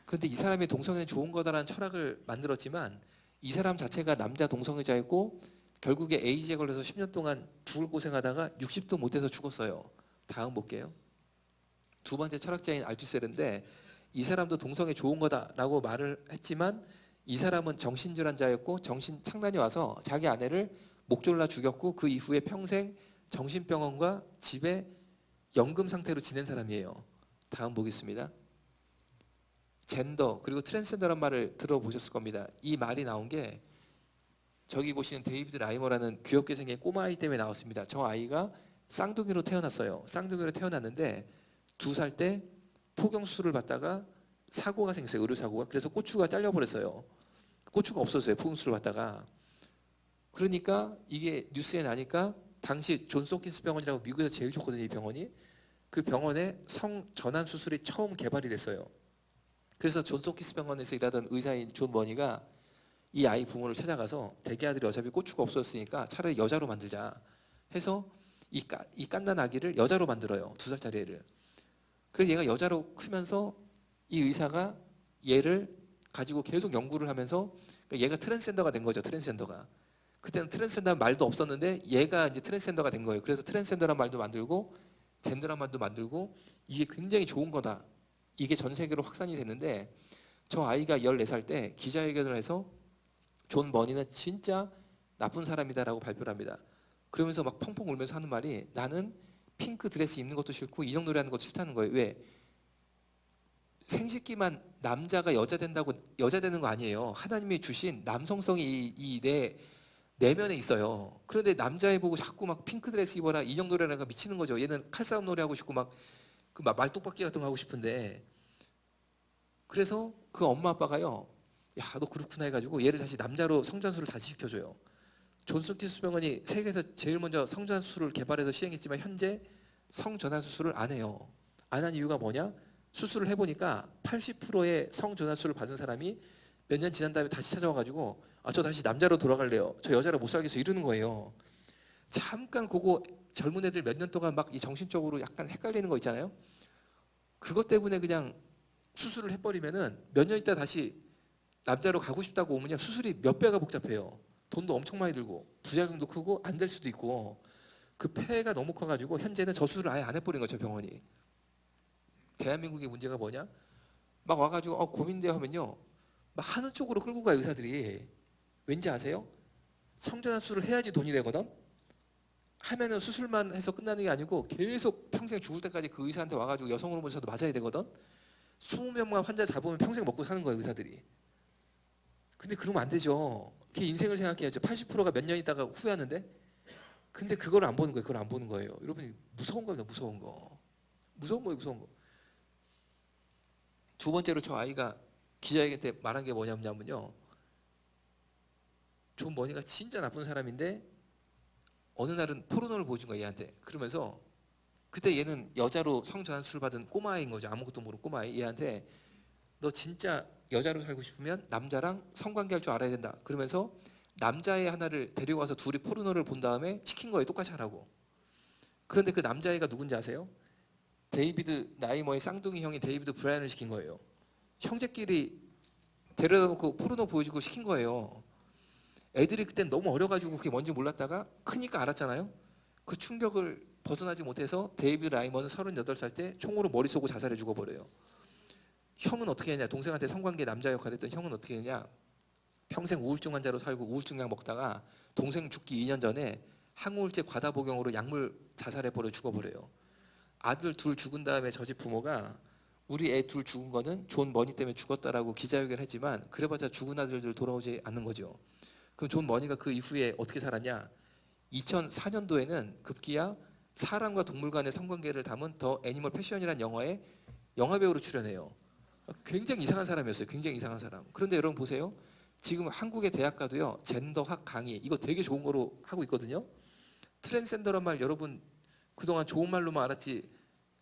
그런데 이 사람이 동성애는 좋은 거다라는 철학을 만들었지만 이 사람 자체가 남자 동성애자였고 결국에 에이즈에 걸려서 10년 동안 죽을 고생하다가 60도 못 돼서 죽었어요. 다음 볼게요. 두 번째 철학자인 알투셀인데 이 사람도 동성애 좋은 거다라고 말을 했지만 이 사람은 정신질환자였고 정신 착란이 와서 자기 아내를 목 졸라 죽였고 그 이후에 평생 정신병원과 집에 연금 상태로 지낸 사람이에요. 다음 보겠습니다. 젠더 그리고 트랜스젠더란 말을 들어보셨을 겁니다. 이 말이 나온 게 저기 보시는 데이비드 라이머라는 귀엽게 생긴 꼬마아이 때문에 나왔습니다. 저 아이가 쌍둥이로 태어났어요. 쌍둥이로 태어났는데 2살 때 포경수술을 받다가 사고가 생겼어요. 의료사고가. 그래서 고추가 잘려버렸어요. 고추가 없어졌어요. 포경수술을 받다가. 그러니까 이게 뉴스에 나니까 당시 존스 홉킨스 병원이라고 미국에서 제일 좋거든요. 이 병원이. 그 병원에 성전환 수술이 처음 개발이 됐어요. 그래서 존스 홉킨스 병원에서 일하던 의사인 존 머니가 이 아이 부모를 찾아가서 대기 아들이 어차피 고추가 없어졌으니까 차라리 여자로 만들자 해서 이 깐난 아기를 여자로 만들어요. 2살짜리 애를. 그래서 얘가 여자로 크면서 이 의사가 얘를 가지고 계속 연구를 하면서 얘가 트랜스젠더가 된 거죠. 트랜스젠더가. 그때는 트랜스젠더란 말도 없었는데 얘가 이제 트랜스젠더가 된 거예요. 그래서 트랜스젠더란 말도 만들고 젠더란 말도 만들고 이게 굉장히 좋은 거다. 이게 전 세계로 확산이 됐는데 저 아이가 14살 때 기자회견을 해서 존 머니는 진짜 나쁜 사람이다라고 발표를 합니다. 그러면서 막 펑펑 울면서 하는 말이 나는 핑크 드레스 입는 것도 싫고 이런 노래 하는 것도 싫다는 거예요. 왜? 생식기만 남자가 여자 된다고 여자 되는 거 아니에요. 하나님이 주신 남성성이 이 내면에 있어요. 그런데 남자애 보고 자꾸 막 핑크 드레스 입어라 인형 노래라가 미치는 거죠. 얘는 칼싸움 노래 하고 싶고 막 그 말뚝박기 같은 거 하고 싶은데 그래서 그 엄마 아빠가요. 야, 너 그렇구나 해가지고 얘를 다시 남자로 성전수를 다시 시켜줘요. 존스 홉킨스 병원이 세계에서 제일 먼저 성전환 수술을 개발해서 시행했지만 현재 성전환 수술을 안 해요. 안 한 이유가 뭐냐? 수술을 해보니까 80%의 성전환 수술을 받은 사람이 몇 년 지난 다음에 다시 찾아와가지고 저 다시 남자로 돌아갈래요. 저 여자로 못 살겠어 이러는 거예요. 잠깐 그거 젊은 애들 몇 년 동안 막 이 정신적으로 약간 헷갈리는 거 있잖아요. 그것 때문에 그냥 수술을 해버리면은 몇 년 있다 다시 남자로 가고 싶다고 오면요 수술이 몇 배가 복잡해요. 돈도 엄청 많이 들고 부작용도 크고 안 될 수도 있고 그 폐해가 너무 커가지고 현재는 저 수술을 아예 안 해버린 거죠 병원이. 대한민국의 문제가 뭐냐? 막 와가지고 고민돼요 하면요 막 하는 쪽으로 끌고 가요 의사들이. 왠지 아세요? 성전환 수술을 해야지 돈이 되거든. 하면은 수술만 해서 끝나는 게 아니고 계속 평생 죽을 때까지 그 의사한테 와가지고 여성 호르몬 주사도 맞아야 되거든. 20명만 환자 잡으면 평생 먹고 사는 거예요 의사들이. 근데 그러면 안 되죠. 걔 인생을 생각해야죠. 80%가 몇 년 있다가 후회하는데. 근데 그걸 안 보는 거예요. 그걸 안 보는 거예요. 여러분 무서운 겁니다. 무서운 거. 무서운 거예요. 무서운 거. 두 번째로 저 아이가 기자회견 때 말한 게 뭐냐면요. 존 머니가 진짜 나쁜 사람인데 어느 날은 포르노를 보여준 거예요 얘한테. 그러면서 그때 얘는 여자로 성전환 수술 받은 꼬마아이인 거죠. 아무것도 모르는 꼬마아이. 얘한테 너 진짜 여자로 살고 싶으면 남자랑 성관계할 줄 알아야 된다. 그러면서 남자애 하나를 데려와서 둘이 포르노를 본 다음에 시킨 거예요. 똑같이 하라고. 그런데 그 남자애가 누군지 아세요? 데이비드 라이머의 쌍둥이 형인 데이비드 브라이언을 시킨 거예요. 형제끼리 데려다 놓고 포르노 보여주고 시킨 거예요. 애들이 그때 너무 어려가지고 그게 뭔지 몰랐다가 크니까 알았잖아요. 그 충격을 벗어나지 못해서 데이비드 라이머는 38살 때 총으로 머리 쏘고 자살해 죽어버려요. 형은 어떻게 했냐? 동생한테 성관계 남자 역할을 했던 형은 어떻게 했냐? 평생 우울증 환자로 살고 우울증 약 먹다가 동생 죽기 2년 전에 항우울제 과다 복용으로 약물 자살해 버려 죽어버려요. 아들 둘 죽은 다음에 저 집 부모가 우리 애 둘 죽은 거는 존 머니 때문에 죽었다라고 기자회견을 했지만 그래봤자 죽은 아들들 돌아오지 않는 거죠. 그럼 존 머니가 그 이후에 어떻게 살았냐? 2004년도에는 급기야 사람과 동물 간의 성관계를 담은 더 애니멀 패션이라는 영화에 영화배우로 출연해요. 굉장히 이상한 사람이었어요. 굉장히 이상한 사람. 그런데 여러분 보세요. 지금 한국의 대학가도요. 젠더학 강의 이거 되게 좋은 거로 하고 있거든요. 트랜스젠더란 말 여러분 그동안 좋은 말로만 알았지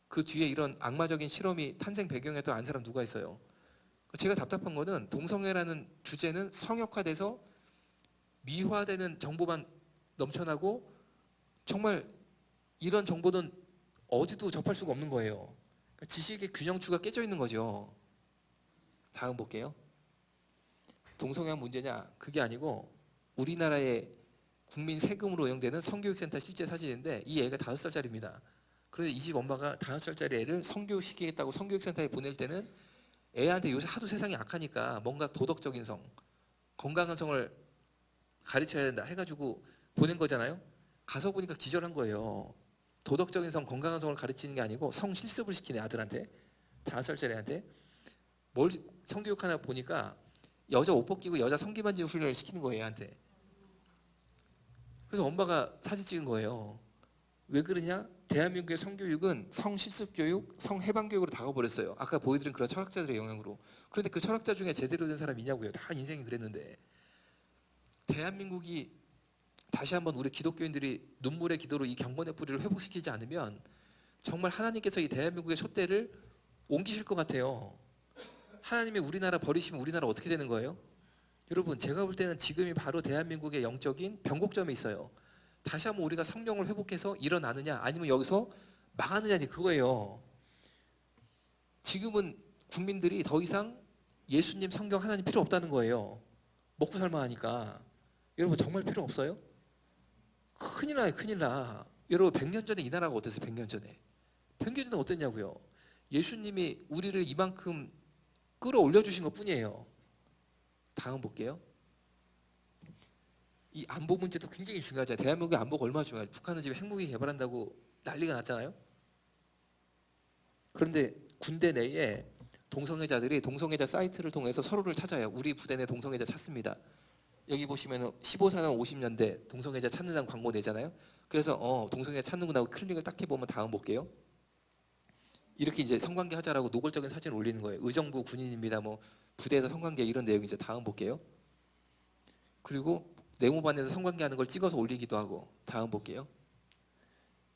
그 뒤에 이런 악마적인 실험이 탄생 배경에 또 안 사람 누가 있어요. 제가 답답한 거는 동성애라는 주제는 성역화돼서 미화되는 정보만 넘쳐나고 정말 이런 정보는 어디도 접할 수가 없는 거예요. 지식의 균형추가 깨져 있는 거죠. 다음 볼게요. 동성애 문제냐? 그게 아니고 우리나라의 국민 세금으로 운영되는 성교육센터 실제 사진인데 이 애가 5살짜리입니다. 그런데 이 집 엄마가 5살짜리 애를 성교육 시키겠다고 성교육센터에 보낼 때는 애한테 요새 하도 세상이 악하니까 뭔가 도덕적인 성, 건강한 성을 가르쳐야 된다 해가지고 보낸 거잖아요. 가서 보니까 기절한 거예요. 도덕적인 성, 건강한 성을 가르치는 게 아니고 성 실습을 시키네, 아들한테. 5살짜리 애한테. 뭘 성교육 하나 보니까 여자 옷 벗기고 여자 성기 만지는 훈련을 시키는 거예요, 애한테. 그래서 엄마가 사진 찍은 거예요. 왜 그러냐? 대한민국의 성교육은 성실습교육, 성해방교육으로 다가버렸어요. 아까 보여드린 그런 철학자들의 영향으로. 그런데 그 철학자 중에 제대로 된 사람이 있냐고요. 다 인생이 그랬는데. 대한민국이 다시 한번 우리 기독교인들이 눈물의 기도로 이 경건의 뿌리를 회복시키지 않으면 정말 하나님께서 이 대한민국의 촛대를 옮기실 것 같아요. 하나님이 우리나라 버리시면 우리나라 어떻게 되는 거예요? 여러분, 제가 볼 때는 지금이 바로 대한민국의 영적인 변곡점에 있어요. 다시 한번 우리가 성령을 회복해서 일어나느냐 아니면 여기서 망하느냐, 그거예요. 지금은 국민들이 더 이상 예수님, 성경, 하나님 필요 없다는 거예요. 먹고 살만하니까. 여러분, 정말 필요 없어요? 큰일 나요, 큰일 나. 여러분, 100년 전에 이 나라가 어땠어요? 100년 전에 어땠냐고요? 예수님이 우리를 이만큼 끌어올려 주신 것뿐이에요. 다음 볼게요. 이 안보 문제도 굉장히 중요하잖아요. 대한민국의 안보가 얼마나 중요해요. 북한은 지금 핵무기 개발한다고 난리가 났잖아요. 그런데 군대 내에 동성애자들이 동성애자 사이트를 통해서 서로를 찾아요. 우리 부대 내 동성애자 찾습니다. 여기 보시면 15사는 50년대 동성애자 찾는다는 광고 내잖아요. 그래서 동성애자 찾는구나 하고 클릭을 딱 해보면 다음 볼게요. 이렇게 이제 성관계 하자라고 노골적인 사진을 올리는 거예요. 의정부 군인입니다. 뭐 부대에서 성관계 이런 내용이죠. 다음 볼게요. 그리고 네모반에서 성관계 하는 걸 찍어서 올리기도 하고. 다음 볼게요.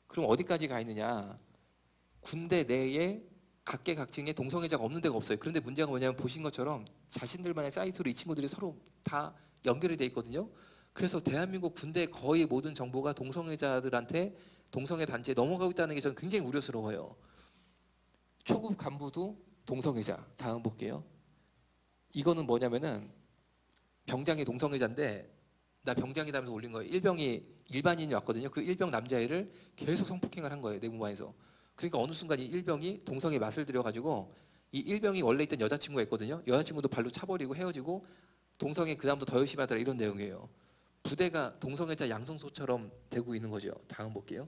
그럼 어디까지 가 있느냐? 군대 내에 각계각층에 동성애자가 없는 데가 없어요. 그런데 문제가 뭐냐면 보신 것처럼 자신들만의 사이트로 이 친구들이 서로 다 연결이 돼 있거든요. 그래서 대한민국 군대 거의 모든 정보가 동성애자들한테, 동성애 단체에 넘어가고 있다는 게 저는 굉장히 우려스러워요. 초급 간부도 동성애자. 다음 볼게요. 이거는 뭐냐면은 병장이 동성애자인데 나 병장이다 하면서 올린 거예요. 일병이 일반인이 왔거든요. 그 일병 남자애를 계속 성폭행을 한 거예요. 내무반에서. 그러니까 어느 순간 이 일병이 동성애 맛을 들여가지고 이 일병이 원래 있던 여자친구가 있거든요. 여자친구도 발로 차버리고 헤어지고 동성애 그 다음부터 더 열심히 하더라, 이런 내용이에요. 부대가 동성애자 양성소처럼 되고 있는 거죠. 다음 볼게요.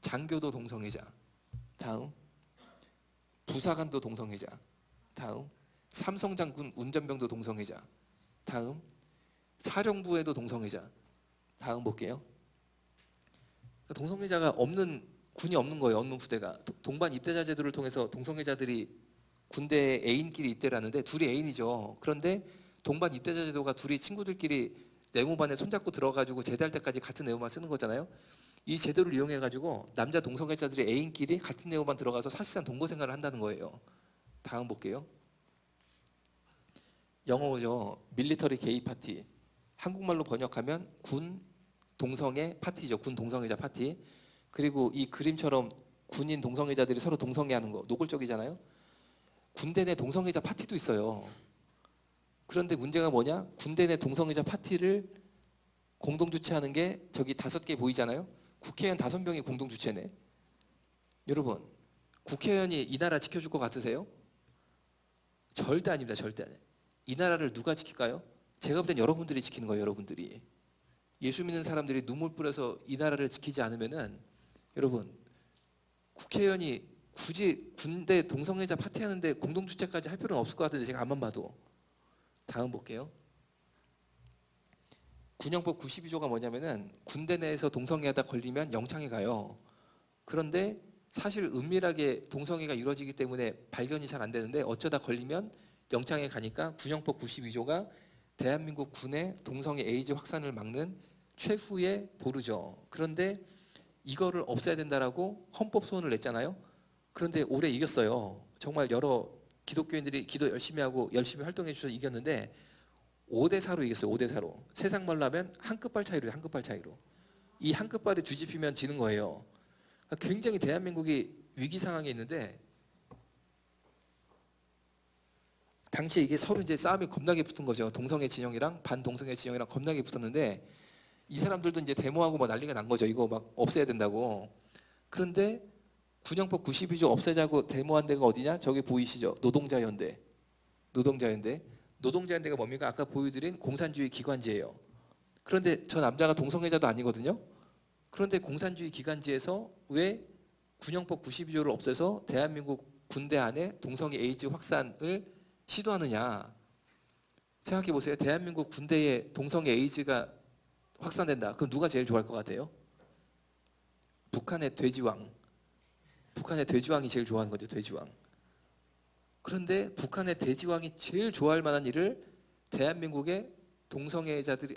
장교도 동성애자. 다음. 부사관도 동성애자. 다음. 삼성장군 운전병도 동성애자. 다음. 사령부에도 동성애자. 다음 볼게요. 동성애자가 없는 군이 없는 거예요. 없는 부대가. 동반 입대자 제도를 통해서 동성애자들이 군대 애인끼리 입대를 하는데 둘이 애인이죠. 그런데 동반 입대자 제도가 둘이 친구들끼리 네모반에 손잡고 들어가지고 제대할 때까지 같은 네모반 쓰는 거잖아요. 이 제도를 이용해 가지고 남자 동성애자들이 애인끼리 같은 네모반 들어가서 사실상 동거 생활을 한다는 거예요. 다음 볼게요. 영어죠. 밀리터리 게이 파티. 한국말로 번역하면 군 동성애 파티죠. 군 동성애자 파티. 그리고 이 그림처럼 군인 동성애자들이 서로 동성애하는 거 노골적이잖아요. 군대 내 동성애자 파티도 있어요. 그런데 문제가 뭐냐? 군대 내 동성애자 파티를 공동 주최하는 게 저기 5개 보이잖아요. 국회의원 5명이 공동 주최네. 여러분, 국회의원이 이 나라 지켜줄 것 같으세요? 절대 아닙니다. 절대. 이 나라를 누가 지킬까요? 제가 볼 땐 여러분들이 지키는 거예요. 여러분들이. 예수 믿는 사람들이 눈물 뿌려서 이 나라를 지키지 않으면은 여러분, 국회의원이 굳이 군대 동성애자 파티하는데 공동 주최까지 할 필요는 없을 것 같은데 제가 앞만 봐도. 다음 볼게요. 군형법 92조가 뭐냐면은 군대 내에서 동성애하다 걸리면 영창에 가요. 그런데 사실 은밀하게 동성애가 이루어지기 때문에 발견이 잘 안 되는데 어쩌다 걸리면 영창에 가니까 군형법 92조가 대한민국 군의 동성애 에이즈 확산을 막는 최후의 보루죠. 그런데 이거를 없애야 된다라고 헌법 소원을 냈잖아요. 그런데 올해 이겼어요. 정말 여러 기독교인들이 기도 열심히 하고 열심히 활동해 주셔서 이겼는데 5대4로 이겼어요. 5대4로. 세상 말로 하면 한 끝발 차이로. 한 끝발 차이로. 이 한 끝발이 뒤집히면 지는 거예요. 그러니까 굉장히 대한민국이 위기 상황에 있는데 당시에 이게 서로 이제 싸움이 겁나게 붙은 거죠. 동성애 진영이랑 반동성애 진영이랑 겁나게 붙었는데 이 사람들도 이제 데모하고 뭐 난리가 난 거죠. 이거 막 없애야 된다고. 그런데 군형법 92조 없애자고 데모한 데가 어디냐? 저기 보이시죠? 노동자연대. 노동자연대가 뭡니까? 아까 보여드린 공산주의 기관지예요. 그런데 저 남자가 동성애자도 아니거든요. 그런데 공산주의 기간지에서 왜 군영법 92조를 없애서 대한민국 군대 안에 동성애 에이즈 확산을 시도하느냐. 생각해 보세요. 대한민국 군대에 동성애 에이즈가 확산된다. 그럼 누가 제일 좋아할 것 같아요? 북한의 돼지왕. 북한의 돼지왕이 제일 좋아하는 거죠. 돼지왕. 그런데 북한의 돼지왕이 제일 좋아할 만한 일을 대한민국의 동성애자들이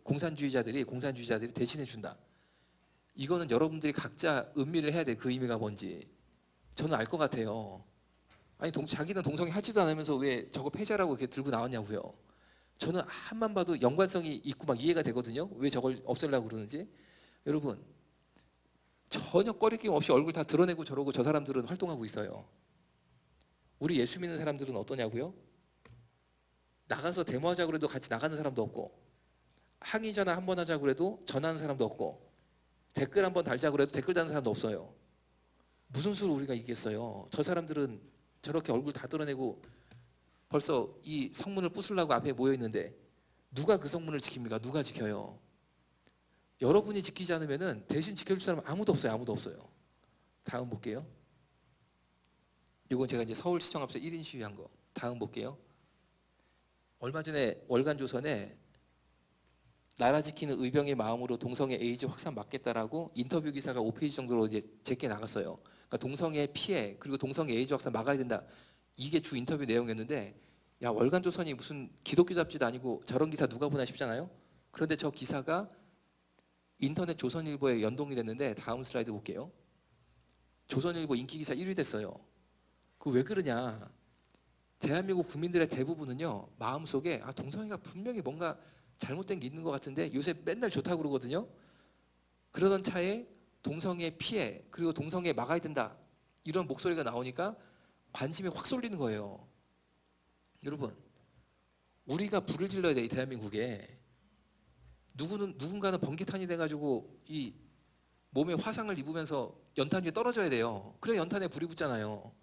공산주의자들이 대신해 준다. 이거는 여러분들이 각자 음미를 해야 돼. 그 의미가 뭔지. 저는 알 것 같아요. 아니 자기는 동성애 하지도 않으면서 왜 저거 패자라고 이렇게 들고 나왔냐고요. 저는 한만 봐도 연관성이 있고 막 이해가 되거든요. 왜 저걸 없애려고 그러는지. 여러분 전혀 꺼리낌 없이 얼굴 다 드러내고 저러고 저 사람들은 활동하고 있어요. 우리 예수 믿는 사람들은 어떠냐고요? 나가서 데모하자고 해도 같이 나가는 사람도 없고, 항의 전화 한번 하자고 해도 전화하는 사람도 없고, 댓글 한번 달자고 해도 댓글 다는 사람도 없어요. 무슨 수로 우리가 이기겠어요? 저 사람들은 저렇게 얼굴 다 드러내고 벌써 이 성문을 부수려고 앞에 모여 있는데 누가 그 성문을 지킵니까? 누가 지켜요? 여러분이 지키지 않으면 대신 지켜줄 사람 아무도 없어요. 아무도 없어요. 다음 볼게요. 이건 제가 이제 서울시청 앞에서 1인 시위한 거. 다음 볼게요. 얼마 전에 월간조선에 나라 지키는 의병의 마음으로 동성애 에이즈 확산 막겠다라고 인터뷰 기사가 5페이지 정도로 이제 제게 나갔어요. 그러니까 동성애 피해 그리고 동성애 에이즈 확산 막아야 된다. 이게 주 인터뷰 내용이었는데, 야 월간조선이 무슨 기독교 잡지도 아니고 저런 기사 누가 보나 싶잖아요. 그런데 저 기사가 인터넷 조선일보에 연동이 됐는데, 다음 슬라이드 볼게요. 조선일보 인기 기사 1위 됐어요. 그 왜 그러냐? 대한민국 국민들의 대부분은요 마음속에 동성애가 분명히 뭔가 잘못된 게 있는 것 같은데 요새 맨날 좋다고 그러거든요. 그러던 차에 동성애 피해 그리고 동성애 막아야 된다 이런 목소리가 나오니까 관심이 확 쏠리는 거예요. 여러분 우리가 불을 질러야 돼. 이 대한민국에 누군가는 번개탄이 돼가지고 이 몸에 화상을 입으면서 연탄 위에 떨어져야 돼요. 그래 연탄에 불이 붙잖아요.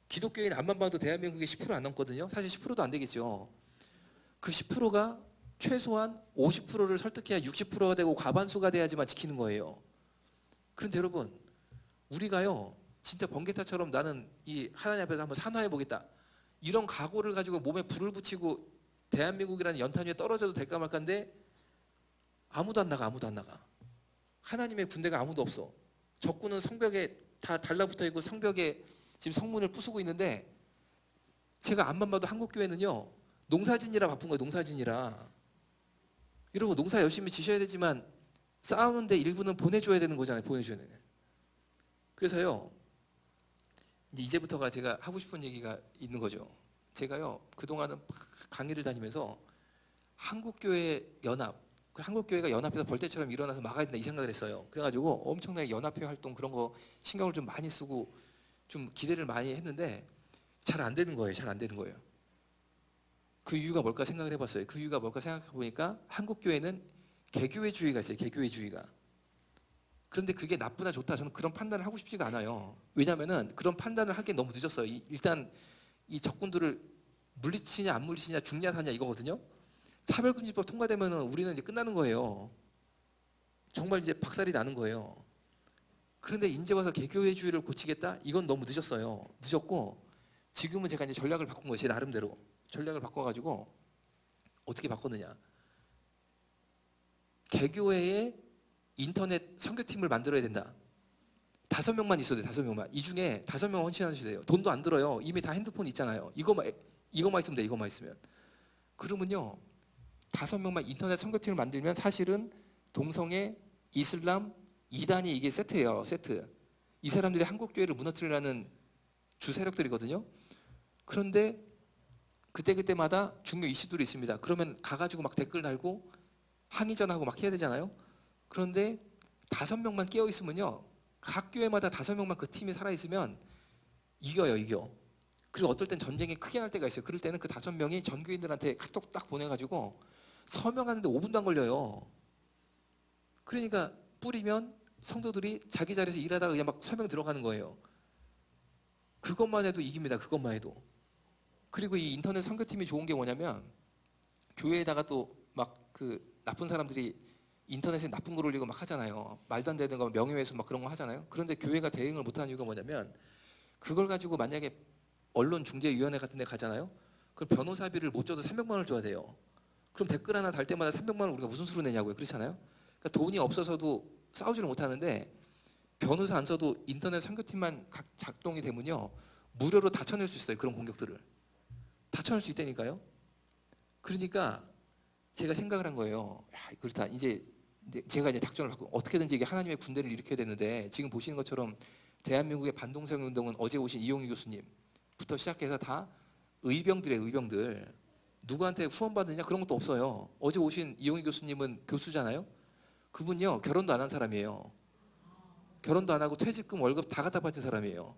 기독교인 앞만 봐도 대한민국에 10% 안 넘거든요. 사실 10%도 안 되겠죠. 그 10%가 최소한 50%를 설득해야 60%가 되고 과반수가 돼야지만 지키는 거예요. 그런데 여러분 우리가요 진짜 번개타처럼 나는 이 하나님 앞에서 한번 산화해 보겠다 이런 각오를 가지고 몸에 불을 붙이고 대한민국이라는 연탄 위에 떨어져도 될까 말까인데 아무도 안 나가. 아무도 안 나가. 하나님의 군대가 아무도 없어. 적군은 성벽에 다 달라붙어 있고 성벽에 지금 성문을 부수고 있는데, 제가 앞만 봐도 한국교회는요 농사짓느라 바쁜 거예요. 농사짓느라. 여러분 농사 열심히 지셔야 되지만 싸우는데 일부는 보내줘야 되는 거잖아요. 보내줘야 되는. 그래서요 이제부터가 제가 하고 싶은 얘기가 있는 거죠. 제가요 그동안은 강의를 다니면서 한국교회 연합, 한국교회가 연합해서 벌떼처럼 일어나서 막아야 된다 이 생각을 했어요. 그래가지고 엄청나게 연합회 활동 그런 거 신경을 좀 많이 쓰고 좀 기대를 많이 했는데 잘 안 되는 거예요. 잘 안 되는 거예요. 그 이유가 뭘까 생각을 해봤어요. 그 이유가 뭘까 생각해 보니까 한국교회는 개교회주의가 있어요. 개교회주의가. 그런데 그게 나쁘나 좋다 저는 그런 판단을 하고 싶지가 않아요. 왜냐하면 그런 판단을 하기엔 너무 늦었어요. 일단 이 적군들을 물리치냐 안 물리치냐 죽냐 사냐 이거거든요. 차별금지법 통과되면 우리는 이제 끝나는 거예요. 정말 이제 박살이 나는 거예요. 그런데 이제 와서 개교회주의를 고치겠다? 이건 너무 늦었어요. 늦었고 지금은 제가 이제 전략을 바꾼 거예요. 제 나름대로 전략을 바꿔가지고 어떻게 바꿨느냐? 개교회에 인터넷 선교팀을 만들어야 된다. 5명만 있어도 돼. 5명만. 이 중에 5명 헌신하셔야 돼요. 돈도 안 들어요. 이미 다 핸드폰 있잖아요. 이거만 있으면 돼. 이거만 있으면. 그러면요 5명만 인터넷 선교팀을 만들면 사실은 동성애, 이슬람, 이단이 이게 세트예요. 세트. 이 사람들이 한국교회를 무너뜨리려는 주 세력들이거든요. 그런데 그때마다 중요 이슈들이 있습니다. 그러면 가가지고 막 댓글 달고 항의 전하고 막 해야 되잖아요. 그런데 5명만 깨어 있으면요 각 교회마다 5명만 그 팀이 살아 있으면 이겨요. 이겨. 그리고 어떨 땐 전쟁이 크게 날 때가 있어요. 그럴 때는 그 5명이 전 교인들한테 카톡 딱 보내가지고 서명하는데 5분도 안 걸려요. 그러니까 뿌리면 성도들이 자기 자리에서 일하다가 그냥 막 서명 들어가는 거예요. 그것만 해도 이깁니다. 그것만 해도. 그리고 이 인터넷 선교팀이 좋은 게 뭐냐면 교회에다가 또 막 그 나쁜 사람들이 인터넷에 나쁜 글 올리고 막 하잖아요. 말도 안 되는 거 명예훼손 막 그런 거 하잖아요. 그런데 교회가 대응을 못하는 이유가 뭐냐면 그걸 가지고 만약에 언론중재위원회 같은 데 가잖아요. 그럼 변호사비를 못 줘도 300만 원을 줘야 돼요. 그럼 댓글 하나 달 때마다 300만 원 우리가 무슨 수로 내냐고요. 그렇잖아요. 그러니까 돈이 없어서도 싸우지를 못하는데 변호사 안 써도 인터넷 선교팀만 작동이 되면요. 무료로 다 쳐낼 수 있어요. 그런 공격들을. 다 쳐낼 수 있다니까요. 그러니까 제가 생각을 한 거예요. 야, 그렇다. 이제 제가 이제 작전을 받고 어떻게든지 이게 하나님의 군대를 일으켜야 되는데 지금 보시는 것처럼 대한민국의 반동성 운동은 어제 오신 이용희 교수님부터 시작해서 다 의병들의 의병들. 누구한테 후원받느냐 그런 것도 없어요. 어제 오신 이용희 교수님은 교수잖아요. 그분요 결혼도 안 한 사람이에요. 결혼도 안 하고 퇴직금 월급 다 갖다 바친 사람이에요.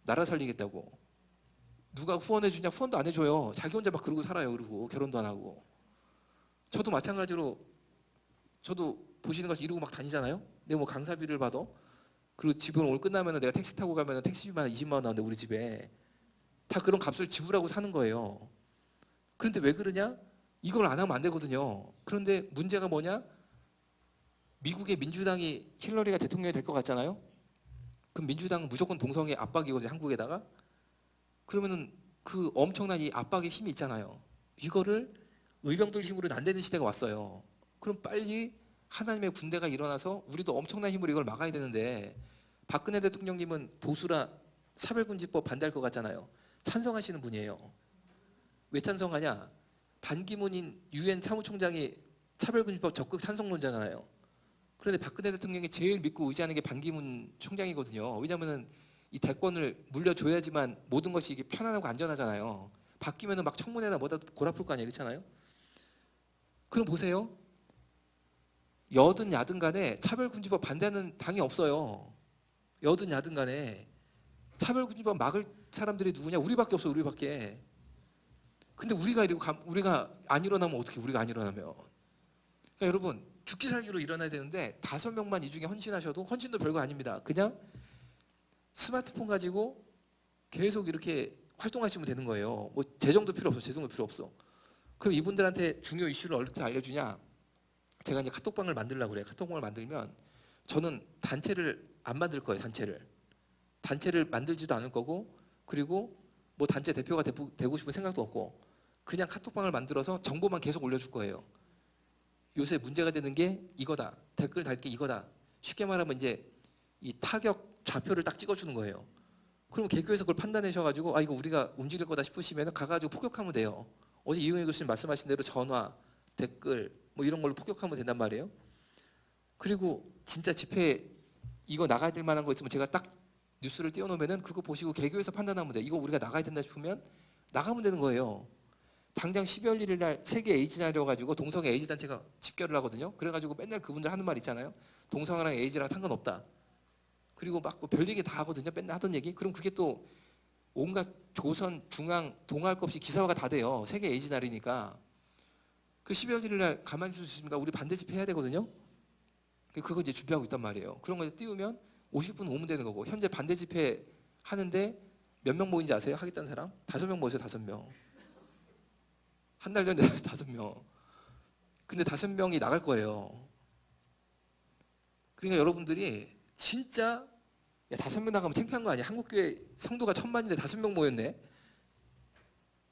나라 살리겠다고. 누가 후원해 주냐? 후원도 안 해줘요. 자기 혼자 막 그러고 살아요. 그러고 결혼도 안 하고. 저도 마찬가지로 저도 보시는 것이 이러고 막 다니잖아요. 내가 뭐 강사비를 받아. 그리고 집에 오늘 끝나면 내가 택시 타고 가면 택시비만 20만 원 나오는데 우리 집에 다 그런 값을 지불하고 사는 거예요. 그런데 왜 그러냐? 이걸 안 하면 안 되거든요. 그런데 문제가 뭐냐? 미국의 민주당이 힐러리가 대통령이 될 것 같잖아요. 그럼 민주당은 무조건 동성애 압박이거든요. 한국에다가. 그러면은 그 엄청난 이 압박의 힘이 있잖아요. 이거를 의병들 힘으로는 안 되는 시대가 왔어요. 그럼 빨리 하나님의 군대가 일어나서 우리도 엄청난 힘으로 이걸 막아야 되는데 박근혜 대통령님은 보수라 차별금지법 반대할 것 같잖아요. 찬성하시는 분이에요. 왜 찬성하냐? 반기문인 유엔 사무총장이 차별금지법 적극 찬성론자잖아요. 그런데 박근혜 대통령이 제일 믿고 의지하는 게 반기문 총장이거든요. 왜냐하면 이 대권을 물려줘야지만 모든 것이 이게 편안하고 안전하잖아요. 바뀌면은 막 청문회나 뭐다 골아플 거 아니에요, 그렇잖아요? 그럼 보세요. 여든 야든 간에 차별금지법 반대하는 당이 없어요. 여든 야든 간에 차별금지법 막을 사람들이 누구냐? 우리밖에 없어, 우리밖에. 근데 우리가 안 일어나면 어떻게? 우리가 안 일어나면. 그러니까 여러분 죽기 살기로 일어나야 되는데 5명만 이 중에 헌신하셔도 헌신도 별거 아닙니다. 그냥 스마트폰 가지고 계속 이렇게 활동하시면 되는 거예요. 뭐 재정도 필요 없어, 재정도 필요 없어. 그럼 이분들한테 중요 이슈를 어떻게 알려주냐? 제가 이제 카톡방을 만들려고 그래요. 카톡방을 만들면 저는 단체를 안 만들 거예요. 단체를 만들지도 않을 거고 그리고 뭐 단체 대표가 되고 싶은 생각도 없고 그냥 카톡방을 만들어서 정보만 계속 올려줄 거예요. 요새 문제가 되는 게 이거다. 댓글 달 게 이거다. 쉽게 말하면 이제 이 타격 좌표를 딱 찍어주는 거예요. 그럼 개교에서 그걸 판단하셔가지고 아 이거 우리가 움직일 거다 싶으시면 가가지고 폭격하면 돼요. 어제 이용희 교수님 말씀하신 대로 전화, 댓글 뭐 이런 걸로 폭격하면 된단 말이에요. 그리고 진짜 집회 이거 나가야 될 만한 거 있으면 제가 딱 뉴스를 띄워놓으면은 그거 보시고 개교에서 판단하면 돼. 이거 우리가 나가야 된다 싶으면 나가면 되는 거예요. 당장 12월 1일 날 세계 에이즈 날이라 가지고 동성애 에이즈 단체가 집결을 하거든요. 그래가지고 맨날 그분들 하는 말 있잖아요. 동성애랑 에이즈랑 상관없다. 그리고 막뭐 별얘기 다 하거든요. 맨날 하던 얘기. 그럼 그게 또 온갖 조선, 중앙, 동아할 것 없이 기사화가 다 돼요. 세계 에이즈 날이니까. 그 12월 1일 날 가만히 있을 수 있습니까? 우리 반대 집회 해야 되거든요. 그거 이제 준비하고 있단 말이에요. 그런 거 띄우면 50분 오면 되는 거고 현재 반대 집회 하는데 몇 명 모인지 아세요? 하겠다는 사람? 5명 모였어요. 5명. 한 달 전에 5명. 근데 5명이 나갈 거예요. 그러니까 여러분들이 진짜 야 5명 나가면 창피한 거 아니야? 한국교회 성도가 1000만인데 5명 모였네.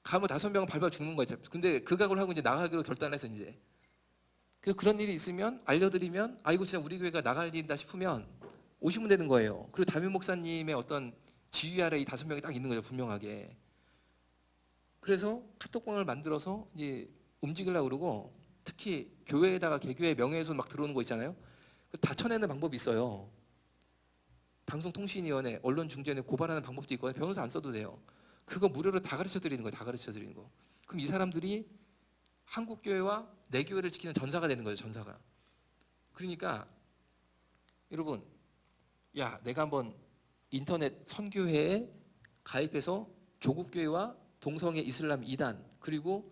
가면 5명은 밟아 죽는 거예요. 근데 그 각오를 하고 이제 나가기로 결단해서 이제 그런 일이 있으면 알려드리면 아 이거 진짜 우리 교회가 나갈 일이다 싶으면 오시면 되는 거예요. 그리고 담임 목사님의 어떤 지휘 아래 이 5명이 딱 있는 거죠. 분명하게. 그래서 카톡방을 만들어서 이제 움직이려고 그러고 특히 교회에다가 개교의 명예훼손 막 들어오는 거 있잖아요. 다 쳐내는 방법이 있어요. 방송통신위원회, 언론중재원회 고발하는 방법도 있거든요. 변호사 안 써도 돼요. 그거 무료로 다 가르쳐 드리는 거예요. 다 가르쳐 드리는 거. 그럼 이 사람들이 한국 교회와 내 교회를 지키는 전사가 되는 거죠. 전사가. 그러니까 여러분, 야 내가 한번 인터넷 선교회에 가입해서 조국 교회와 동성애 이슬람 이단 그리고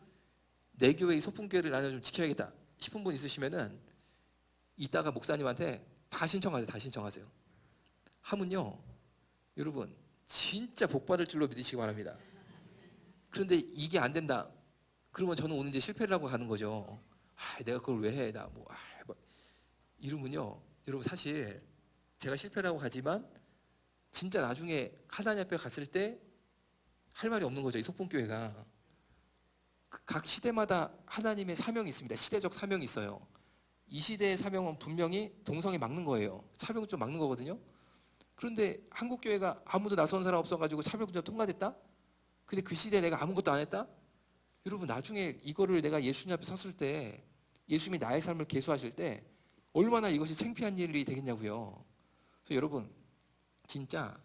내 교회의 소풍교회를 나는 좀 지켜야겠다 싶은 분 있으시면은 이따가 목사님한테 다 신청하세요. 다 신청하세요. 하면요, 여러분 진짜 복 받을 줄로 믿으시기 바랍니다. 그런데 이게 안 된다. 그러면 저는 오늘 이제 실패를 하고 가는 거죠. 아, 내가 그걸 왜 해? 나 뭐 이름은요, 여러분 사실 제가 실패라고 하지만 진짜 나중에 하나님 앞에 갔을 때 할 말이 없는 거죠. 이 소풍교회가 각 시대마다 하나님의 사명이 있습니다. 시대적 사명이 있어요. 이 시대의 사명은 분명히 동성애 막는 거예요. 차별금 좀 막는 거거든요. 그런데 한국 교회가 아무도 나선 사람 없어가지고 차별금 좀 통과됐다? 근데 그 시대에 내가 아무것도 안 했다? 여러분 나중에 이거를 내가 예수님 앞에 섰을 때, 예수님이 나의 삶을 계수하실 때 얼마나 이것이 창피한 일이 되겠냐고요. 그래서 여러분 진짜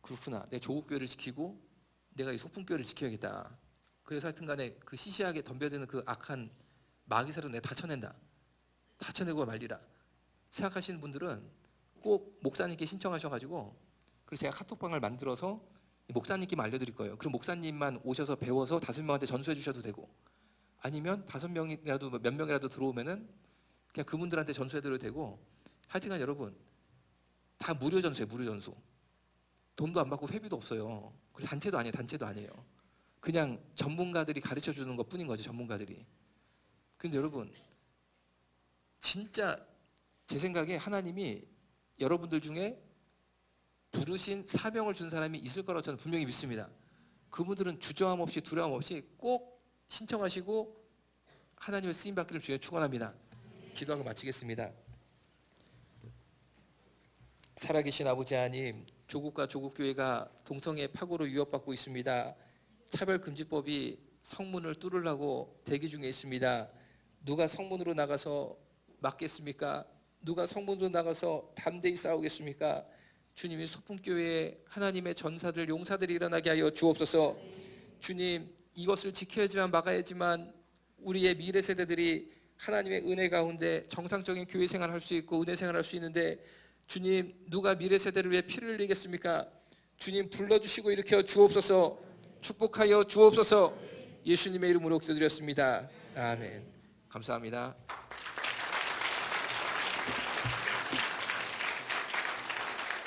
그렇구나. 내가 조국교회를 지키고 내가 이 소풍교회를 지켜야겠다. 그래서 하여튼간에 그 시시하게 덤벼드는 그 악한 마귀사로 내가 다 쳐낸다. 다 쳐내고 말리라 생각하시는 분들은 꼭 목사님께 신청하셔가지고, 그래서 제가 카톡방을 만들어서 목사님께만 알려드릴 거예요. 그럼 목사님만 오셔서 배워서 5명한테 전수해 주셔도 되고, 아니면 5명이라도 몇 명이라도 들어오면은 그냥 그분들한테 전수해 드려도 되고, 하여튼간 여러분 다 무료 전수예요. 무료 전수. 돈도 안 받고 회비도 없어요. 그리고 단체도 아니에요. 그냥 전문가들이 가르쳐 주는 것 뿐인 거죠. 전문가들이. 근데 여러분 진짜 제 생각에 하나님이 여러분들 중에 부르신 사명을 준 사람이 있을 거라고 저는 분명히 믿습니다. 그분들은 주저함 없이 두려움 없이 꼭 신청하시고 하나님의 쓰임 받기를 주에 축원합니다. 기도하고 마치겠습니다. 살아계신 아버지 하나님, 조국과 조국교회가 동성애 파고로 위협받고 있습니다. 차별금지법이 성문을 뚫으려고 대기 중에 있습니다. 누가 성문으로 나가서 막겠습니까? 누가 성문으로 나가서 담대히 싸우겠습니까? 주님이 소풍교회에 하나님의 전사들, 용사들이 일어나게 하여 주옵소서. 주님, 이것을 지켜야지만 막아야지만 우리의 미래 세대들이 하나님의 은혜 가운데 정상적인 교회 생활을 할 수 있고 은혜 생활을 할 수 있는데, 주님, 누가 미래 세대를 위해 피를 흘리겠습니까? 주님, 불러주시고 일으켜 주옵소서. 축복하여 주옵소서. 예수님의 이름으로 기도드렸습니다. 아멘. 감사합니다.